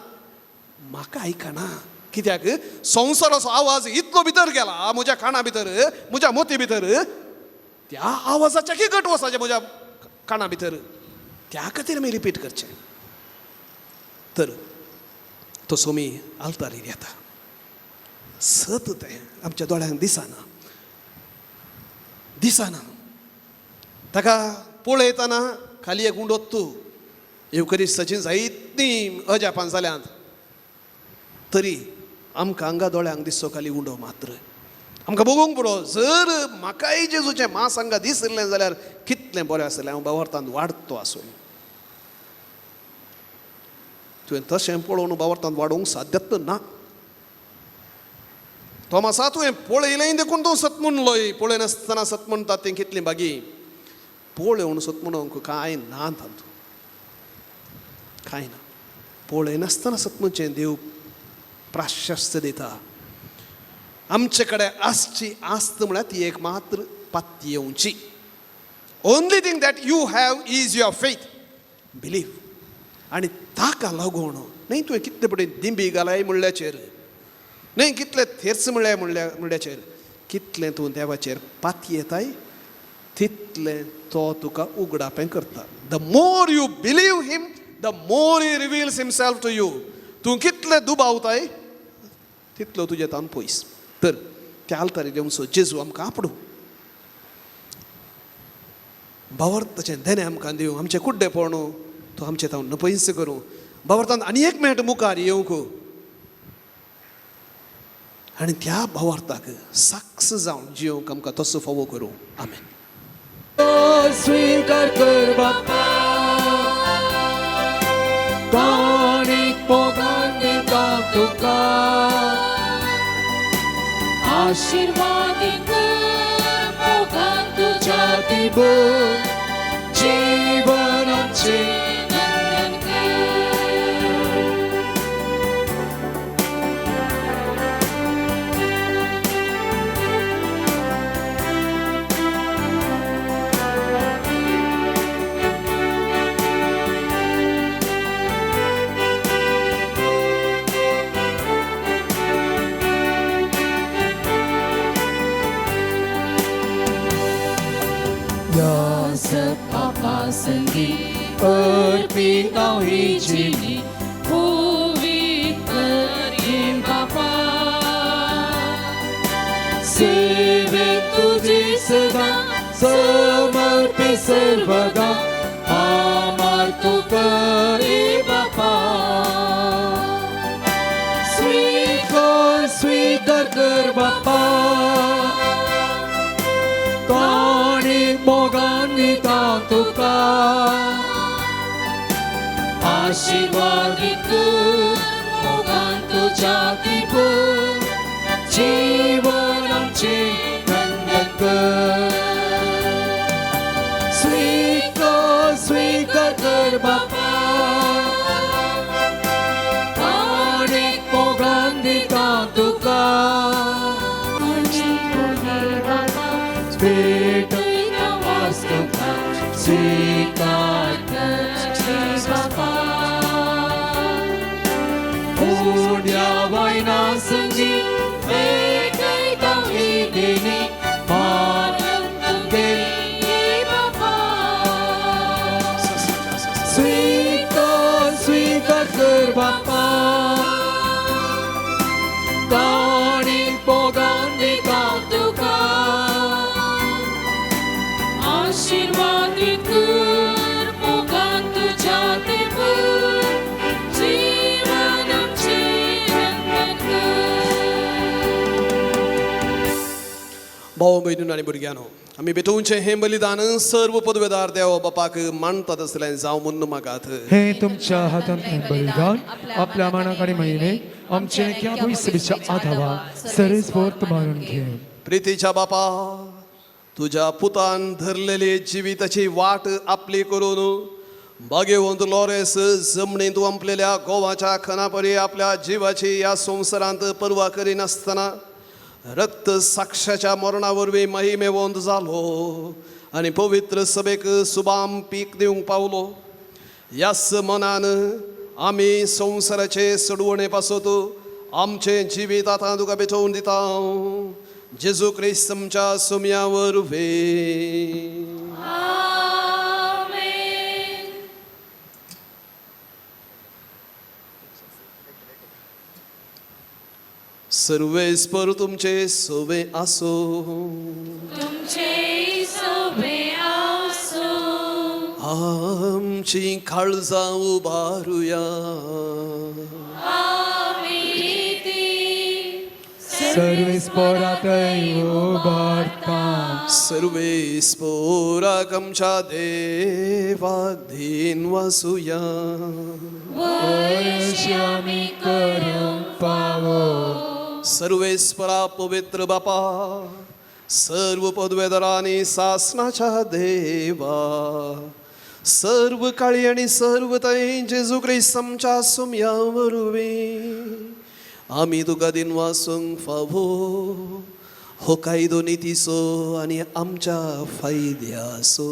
म्हाका आयकना कित्याक संवसाराचो आवाज इतलो भितर गेला म्हज्या काना भितर म्हज्या मोती भितर त्या आवाजाचे की घट वसाचे म्हज्या काना भितर त्या खातीर आमी रिपीट करचें तर तो सोमी आल्तारीर येता सत तें आमच्या दोळ्यांक दिसना ताका पळयतना खाली एक उंडोत्तू येवकरिस्ताची जायतीं अजापान जाल्यांत तरी आमकां हांगा दोळ्यांक दिसचो खाली उंडो मात्र आमकां बगूंक पुरो जर म्हाकाय जेजूचें मांस हांगा दिसलें जाल्यार कितलें बरें आसलें हांव भावार्थांत वाडतो आसूं तुवें तशें पळोवन भावार्थांत वाडोवंक साध्यत ना तोमासा तुवें पळयलें देखून तूं सत म्हणलोय पळय नासतना सत म्हणटात तें कितलीं बागी पळोवन सत म्हणूंक कांय ना तातूंत कांय ना पळय नासतना सत म्हणचें देव प्राशस्त दिता आमचे कडेन आसची आस्त म्हळ्यार ती एक मात्र पाती येवची only thing that you have is your faith believe आनी ताका लागून न्ही तुवें कितले पटेन दिंबी घालाय म्हणल्याचेर न्ही कितले थेर्स म्हणल्याचेर कितलें तूं देवाचेर पाती येताय तितलें तो तुका उगडापें करता the more you believe him the more he reveals himself to you तूं कितलें दुबावताय तितलो तुजे तान पयस तर त्या आल्तारीर येवचो जेजू आमकां आपडू भावार्थाचें देणें आमकां दिवं आमचें कुड्डे पळोवं तो आमचें तावन नपयस करूं भावार्थांत आनी एक मेळ मुखार येवंक आनी त्या भावार्थाक साक्ष जावन जियोंक आमकां तसो फावो करूं आमेन स्वीकार कर बापा कोणीक पोगान दिता तुका आशीर्वादीत कर मोगान तुझ्या दिबून जीवनाचे नंदन कर संगी अर्पित हांव ही जिणी पवित्र बापा सेवेक तुजी सदां समर्पित सर्वदा आमार तूं करी बापा स्वीकार कर बापा कोणीक मोगान दिता तुका आशीर्वादीत कर मोगान तुझ्या दिबून जीवन आमचें नंदन कर स्वीकार कर बापा दिता तुका पेट वास्तुका स्वीकार बापा पुण्या वायना संगी एकैता ही देणी स्वीकार कर बापा गाणी पोगान दिता तुका आशीर्वादित कर मोगान तुझ्या ते भर जीवन आमचे रंगण कर. भाऊ बहिणींनो आणि भुरग्यांनो, आम्ही बेटोवचे हे बलिदान सर्व पदवेदार देव बापाक मानतात असल्यान जावं म्हणून मागात. हे तुमच्या हातांतले बलिदान आपल्या मनाकडे महिने आमचे क्या भविष्याच्या आधावा सर्वस्फूर्त मारून घे. प्रीतीच्या बापा, तुझ्या पुतान धरलेली जिविताची वाट आपली करून भाग्यवंत लॉरेस जमणी तू अंपलेल्या गोवाच्या खनापरी आपल्या जीवाची या संसारांत पर्वा करीनासतना रक्त साक्षाच्या मरणावरवी महिमेवंत झालो आणि पवित्र सभेक सुबाम पीक दिवंक पावलो. याच मनान आम्ही संसाराचे सडवणे पासत आमचे जिवीत आता तुका बेटवून दिता. जेजू ख्रिस्त आमच्या सुमयावर वे. सर्वेस्पर तुमचे सोबे आसो. तुमचे सोबे आसो. आमची काळजा उबारूया. सर्वेस्परातय उबारता. सर्वेस्पराक आमच्या देवाक धीन वासुया. वर्ष आमी करूंक पावो. सर्वेस्परा पवित्र बापा, सर्व पदवेदारांनी सासनाच्या देवा, सर्व काळी आणि सर्व तै जेजू ख्रिस्त आमच्या सुमयावर वे. आम्ही तुका दिन वासूंक फावो. हो कायदो नितीसो आणि आमच्या फायद्यासो.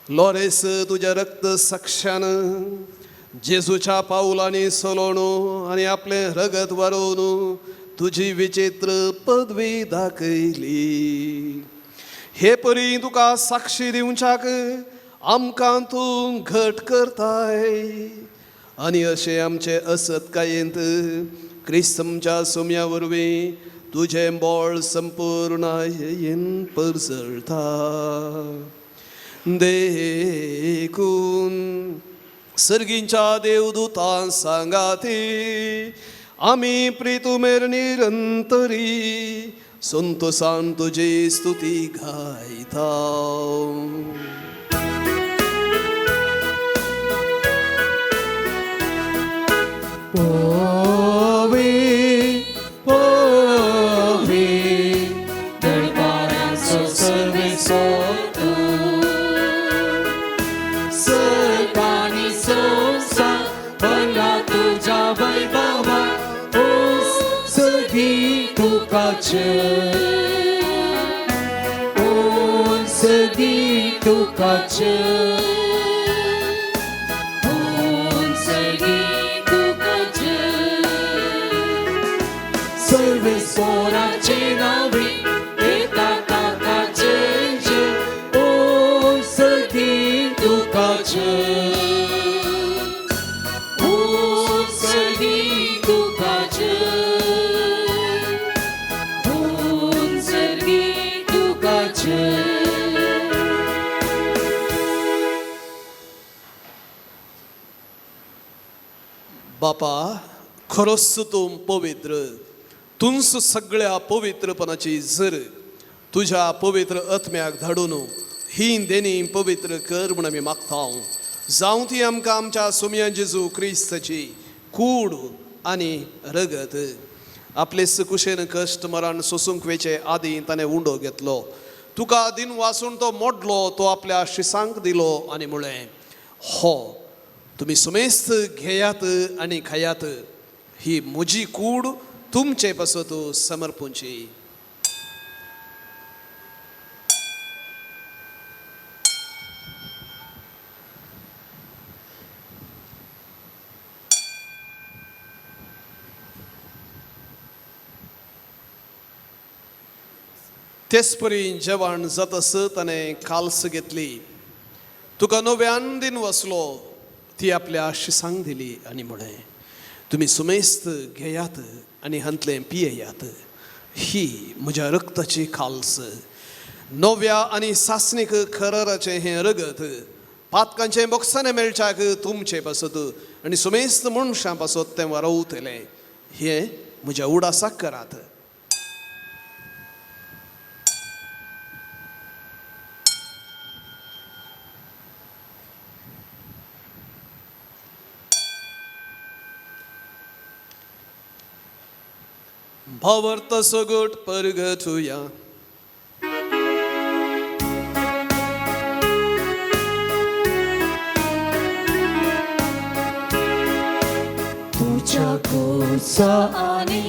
लॉरेस तुझ्या रक्त साक्षान जेजूच्या पाऊलांनी सोलोवन आणि आपले रगत वारोवन तुझी विचित्र पदवी दाखयली. हे परी तुका साक्षी दिवच्याक आमकां तूं घट करताय आणि अशें आमचे असत्कायेंत क्रिस्त आमच्या सुमया वरवीं तुझें बोळ संपूर्णायेन परसळटा. देखून सर्गींच्या देवदूतां सांगाती आमी प्रितुमेर निरंतरी संतोषान तुजी स्तुती गायता. पोवे पोवे दरबारांचो सर्वेसो तू. सर्वांनी संसार भरला तुझ्या वैभवात. ओ सगळी तुकाचे. ओ सगळी तुकाचे. सर्वेस्पराचे नावे एका ताकाचे. ओ सगळी तुकाचे. ओ सगळी तुकाचे. ओ सगळी तुकाचे. बापा, खरोच तूं पवित्र. तुंस सगळ्या पवित्रपणाची झर तुझ्या पवित्र आत्म्याक धाडून ही देणी पवित्र कर म्हण आमी मागता. जावं ती आमकां आमच्या सुमया जेजू क्रिस्ताची कूड आनी रगत. आपले कुशेन कश्ट मरण सोसूंक वेचे आदीं ताणें उंडो घेतलो. तुका दिन वासून तो मोडलो, तो आपल्या शिसांक दिलो आनी म्हळें, हो तुम्ही सुमेस्त घेयात आणि खायात, ही मुजी कूड तुमचे पसतो समर्पूंची. तेचपरी जेवण जातस ताणें काल्स घेतली. तुका नव्यान दिन वसलो ती आपल्या शिसांक दिली आनी म्हळें, तुम्ही सुमेस्त घेयात आनी हंतले पियेयात, ही म्हज्या रक्ताची खाल्स. नव्या आनी सासणीक खरराचें हें रगत पातकांचे बोक्साने मेळच्याक तुमचे पासत आनी सुमेस्त मनशां पासत तें वारवतलें. हें म्हज्या उडासाक करात. भावार्थ सगट परगटुया. तुझ्या कुसानी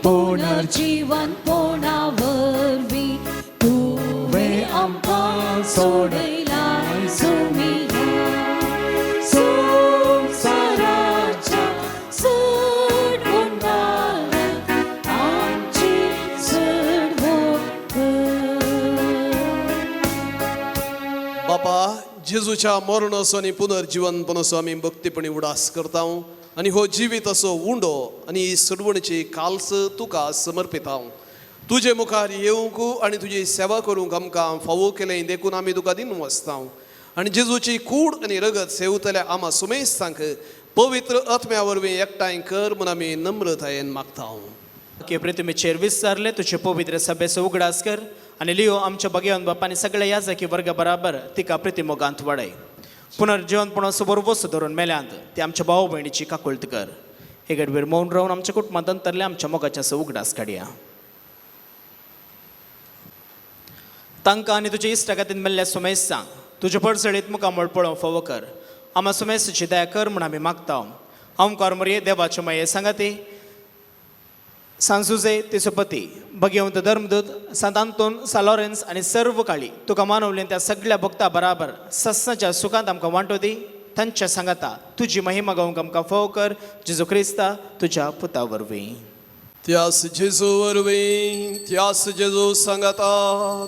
पुनर्जीवन पोना वरवी तुवे आमकां सोडयला सुमिया. संसाराच्या चड गुंडाळांत आमची चड वखद. बापा, जेजूच्या मरण असो आनी पुनर्जीवन असो आमी भक्तीपणी उडास करता आनी हो जिवीत असो उंडो आनी ही सडवणीची काल्स तुका समर्पिता. तुजे मुखार येवंक आनी तुजी सेवा करूंक आमकां फावो केलें देखून आमी तुका दिवन वसता. आनी जेजूची कूड आनी रगत सेवतल्या आमा सुमेस्तांक पवित्र आत्म्या वरवीं एकठांय कर म्हूण आमी नम्रतायेन मागता. की प्रतिमेचेर विस्तारले तुझे पवित्र सभेचो उगडास कर आनी लियो आमच्या भगवान बापानी सगळ्या याजकी वर्गा बराबर तिका प्रतिमोगांत वाडय. पुनर्जीवनपणाचो बरोबस धरून मेल्यांत ती आमच्या भाव भयणीची काकुळट कर. हे गडबेर मौन रावन आमच्या कुटुंबांत अंतरले आमच्या मोगाच्या उगडास काडया. तांकां आनी तुज्या इश्टा खातीर मेल्ल्या सुमेसांक तुज्या पडसळीत मुखामळ पळोवंक फावो कर. आमा सुमेसाची दया कर म्हूण आमी मागता. ओंकार मरये देवाचे माये सांगाती सांसुजे तिचो पती भगवंत धर्मदूत सांत आंतोन सालॉरेन्स आनी सर्व काळी तुका मानवले त्या सगळ्या भक्तां बराबर सत्साच्या सुखांत आमकां वांटो दी. तांच्या सांगाता तुजी महिमा गावंक आमकां फावो कर. जेजू क्रिस्ता तुज्या पुता वरवीं. त्यास जेजू वरवीं, त्यास जेजू सांगाता,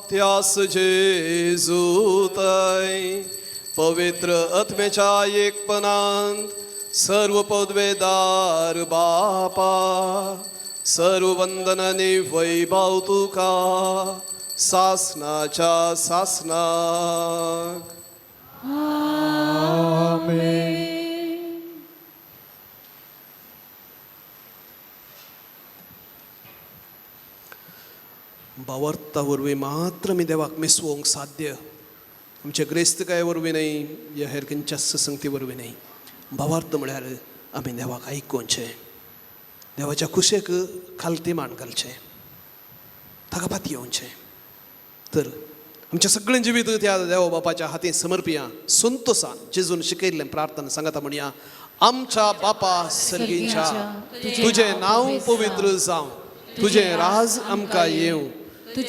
त्यास जेजू तय पवित्र आत्म्याच्या एकपणांत सर्व पदवेदार बापा, सर्व वंदन आनी वैभव तुका सासनाच्या सासनाक. भावार्था वरवीं मात्र आमी देवाक मिसवोवंक साध्य. आमच्या ग्रेस्तकाये वरवीं न्हय, ह्या हेर खंयच्याच संगती वरवीं न्हय. भावार्थ म्हळ्यार आमी देवाक आयकुचें, देवाच्या कुशेक खालती मान घालचें, ताका पाती येवचें. तर आमच्या सगळें जिवीत त्या देवा बापाच्या हातीन समर्पिया. संतोषान जेजून शिकयल्लें प्रार्थना सांगाता म्हणया. आमच्या बापा सर्गीच्या, तुजें नांव पवित्र जावं, तुजें राज आमकां येवं,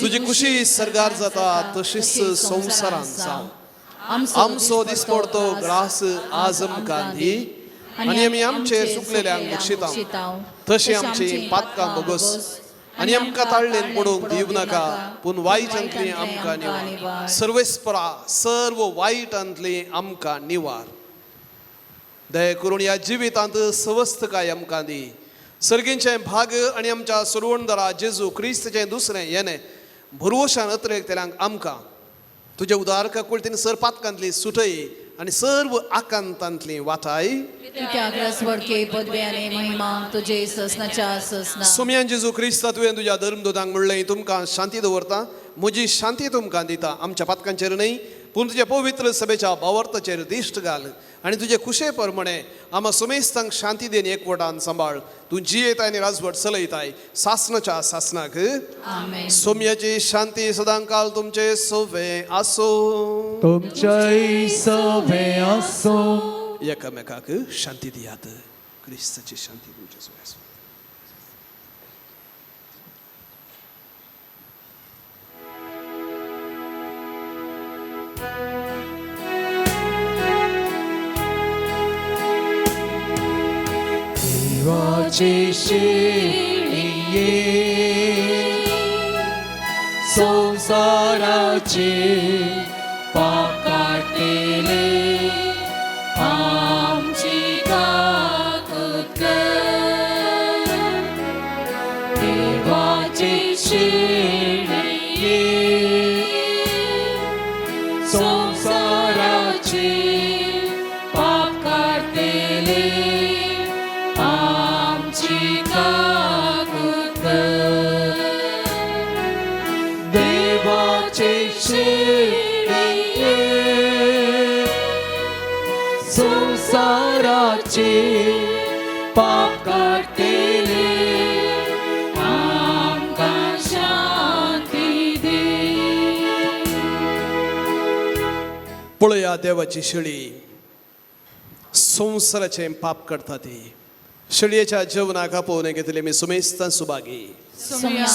तुजी कुशी सर्गार जाता तशीच संवसारांत जावं. आमचो दिसपडतो ग्रास आज आमकां दी आनी आमी आमचेर चुकलेल्यांक बक्षितांव, तशी आमची पातकां बोगस आनी आमकां ताळ्ळेन पडोवंक दिवं नाका, पूण वायटांतली आमकां निवार. सर्वेस्परा सर्व वायटांतली आमकां निवार. दया करून ह्या जिवितांत स्वस्थकाय आमकां दी. सर्गींचें भाग आनी आमच्या सुरवणदारा जेजू क्रिस्ताचें दुसरें येणें भरवशान अत्रेक तेल्यांक आमकां तुज्या उदार काकुळटीन सर पातकांतली सुटय आनी सर्व आकांतांतली वाटाय. सोम्यान जेजू क्रिस्ता तुवें तुज्या धर्मदूतांक म्हणलें, तुमकां शांती दवरता, म्हजी शांती तुमकां दिता. आमच्या पातकांचेर न्हय, पूण तुज्या पवित्र सभेच्या भावार्थाचेर दिश्ट घाल आनी तुजे कुशे प्रमाणे आमा सुमेस्तांक शांती देन एकवटान सांबाळ. तूं जियेताय आनी राजवट चलयताय सासनाच्या सासनाक. सोम्याची शांती सदांकाल तुमचे सोवे आसो. तुमचेय सोवे आसो. एकामेकाक शांती दियात. क्रिस्ताची शांती तुमच्या सगळ्या. देवाचे शेळिये संसाराचे पाप काटेले आमची काकूत कर. देवाचे शेळिये संसाराचे पाप काटेले आमची काकूत कर. देवाचे शेळिये संसाराचे पाप काटेले आमकां शांती दे. पळया देवाची शेळी संसाराचे पाप करता ती. शेळयेच्या जेवणाक आपोवन घेतले मी सुमेस्तां सुभागी.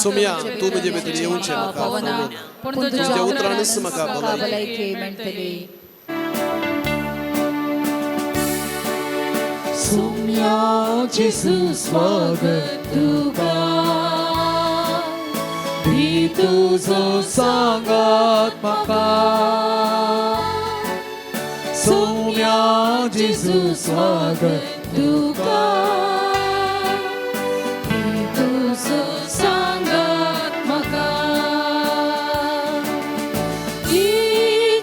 सुमया तू म्हजे भितर येवचें म्हाका आवडना. पण तुझ्या उतरानच म्हाका भलायकी. भलायकी मेळटली. सुम्या जेसू स्वागत तुका धी तुजो सांगात म्हाका. सुम्या जेसू स्वागत तुका धी तुजो सांगात म्हाका.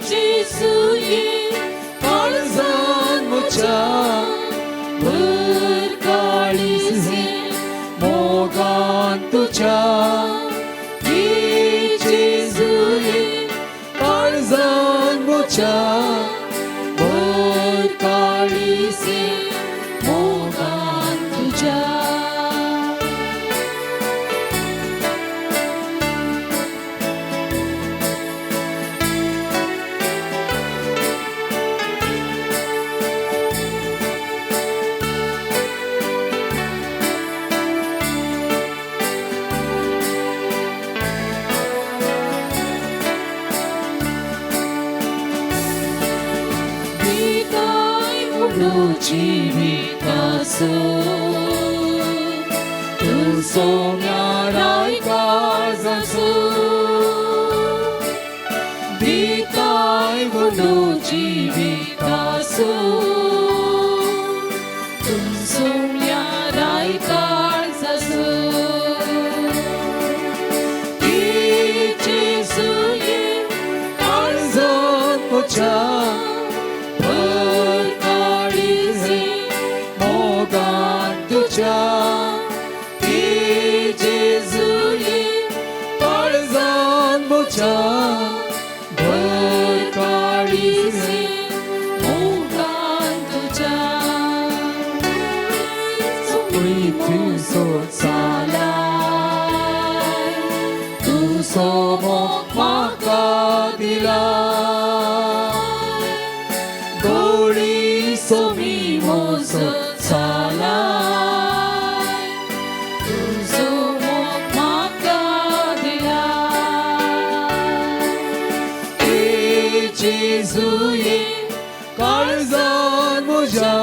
जेसूये काळजान म्हज्या भर काळीजे मोगान तुझ्या. जेसूये काळजान म्हज्या भर काळीजे मोगान तुझ्या. जीवितासो तू सोम्याराय काळजासो दिताय म्हणू जीवितासो तू सोम्याराय काळजासो. जेसूये काळजान म्हज्या जेसूये काळजान म्हज्या भर काळीजे मोगान तुझ्या. तुजो चालाय तुजो मोग म्हाका दिला. गोळी सोमी म्हजो चालाय तुजो मोग म्हाका दिला. जेसूये काळजान म्हज्या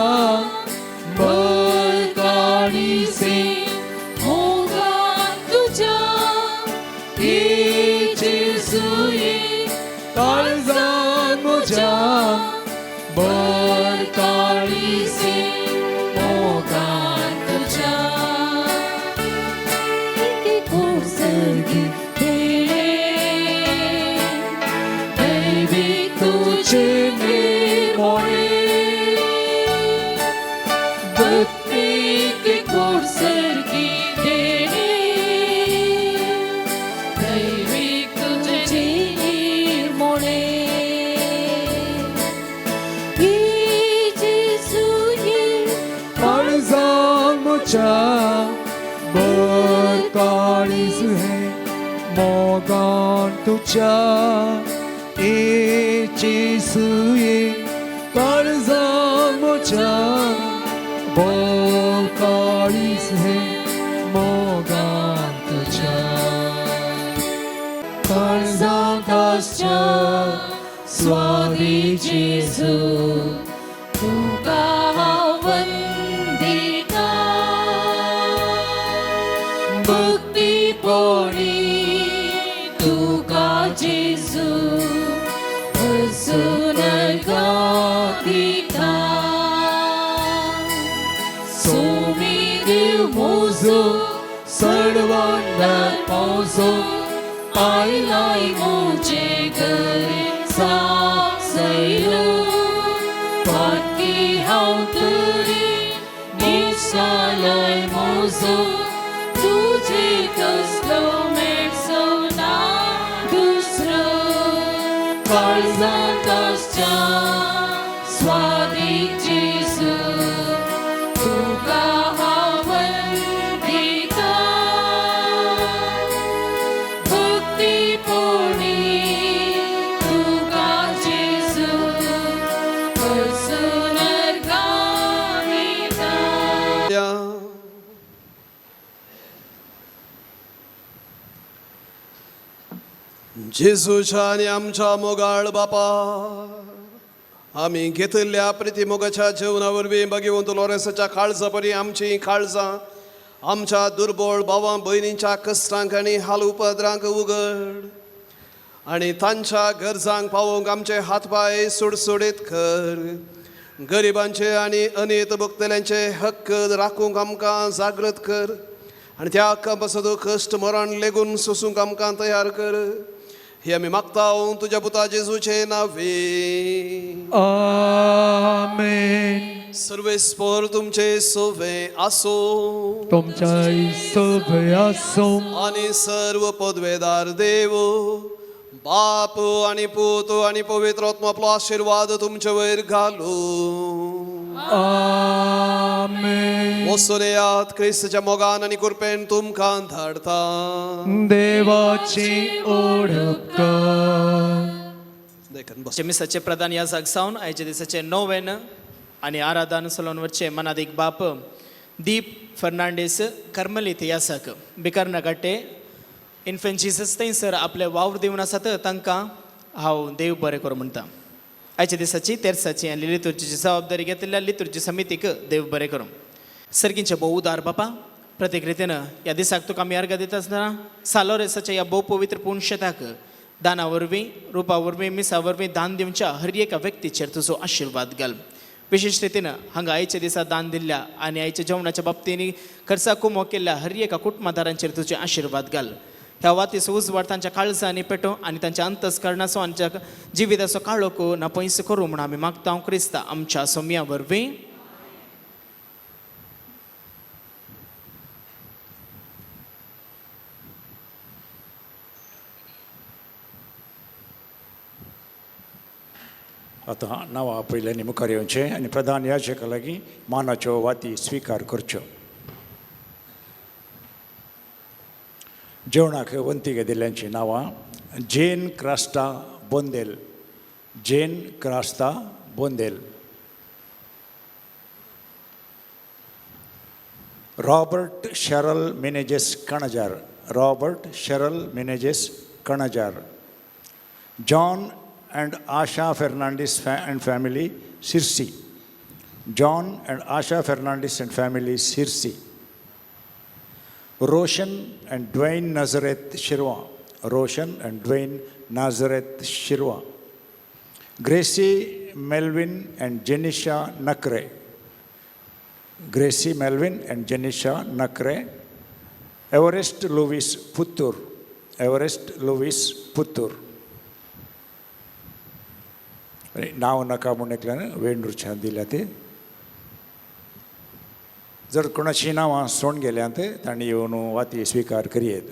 भर काळीजे मोगान तुझ्या. जेसूये काळजान म्हज्या भर काळीजे मोगान तुझ्या. कोसर्गी दैवी तुझे निर्मळे प्रत्येक कोसर्गी दैवी तुझे निर्मळे. जेसूये काळजान म्हज्या भर काळीजे मोगान तुझ्या. जेसूये काळजान म्हज्या तुझ्या बोर काळीज हे मोगान तुझ्या काळजांतच्या स्वादी जेजू तुका हांव वंदिता भक्तीपोळी तुका जेजू अजून गादिता सोमी देव मोजो सर्वांना पावसो आयलाय मोजे घरी सासयलो फाटकी हांव तरी निशालय मोजो तुझे कसलो मेळचो ना दुसरो काळजांत आसच्या स्वादी जेजू तुका हांव वंदिता भक्तीपोळी तुका जेजू अजून गादिता जेजूच्या आणि आमच्या मोगाळ बापा आम्ही घेतल्या प्रतिमोगाच्या जेवणावरवी भगवंत लोरेसाच्या काळजापरी आमची काळजां आमच्या दुर्बळ भावां भयणींच्या कश्टांक आनी हाल उपद्रांक उगड आनी तांच्या गरजांक पावोवंक आमचे हातपाय सुडसुडीत कर गरिबांचे आनी अनेत भोगतल्यांचे हक्क राखूंक आमकां जागृत कर आनी त्या हक्का पासून कश्ट मरण लेगून सोसूंक आमकां तयार कर हे आमी मागता तुज्या पुता जेजूचे नावे आमेन. सर्वेस्पर तुमचे सोवे आसो तुमच्या सोबे आसो आणि सर्व पदवेदार देव बाप आणि पूत आणि पवित्र आत्मा आपलो आशीर्वाद तुमचे वयर घालू आमेन. वसुलेयात क्रिस्ताच्या मोगान आणि कृपेन तुमकां धाडता देवाची ओळख देखून बस. मिसाचे प्रधान या जाग सावन आयच्या दिसाचे नोवेन आणि आराधन सलोनवरचे मनादिक बाप दीप फर्नांडीस कर्मलीत यासक बिकार नगाटे इन्फेंट जीसस थंयसर आपले वावर दिवन आसात तांकां हांव देव बरें करूं म्हणटा आयच्या दिसाची तेरसाची आनी लितुर्जीची जबाबदारी घेतिल्ल्या लितुर्जी समितीक देव बरें करूं सर्गींचे भोव उदार बापा प्रत्येक रितीन ह्या दिसाक तुका आमी अर्घ दिता आसतना सालोरेसाच्या ह्या भोव पवित्र पुणशेताक दाना वरवीं रुपा वरवीं मिसा वरवीं दान दिवच्या हर एका व्यक्तीचेर तुजो आशिर्वाद घाल विशेष रितीन हांगा आयच्या दिसा दान दिल्ल्या आनी आयच्या जेवणाच्या बाबतींनी खर्चा कुमो केल्ल्या हर एका कुटुंबदारांचेर तुजे आशिर्वाद घाल ह्या वातीस उजवाड तांच्या काळजांनी पेटो आनी तांच्या अंतस्करणाचो आमच्या जिविताचो काळोख नापयस करूं म्हूण आमी मागता क्रिस्ता आमच्या सोम्या वरवीं आतां नांवां पयल्यांनी मुखार येवचें आनी प्रधान याजका लागीं मानाच्यो वाती स्विकार करच्यो जेवणाक वंती दिल्ल्यांची नांवां Jane Crasta Bondel Jane Crasta Bondel Robert Cheryl Menezes Kanajar Robert Cheryl Menezes Kanajar John and Asha Fernandez and family Sirsi. John and Asha Fernandez and family Sirsi. Roshan and Dwayne Nazareth Shirwa. Roshan and Dwayne Nazareth Shirwa. Gracie Melvin and Jenisha Nakre. Gracie Melvin and Jenisha Nakre. Everest Louis Puttur. Everest Louis Puttur. नांव नाका म्हूण एकल्यान वेंडूरच्यान दिल्या ते जर कोणाची नांवां सोडून गेल्यांत तांणी येवन वाती स्विकार करियेत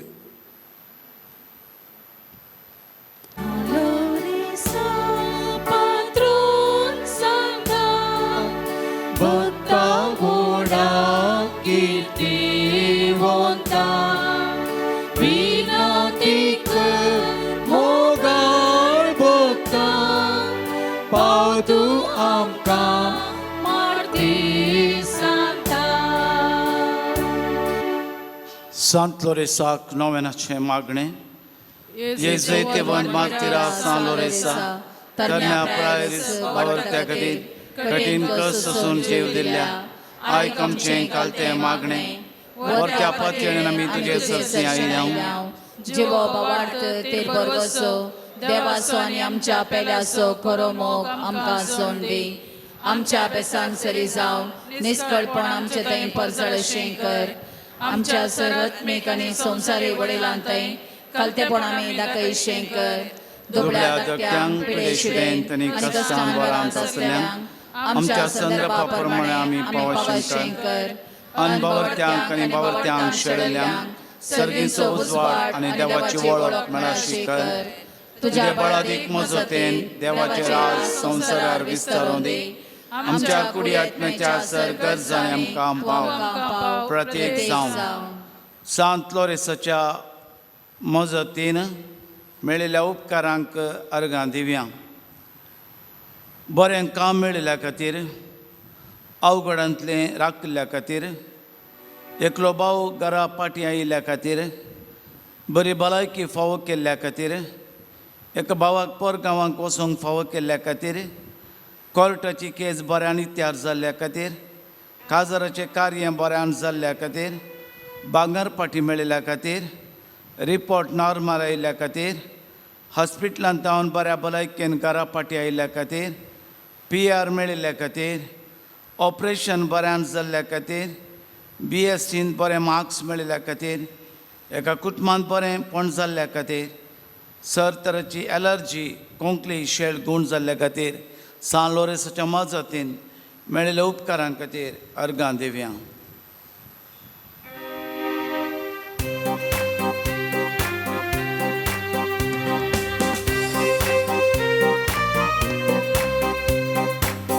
तू आमकां सांत लोरेसाक नोवेनाचे मागणे येजे तेवन मार्तिरा सान लोरेसा तरण्या प्रायरीस बावरत्या खातीर कठीण कस असून जीव दिल्या आयक आमचें कालतें मागणे वरत्या पत्येन आमी तुजे सरसी आयल्या जिवो बावार्थ तेर बरगसो देवासो आनी आमच्या पेल्यासो खरो मोग आमकां सोड दी आमच्या बेसान सरी जावन निश्कळपण आमचे थंय परजळशें कर आमच्या सरत्मीक आनी संवसारी वडिलां थंय कालतेपण आमी दाखयशें कर दुबळ्या दत्यांक पिडेशिडेंत आनी कश्टान वरांत आसल्यांक आमच्या संदर्भा प्रमाणे आमी पावशें कर अनबावरत्यांक आनी बावरत्यांक शेळिल्ल्यांक सर्गीचो उजवाड आनी देवाची वळख मेळाशी कर तुज्या बळादीक मजतेन देवाचें राज संवसारार विस्तारूं दी आमच्या कुडी आत्म्याच्या सर गरजांनी आमकां पाव प्रत्येक जावं सांत लोरेसाच्या मजतीन मेळिल्ल्या उपकारांक अर्गां दिव्या बरें काम मेळिल्ल्या खातीर अवघडांतलें राखिल्ल्या खातीर एकलो भाव घरा पाटी आयिल्ल्या खातीर बरी भलायकी फावो केल्ल्या खातीर एका भावाक परगांवांक वचूंक फावो केल्ल्या खातीर कोर्टाची केस बऱ्यान इत्यार जाल्ल्या खातीर काजाराचें कार्य बऱ्यान जाल्ल्या खातीर भांगर पाटी मेळिल्ल्या खातीर रिपोर्ट नॉर्मल आयिल्ल्या खातीर हॉस्पिटलांत हांव बऱ्या भलायकेन घरा पाटी आयिल्ल्या खातीर PR मेळिल्ल्या खातीर ऑपरेशन बऱ्यान जाल्ल्या खातीर BSCन बरे मार्क्स मेळिल्ल्या खातीर एका कुटुंबांत बरेंपण जाल्ल्या खातीर सर तरेची एलर्जी कोंकली शेळ गूण जाल्ल्या खातीर सान लोरेसाच्या मजतीन मेळिल्ल्या उपकारां खातीर अर्गां दिव्या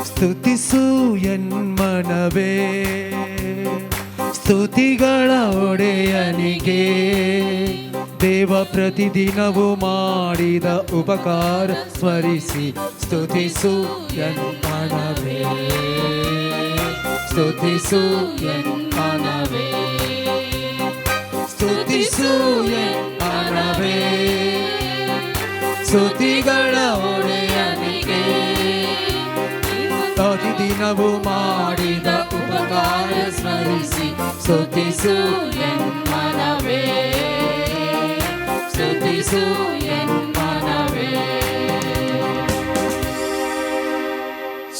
ಸ್ತುತಿಸೂಯನ್ ಮನವೇ ಸ್ತುತಿಗಳ ಒಡೆಯನಿಗೆ ದೇವ ಪ್ರತಿದಿನವೂ ಮಾಡಿದ ಉಪಕಾರ ಸ್ಮರಿಸಿ ಸ್ತುತಿಸೂಯನ್ ಮನವೇ ಸ್ತುತಿಸೂಯನ್ ಮನವೇ ಸ್ತುತಿಸೂಯನ್ ಮನವೇ ಸ್ತುತಿಗಳ ಒಡೆಯನಿಗೆ ಪ್ರತಿದಿನವೂ ಮಾಡಿದ ಉಪಕಾರ ಸ್ಮರಿಸಿ ಸ್ತುತಿಸು ಎನ್ನನವೇ ಸ್ತುತಿಸು ಎನ್ನನವೇ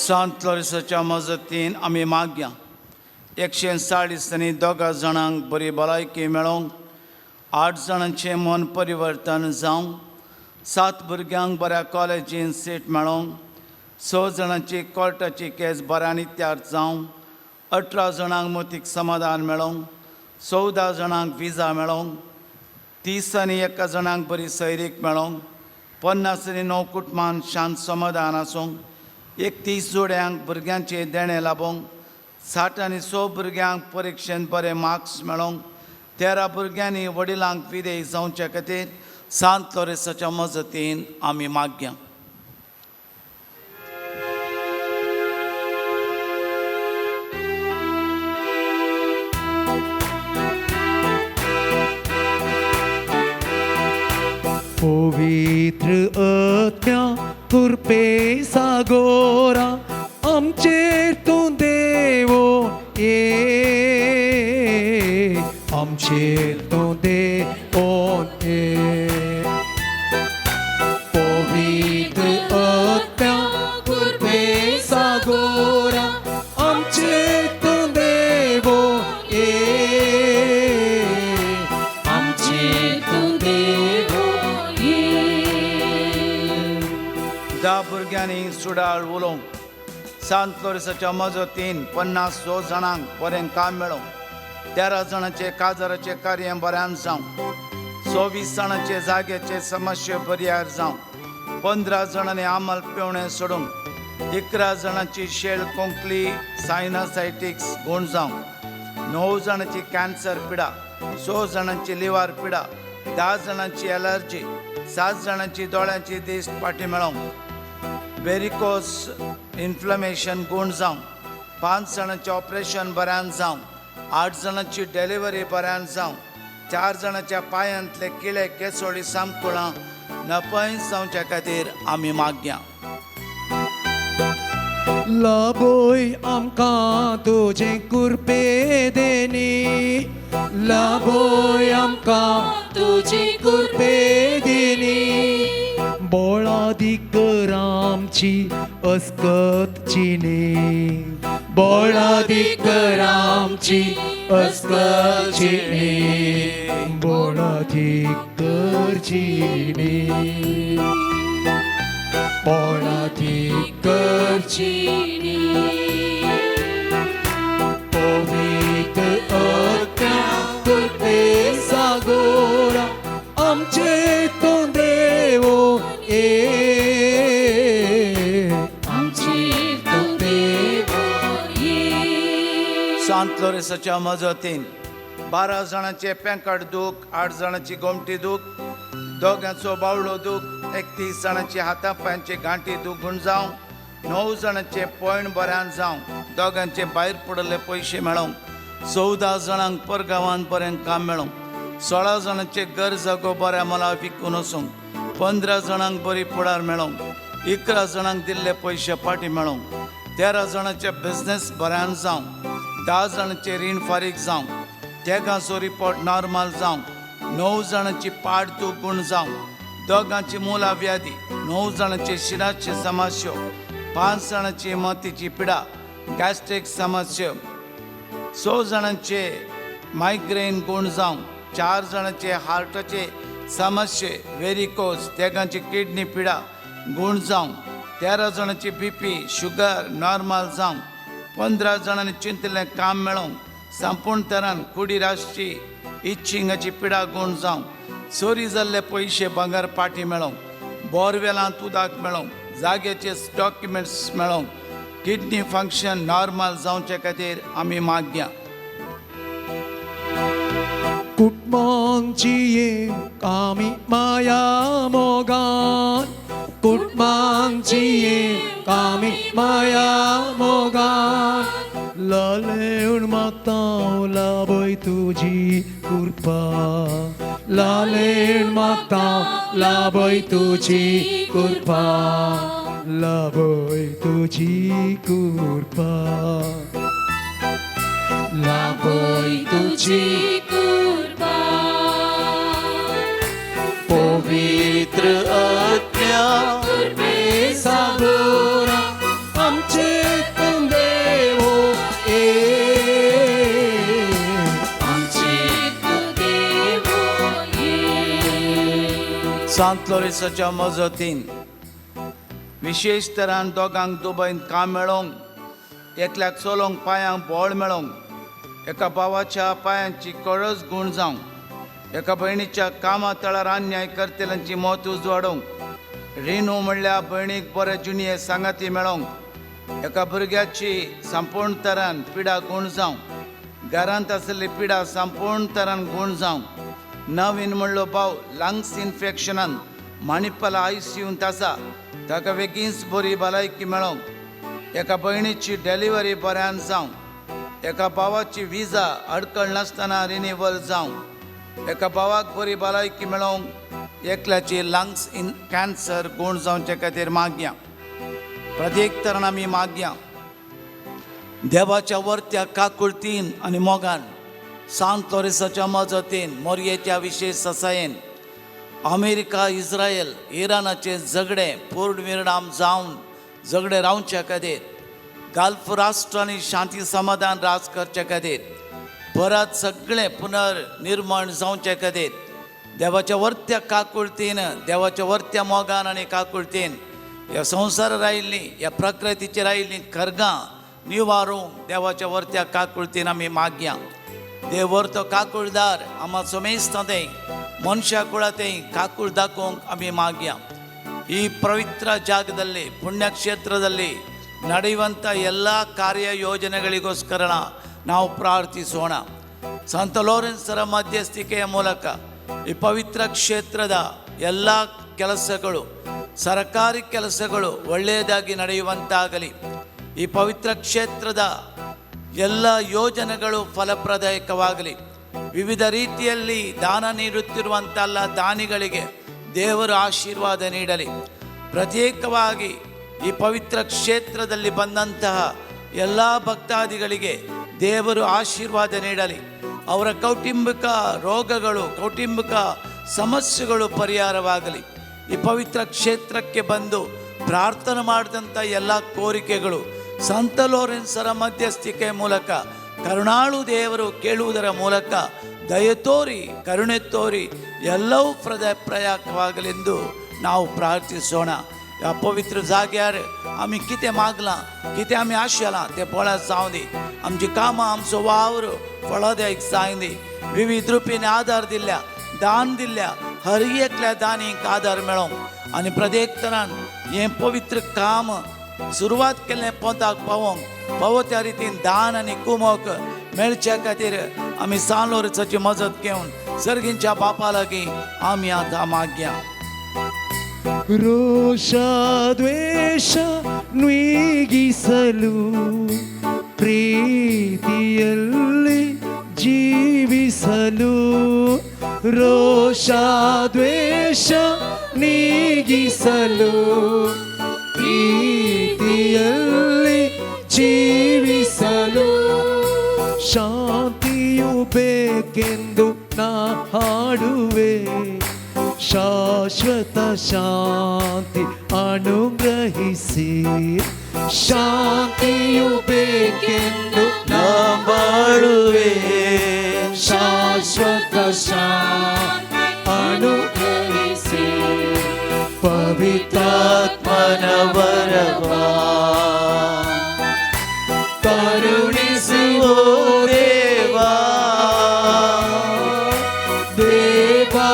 सांत लोरेसाच्या मजतीन आमी मागया 140 जाणांक बरी भलायकी मेळोवंक 8 जाणांचें मन परिवर्तन जावंक 7 भुरग्यांक बऱ्या कॉलेजीन सीट मेळोवंक 6 जाणांची कोर्टाची केस बऱ्यान इत्यार जावंक 18 जाणांक मोतीक समाधान मेळोवंक 14 जाणांक विजा मेळोवंक 31 जाणांक बरी सैरीक मेळोवंक 59 कुटुंबांत शांत समाधान आसूंक 31 जोड्यांक भुरग्यांचे देणे लाबोवंक 60 भुरग्यांक परिक्षेंत बरे मार्क्स मेळोवंक 13 भुरग्यांनी वडिलांक विदेय जावचे खातीर सांत लोरेसाच्या मजतीन आमी मागया पवित्र आत्म्या कृपे सागोरा आमचेर तूं देवो ये आमचेर तूं देवो ये पवित्र आत्म्या कृपे सागोरा आमचेर तूं देवो ये आमचेर तूं देवो धा भुरग्यांनी सुडाळ उलोवंक सांत लोरेसाच्या मजतीन 50 जाणांक बरें काम मेळोवंक 13 जाणांचे काजाराचें कार्य बऱ्यान जावंक 24 जाणांचे जाग्याचे समस्या बऱ्यार जावंक 15 जाणांनी आमल पेवणें सोडूंक 11 जाणांची शेळ कोंकली सायनसायटिक्स गूण जावंक 9 जाणांची कॅन्सर पिडा 6 जाणांची लिव्हर पिडा 10 जाणांची एलर्जी 7 जाणांची दोळ्यांची दिश्ट पाटी मेळोवंक वेरिकोस इन्फ्लमेशन गूण जावंक 5 जाणांचें ऑपरेशन बऱ्यान जावंक 8 जाणांची डिलिव्हरी बऱ्यान जावंक चार जाणांच्या पायांतले किळे केसोळी सामकुळां नपयस जावच्या खातीर आमी मागया. लाबोय आमकां तुजे कृपे देनी, लाबोय आमकां तुजी कृपे देनी. बोळादीक रामची अस्कत चिनी, बोळादीक रामची अस्कत चिनी, बोळादीक चिनी, बोळादीक चिनी. पवित्र आत्म्या कृपे सागोरा आमचे तो देवो ये, आमचे तो देवो ये. सांत लोरेसाच्या मजतीन 12 जाणांचे पेंकट दूख, 8 जाणांची गोमटी दूख, दोगांचो बावळो दूख, 31 जाणांची हातां पांयांचे गांठी दूख गुण जावं, 9 जाणांचे पॉयण बऱ्यान जावं, दोगांचे भायर पडले पयशे मेळोवंक, 14 जाणांक परगांवांत बरें काम मेळोवंक, 16 जाणांचे घर जागो बऱ्या मोला विकून वचोंक, 15 जाणांक बरी पुडार मेळोवंक, 11 जाणांक दिल्ले पयशे पाटी मेळोवंक, 13 जाणांचे बिझनेस बऱ्यान जावं, 10 जाणांचे रीण फारीक जावं, तेगांचो रिपोर्ट नॉर्मल जावं, 9 जाणांची पाड दूख गुण जावं, दोगांची मुला व्याधी, 9 जाणांचे शिराचे समस्यो, 5 जाणांची मोतीची पिडा गॅस्ट्रीक समस्या, 6 जाणांचे मायग्रेन गुण जावं, 4 जाणांचे हार्टाचे समस्ये वेरिकोज तेगांची किडनी पिडा गुण जावं, 13 जाणांची BP शुगर नॉर्मल जावं, 15 जाणांनी चिंतलें काम मेळोवंक, संपूर्ण तरान कुडी रासची इच्छिंगाची पिडा गुण जावं, चोरी जाल्ले पयशे भांगर पाटी मेळोवंक, बोरवेलांत उदक मेळोवंक, जाग्याचे डॉक्युमेंट्स मेळोवंक, किडनी फंक्शन नॉर्मल जावचे खातीर आमी मागया. कुटुंबांची एक आमी माया मोगान, कुटुंबांची एक आमी माया मोगान. लालेण मागता लाबय तुजी कृपा, लालेण मागता लाबय तुजी कृपा, लाबय तुजी कृपा, लाबय तुजी कृपा. पवित्र आत्म्या कृपे सागोरा आमचे तो देवो ये, आमचे तो देवो ये. सांत लोरेसाच्या मजतीन विशेष तरान दोगांक दुबईन काम मेळोवंक, एकल्याक चलोवंक पांयांक बोळ मेळोवंक, एका भावाच्या पांयांची कळस गुण जावंक, एका भयणीच्या कामा तळार अन्याय करतेल्यांची मोत उजवाडोवंक, रिणू म्हणल्या भयणीक बरे जुनिये सांगाती मेळोवंक, एका भुरग्याची संपूर्ण तरान पिडा गुण जावंक, घरांत आशिल्ली पिडा संपूर्ण तरान गुण जावंक, नवीन म्हणलो भाव लंग्स इन्फेक्शनान माणिपाला ICUंत आसा ताका बेगीनच बरी भलायकी मेळोवंक, एका भयणीची डिलिव्हरी बऱ्यान जावंक, एका भावाची विजा अडकळ नासतना रिन्यूवल जावंक, एका भावाक बरी भलायकी मेळोवंक, एकल्याची लंग्स कॅन्सर गुण जावचे खातीर मागया. प्रत्येक तरान आमी मागया. देवाच्या वर्त्या काकुळतीन आनी मोगान सांत लोरेसाच्या मजतीन मोरयेच्या विशेष ससायेन अमेरिका, इस्रायल, इरानाचे झगडे पूर्णविराम जावन झगडे रावचे खातीर, गल्फ राष्ट्रांनी शांती समाधान राज करचे खातीर, परत सगळे पुनर्निर्माण जावचे खातीर देवाच्या वर्त्या काकुळतीन, देवाच्या वर्त्या मोगान आनी काकुळतीन ह्या संवसारार आयिल्ली, ह्या प्रकृतीचेर आयिल्ली खरगां निवारूंक देवाच्या वर्त्या काकुळतीन आमी मागया. देव वर्तो काकुळदार आमाचो मेस्तांतय मनशा कुळातय काकुळ दाखोवंक आमी मागया. ಈ ಪವಿತ್ರ ಜಾಗದಲ್ಲಿ ಪುಣ್ಯಕ್ಷೇತ್ರದಲ್ಲಿ ನಡೆಯುವಂಥ ಎಲ್ಲ ಕಾರ್ಯ ಯೋಜನೆಗಳಿಗೋಸ್ಕರ ನಾವು ಪ್ರಾರ್ಥಿಸೋಣ. ಸಂತ ಲೋರೆನ್ಸರ ಮಧ್ಯಸ್ಥಿಕೆಯ ಮೂಲಕ ಈ ಪವಿತ್ರ ಕ್ಷೇತ್ರದ ಎಲ್ಲ ಕೆಲಸಗಳು, ಸರ್ಕಾರಿ ಕೆಲಸಗಳು ಒಳ್ಳೆಯದಾಗಿ ನಡೆಯುವಂತಾಗಲಿ. ಈ ಪವಿತ್ರ ಕ್ಷೇತ್ರದ ಎಲ್ಲ ಯೋಜನೆಗಳು ಫಲಪ್ರದಾಯಕವಾಗಲಿ. ವಿವಿಧ ರೀತಿಯಲ್ಲಿ ದಾನ ನೀಡುತ್ತಿರುವಂತೆಲ್ಲ ದಾನಿಗಳಿಗೆ ದೇವರು ಆಶೀರ್ವಾದ ನೀಡಲಿ. ಪ್ರತ್ಯೇಕವಾಗಿ ಈ ಪವಿತ್ರ ಕ್ಷೇತ್ರದಲ್ಲಿ ಬಂದಂತಹ ಎಲ್ಲ ಭಕ್ತಾದಿಗಳಿಗೆ ದೇವರು ಆಶೀರ್ವಾದ ನೀಡಲಿ. ಅವರ ಕೌಟುಂಬಿಕ ರೋಗಗಳು, ಕೌಟುಂಬಿಕ ಸಮಸ್ಯೆಗಳು ಪರಿಹಾರವಾಗಲಿ. ಈ ಪವಿತ್ರ ಕ್ಷೇತ್ರಕ್ಕೆ ಬಂದು ಪ್ರಾರ್ಥನೆ ಮಾಡಿದಂಥ ಎಲ್ಲ ಕೋರಿಕೆಗಳು ಸಂತ ಲೋರೆನ್ಸರ ಮಧ್ಯಸ್ಥಿಕೆ ಮೂಲಕ ಕರುಣಾಳು ದೇವರು ಕೇಳುವುದರ ಮೂಲಕ ದಯತೋರಿ ಕರುಣೆ ತೋರಿ ಎಲ್ಲವೂ प्रयाकवागलेंदू ನಾವು ಪ್ರಾರ್ಥಿಸೋಣ. या पवित्र जाग्यार आम्ही कितें मागलां, कितें आमी आशेलां तें फळां जावं दी. आमची कामां, आमचो वावर फळादायक जावं दी. विविध रुपीने आदार दिल्या, दान दिल्या हर एकल्या दानीक आदार मेळोंक आनी प्रत्येक तरान हें पवित्र काम सुरवात केल्लें पोंताक पावोंक फावो त्या रितीन दान आनी कुमोक मेळचे खातीर आमी सालोरचाची मजत घेवन सर्गींच्या बापा लागीं आमी आतां मागया. ರೋಷ ದ್ವೇಷ ನುಯ್ಗಿಸಲು ಪ್ರೀತಿಯಲ್ಲಿ ಜೀವಿಸಲು ರೋಷ ದ್ವೇಷ ನೀಗಿಸಲು ಪ್ರೀತಿಯಲ್ಲಿ ಜೀವಿಸಲು ಶಾಂತಿಯು ಬೇಕೆಂದು ನಾ ಹಾಡುವೆ. ಶಾಶ್ವತ ಶಾಂತಿ ಅನುಗ್ರಹಿಸಿ ಶಾಂತಿಯು ಬೇಕೆಂದು ನಾ ಬಾಳುವೆ. ಶಾಶ್ವತ ಶಾಂತಿ ಅನುಗ್ರಹಿಸಿ ಪವಿತ್ರಾತ್ಮನ ವರವಾ ಕರುಣಿಸುವೋ ದೇವಾ. ದೇವಾ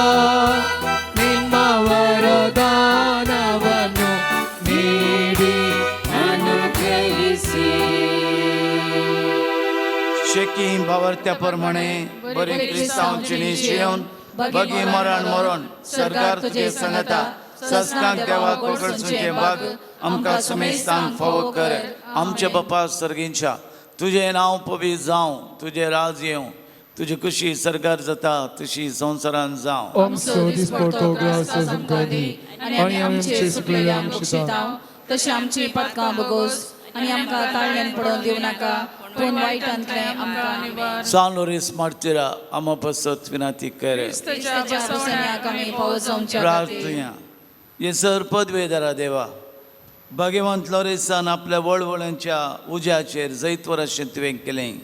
शेकीम भावर्त्या प्रमाणे बरे क्रिस्तांवची निश्चयन बगी मरण मरण सरकार तुझे संगता सस्कांक देवा कोकडसूचे भाग आमकां समेस्तांक फावो कर. आमचे बापा सर्गींच्या तुझे नांव पवित्र जावं, तुझे राज येवं, तुझी खुशी सरकार जाता तशी संवसारान जावं. आमचो दिसपडटो ग्रास आमकां दी आनी आमचे सुकलेले आमचे दाव तशी आमची पदकां बगोस आनी आमकां ताळ्यान पडोवन दिवं नाका पूण वायटांतलें आमकां निवार. San Loris Martira आमा पसत विनंती कर. क्रिस्ताच्या बसण्याक आमी फावो जावच्या खातीर प्रार्थना. येसर पदवेदारा देवा, भगवंत लोरेसान आपल्या वळवळ्यांच्या उज्याचेर जैतवर अशें तुवें केलें.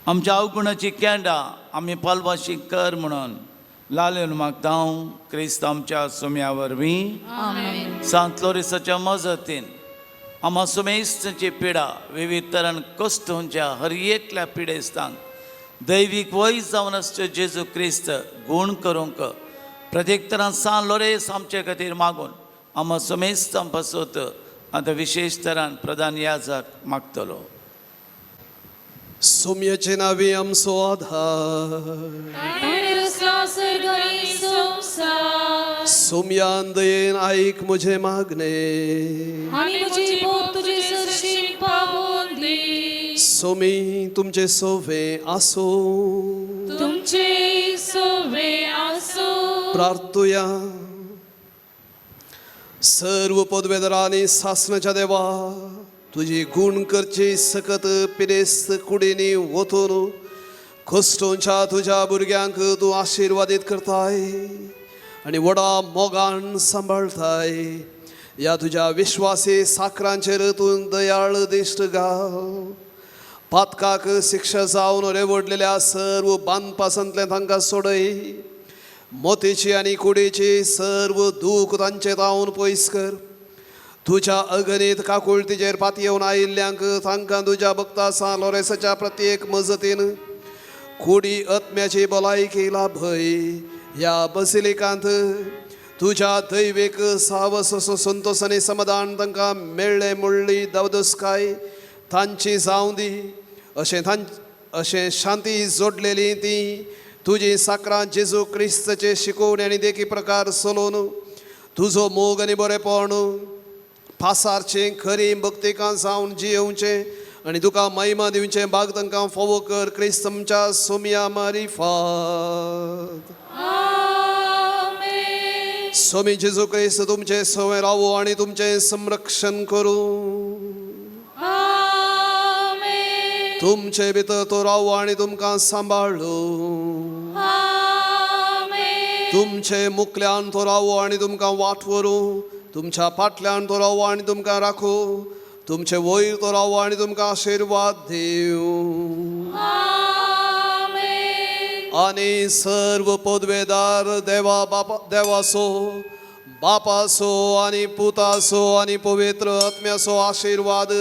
आमच्या अवगुणाची कँडां आमी पालवाशी कर म्हणून लालन मागतां क्रिस्त आमच्या सुम्या वरवीं. आमेन. सांत लोरेसाच्या मजतीन आमा सुमेस्ताची पिडा विविध तरान कश्टांच्या हर एकल्या पिडेस्तांक दैवीक वय जावन आसचे जेजू क्रिस्त गूण करूंक प्रत्येक तरान सांत लोरेस आमचे खातीर मागून आमा सुमेस्तां पासत आतां विशेश तरान प्रधान याजक मागतलो. सौम्याचे नावे आमचो आधार सौम्यान दयेन ऐक मुझे मागणे आनी म्हजी बोट तुजे सरशीन पावोन दी. सोमी तुमचे सोवे आसो तुमचे सोवे आसो. प्रार्थुया. सर्व पदवेदारांनी सासणाच्या देवा तुझी गुण करची सकत पिरेस्त कुडीनी वतून कश्टांच्या तुझ्या भुरग्यांक तूं आशीर्वादीत करताय आणि वडा मोगान सांबाळताय. या तुझ्या विश्वासी साकरांचेर तूं दयाळ दिश्ट घाल. पातकाक शिक्षा जावन रेवडलेल्या सर्व बांदपासांतले तांकां सोडय. मोतीची आनी कुडीची सर्व दूख तांचे तावन पयस कर. तुझ्या अगणित काकुळतीचेर पातयेवन आयिल्ल्यांक तांकां तुझ्या भक्ता सांत लोरेसाच्या प्रत्येक मजतीन कुडी आत्म्याची भलायकी लाभय. या बसिलिकांत तुझ्या दैवीक सावस संतोष आनी समाधान तांकां मेळ्ळे मुळ्ळी दवदसकाय तांची जावं दी. अशें शांती जोडलेली ती तुजी साकरां जेजू क्रिस्ताचे शिकोवणी आनी देखी प्रकार चलोवन तुजो मोग आनी बरेपण पासारचें खरी भक्तिकां जावन जियोवचें आनी तुका महिमा दिवचे बाग तांकां फोवो कर क्रिस्त आमच्या सोम्या मारिफात. स्वामी जेजू क्रिस्त तुमचे सवय रावो आनी तुमचे संरक्षण करूं. तुमचे भितर तो रावो आनी तुमकां सांबाळू. तुमचे मुखल्यान तो रावो आनी तुमकां वाटवरू. तुमच्या फाटल्यान तो रावो आनी तुमकां राखू. तुमचे वयर तो रावो आनी तुमकां आशिर्वाद दिवं. आनी सर्व पदवेदार देवासो बापासो आनी पुतासो आनी पवित्र आत्म्याचो आशिर्वाद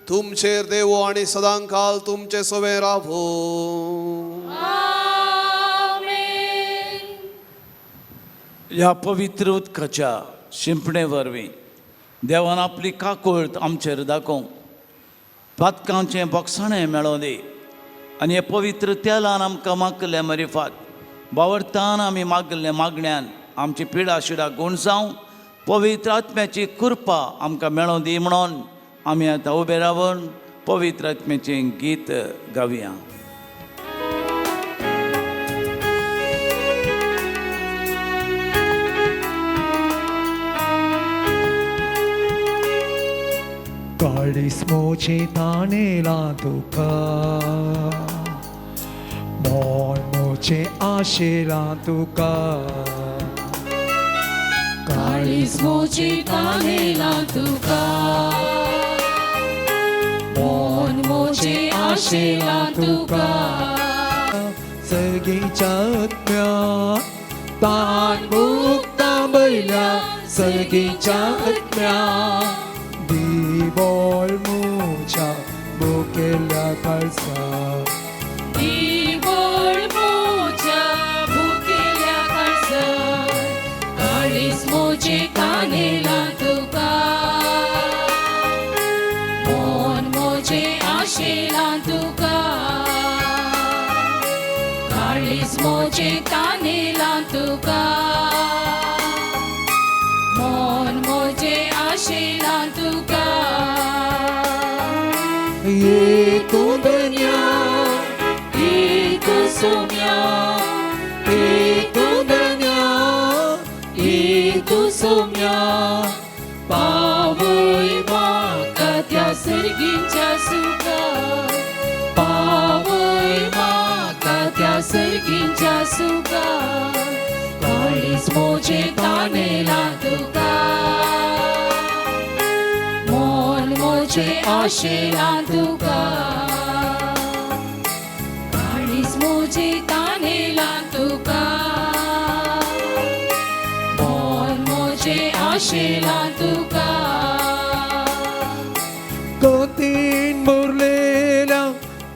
तुमचेर देवो आनी सदांकाल तुमचे सवे रावो. ह्या पवित्र उदकाच्या शिंपणे वरवीं देवान आपली काकूळट आमचेर दाखोवंक पातकांचें बोगसाणें मेळों दी आनी हे पवित्र तेलान आमकां मागले मरिफात बावरतान आमी मागले मागण्यान आमची पिडा शिडा गूण जावं पवित्र आत्म्याची कृपा आमकां मेळों दी म्हणून आमी आतां उबे रावन पवित्र आत्म्याचें गीत गावया. काळीस्मोचे ताणेला तुका मोन मोचे आशेला तुका. काळीस्मोचे ताणेला तुका मोन मोचे आशेला तुका. सर्गीच्या आत्म्या तान मुक्ता बैल्या सर्गीच्या आत्म्या दिवोळ मुच्या मुखेल्या काळसा. दिवोळ मोच्या भुकेल्या काळजार काळीस्मोचे ताणेला तुका मोन मोचे आशेला तुका. काळीस्मोचे ताणेला तुका मोन मोचे आशेला तुका. ये तू दुनिया ये तू सोम्या ये तू दुनिया ये तू सोम्या पावय म्हाका त्या सर्गीच्या सुका. पावय म्हाका त्या सर्गीच्या सुका. काळीस्मोचे ताणेला तुका मोन मोचे आशेला तुका. काळीस्मोचे ताणेला तुका मोन मोचे आशेला तुका. कोतीन मुरलेल्या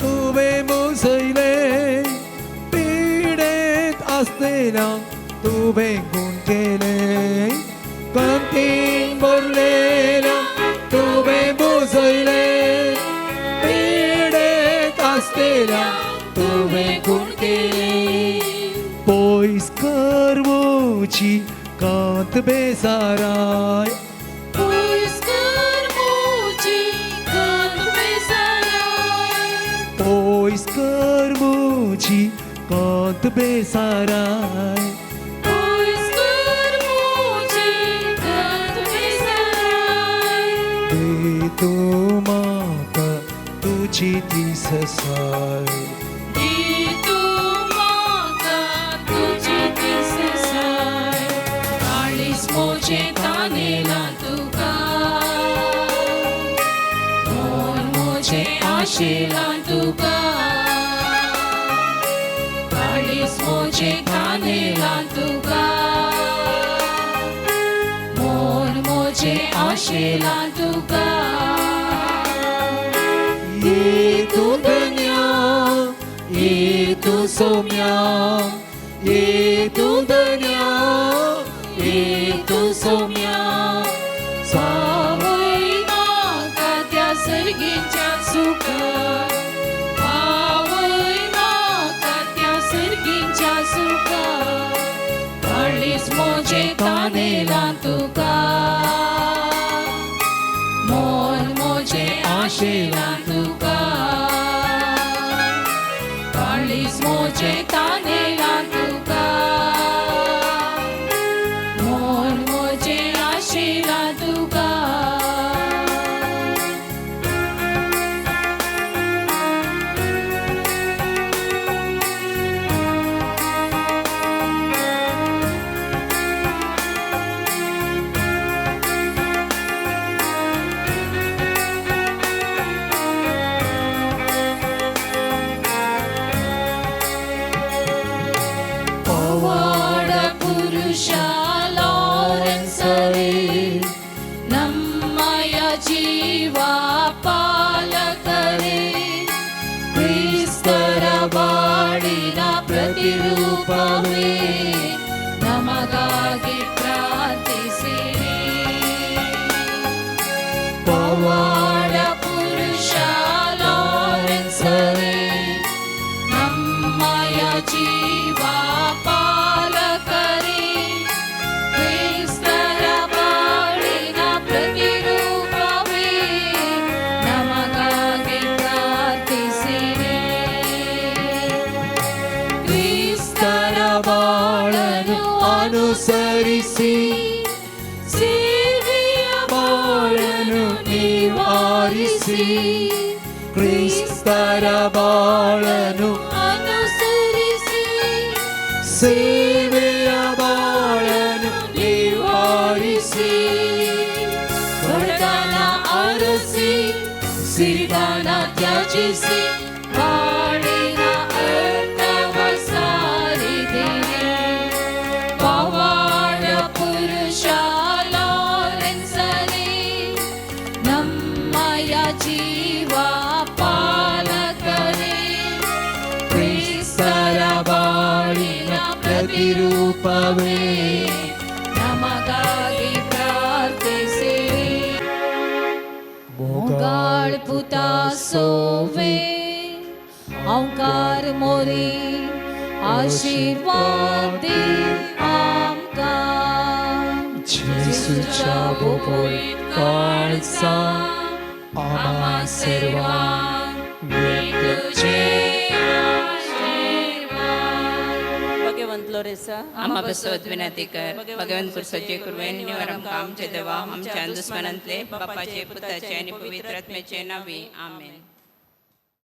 तुवे मुसैले पिडेत असलेल्या तुवे गुण केले. कोतीन मुरलेल्या तुवे मुसैले पिडेत असलेल्या तुवे गुण केले. पयस करवोची कांत बेसाराय पयस करवोची कांत बेसाराय. पयस करवोची कांत बेसाराय. पयस करवोची कांत बेसाराय. दे तू म्हाका तुजी ती ससाय. दी तू म्हाका तुजी ती ससाय. काळीस्मोचे ताणेला तुका मोन मोचे आशेला तुका. काळीस्मोचे ताणेला तुका मोन मोचे आशेला तुका. ये तू दुनिया ये तू सोम्या ये तू दुनिया ये तू सोम्या. पावय म्हाका त्या सर्गीच्या सुका. पावय म्हाका त्या सर्गीच्या सुका. काळीस्मोचे ताणेला तुका मोन मोचे आशेला तुका. म्हजें तानेला तुका मन म्हजें आशिला तुका ಪವಾಡ ಪುರುಷ ಲಾರೆನ್ಸರೇ ನಮ್ಮಯ ಜೀವ ಪಾಲಕರೇ ಕ್ರಿಸ್ತರ ಬಾಳಿನ ಪ್ರತಿರೂಪವೇ ನಮಗಾಗಿ ಪ್ರಾರ್ಥಿಸಿರಿ ಪವಾಡ ಪುರುಷ ಲಾರೆನ್ಸರೇ ನಮ್ಮಯ ಜೀವ ಪಾಲಕರೇ ಕ್ರಿಸ್ತರ ಬಾಳಿನ ಪ್ರತಿರೂಪವೇ ನಮಗಾಗಿ ಪ್ರಾರ್ಥಿಸಿರಿ ಕ್ರಿಸ್ತರ ಬಾಳನು ಅನುಸರಿಸಿ ಸೇವೆಯ ಬಾಳನು ನಿವಾರಿಸಿ ಕ್ರಿಸ್ತರ ಬಾಳನು ಅನುಸರಿಸಿ ಸೇವೆಯ ಬಾಳನು ನಿವಾರಿಸಿ ಬಡತನ ಅರಸಿ ಸಿರಿದಾನ ತ್ಯಜಿಸಿ ಬಾಳಿನ ಅರ್ಥವ ಸಾರಿದಿರಿ ಪವಾಡ ಪುರುಷ ಲಾರೆನ್ಸರೇ ನಮ್ಮಯ ಜೀವ ಪಾಲಕರೇ ಕ್ರಿಸ್ತರ ಬಾಳಿನ ಪ್ರತಿರೂಪವೇ ನಮಗಾಗಿ ಪ್ರಾರ್ಥಿಸಿರಿ मोगाळ पुता सोवे ओंकार मोरी आशीर्वाद दे आमकां जेसूच्या बोपोळीत काळजा आम्हा सर्वांक मेळचे भगवंत लोरेसा आम्हा बसवत विनंती कर भगवंत पुरुषाचे कुर्वेन निवार आमकां आमचे देवा आमच्या दुस्मनांतले बापाचे पुताचे आणि पवित्र आत्म्याचे नावे आमेन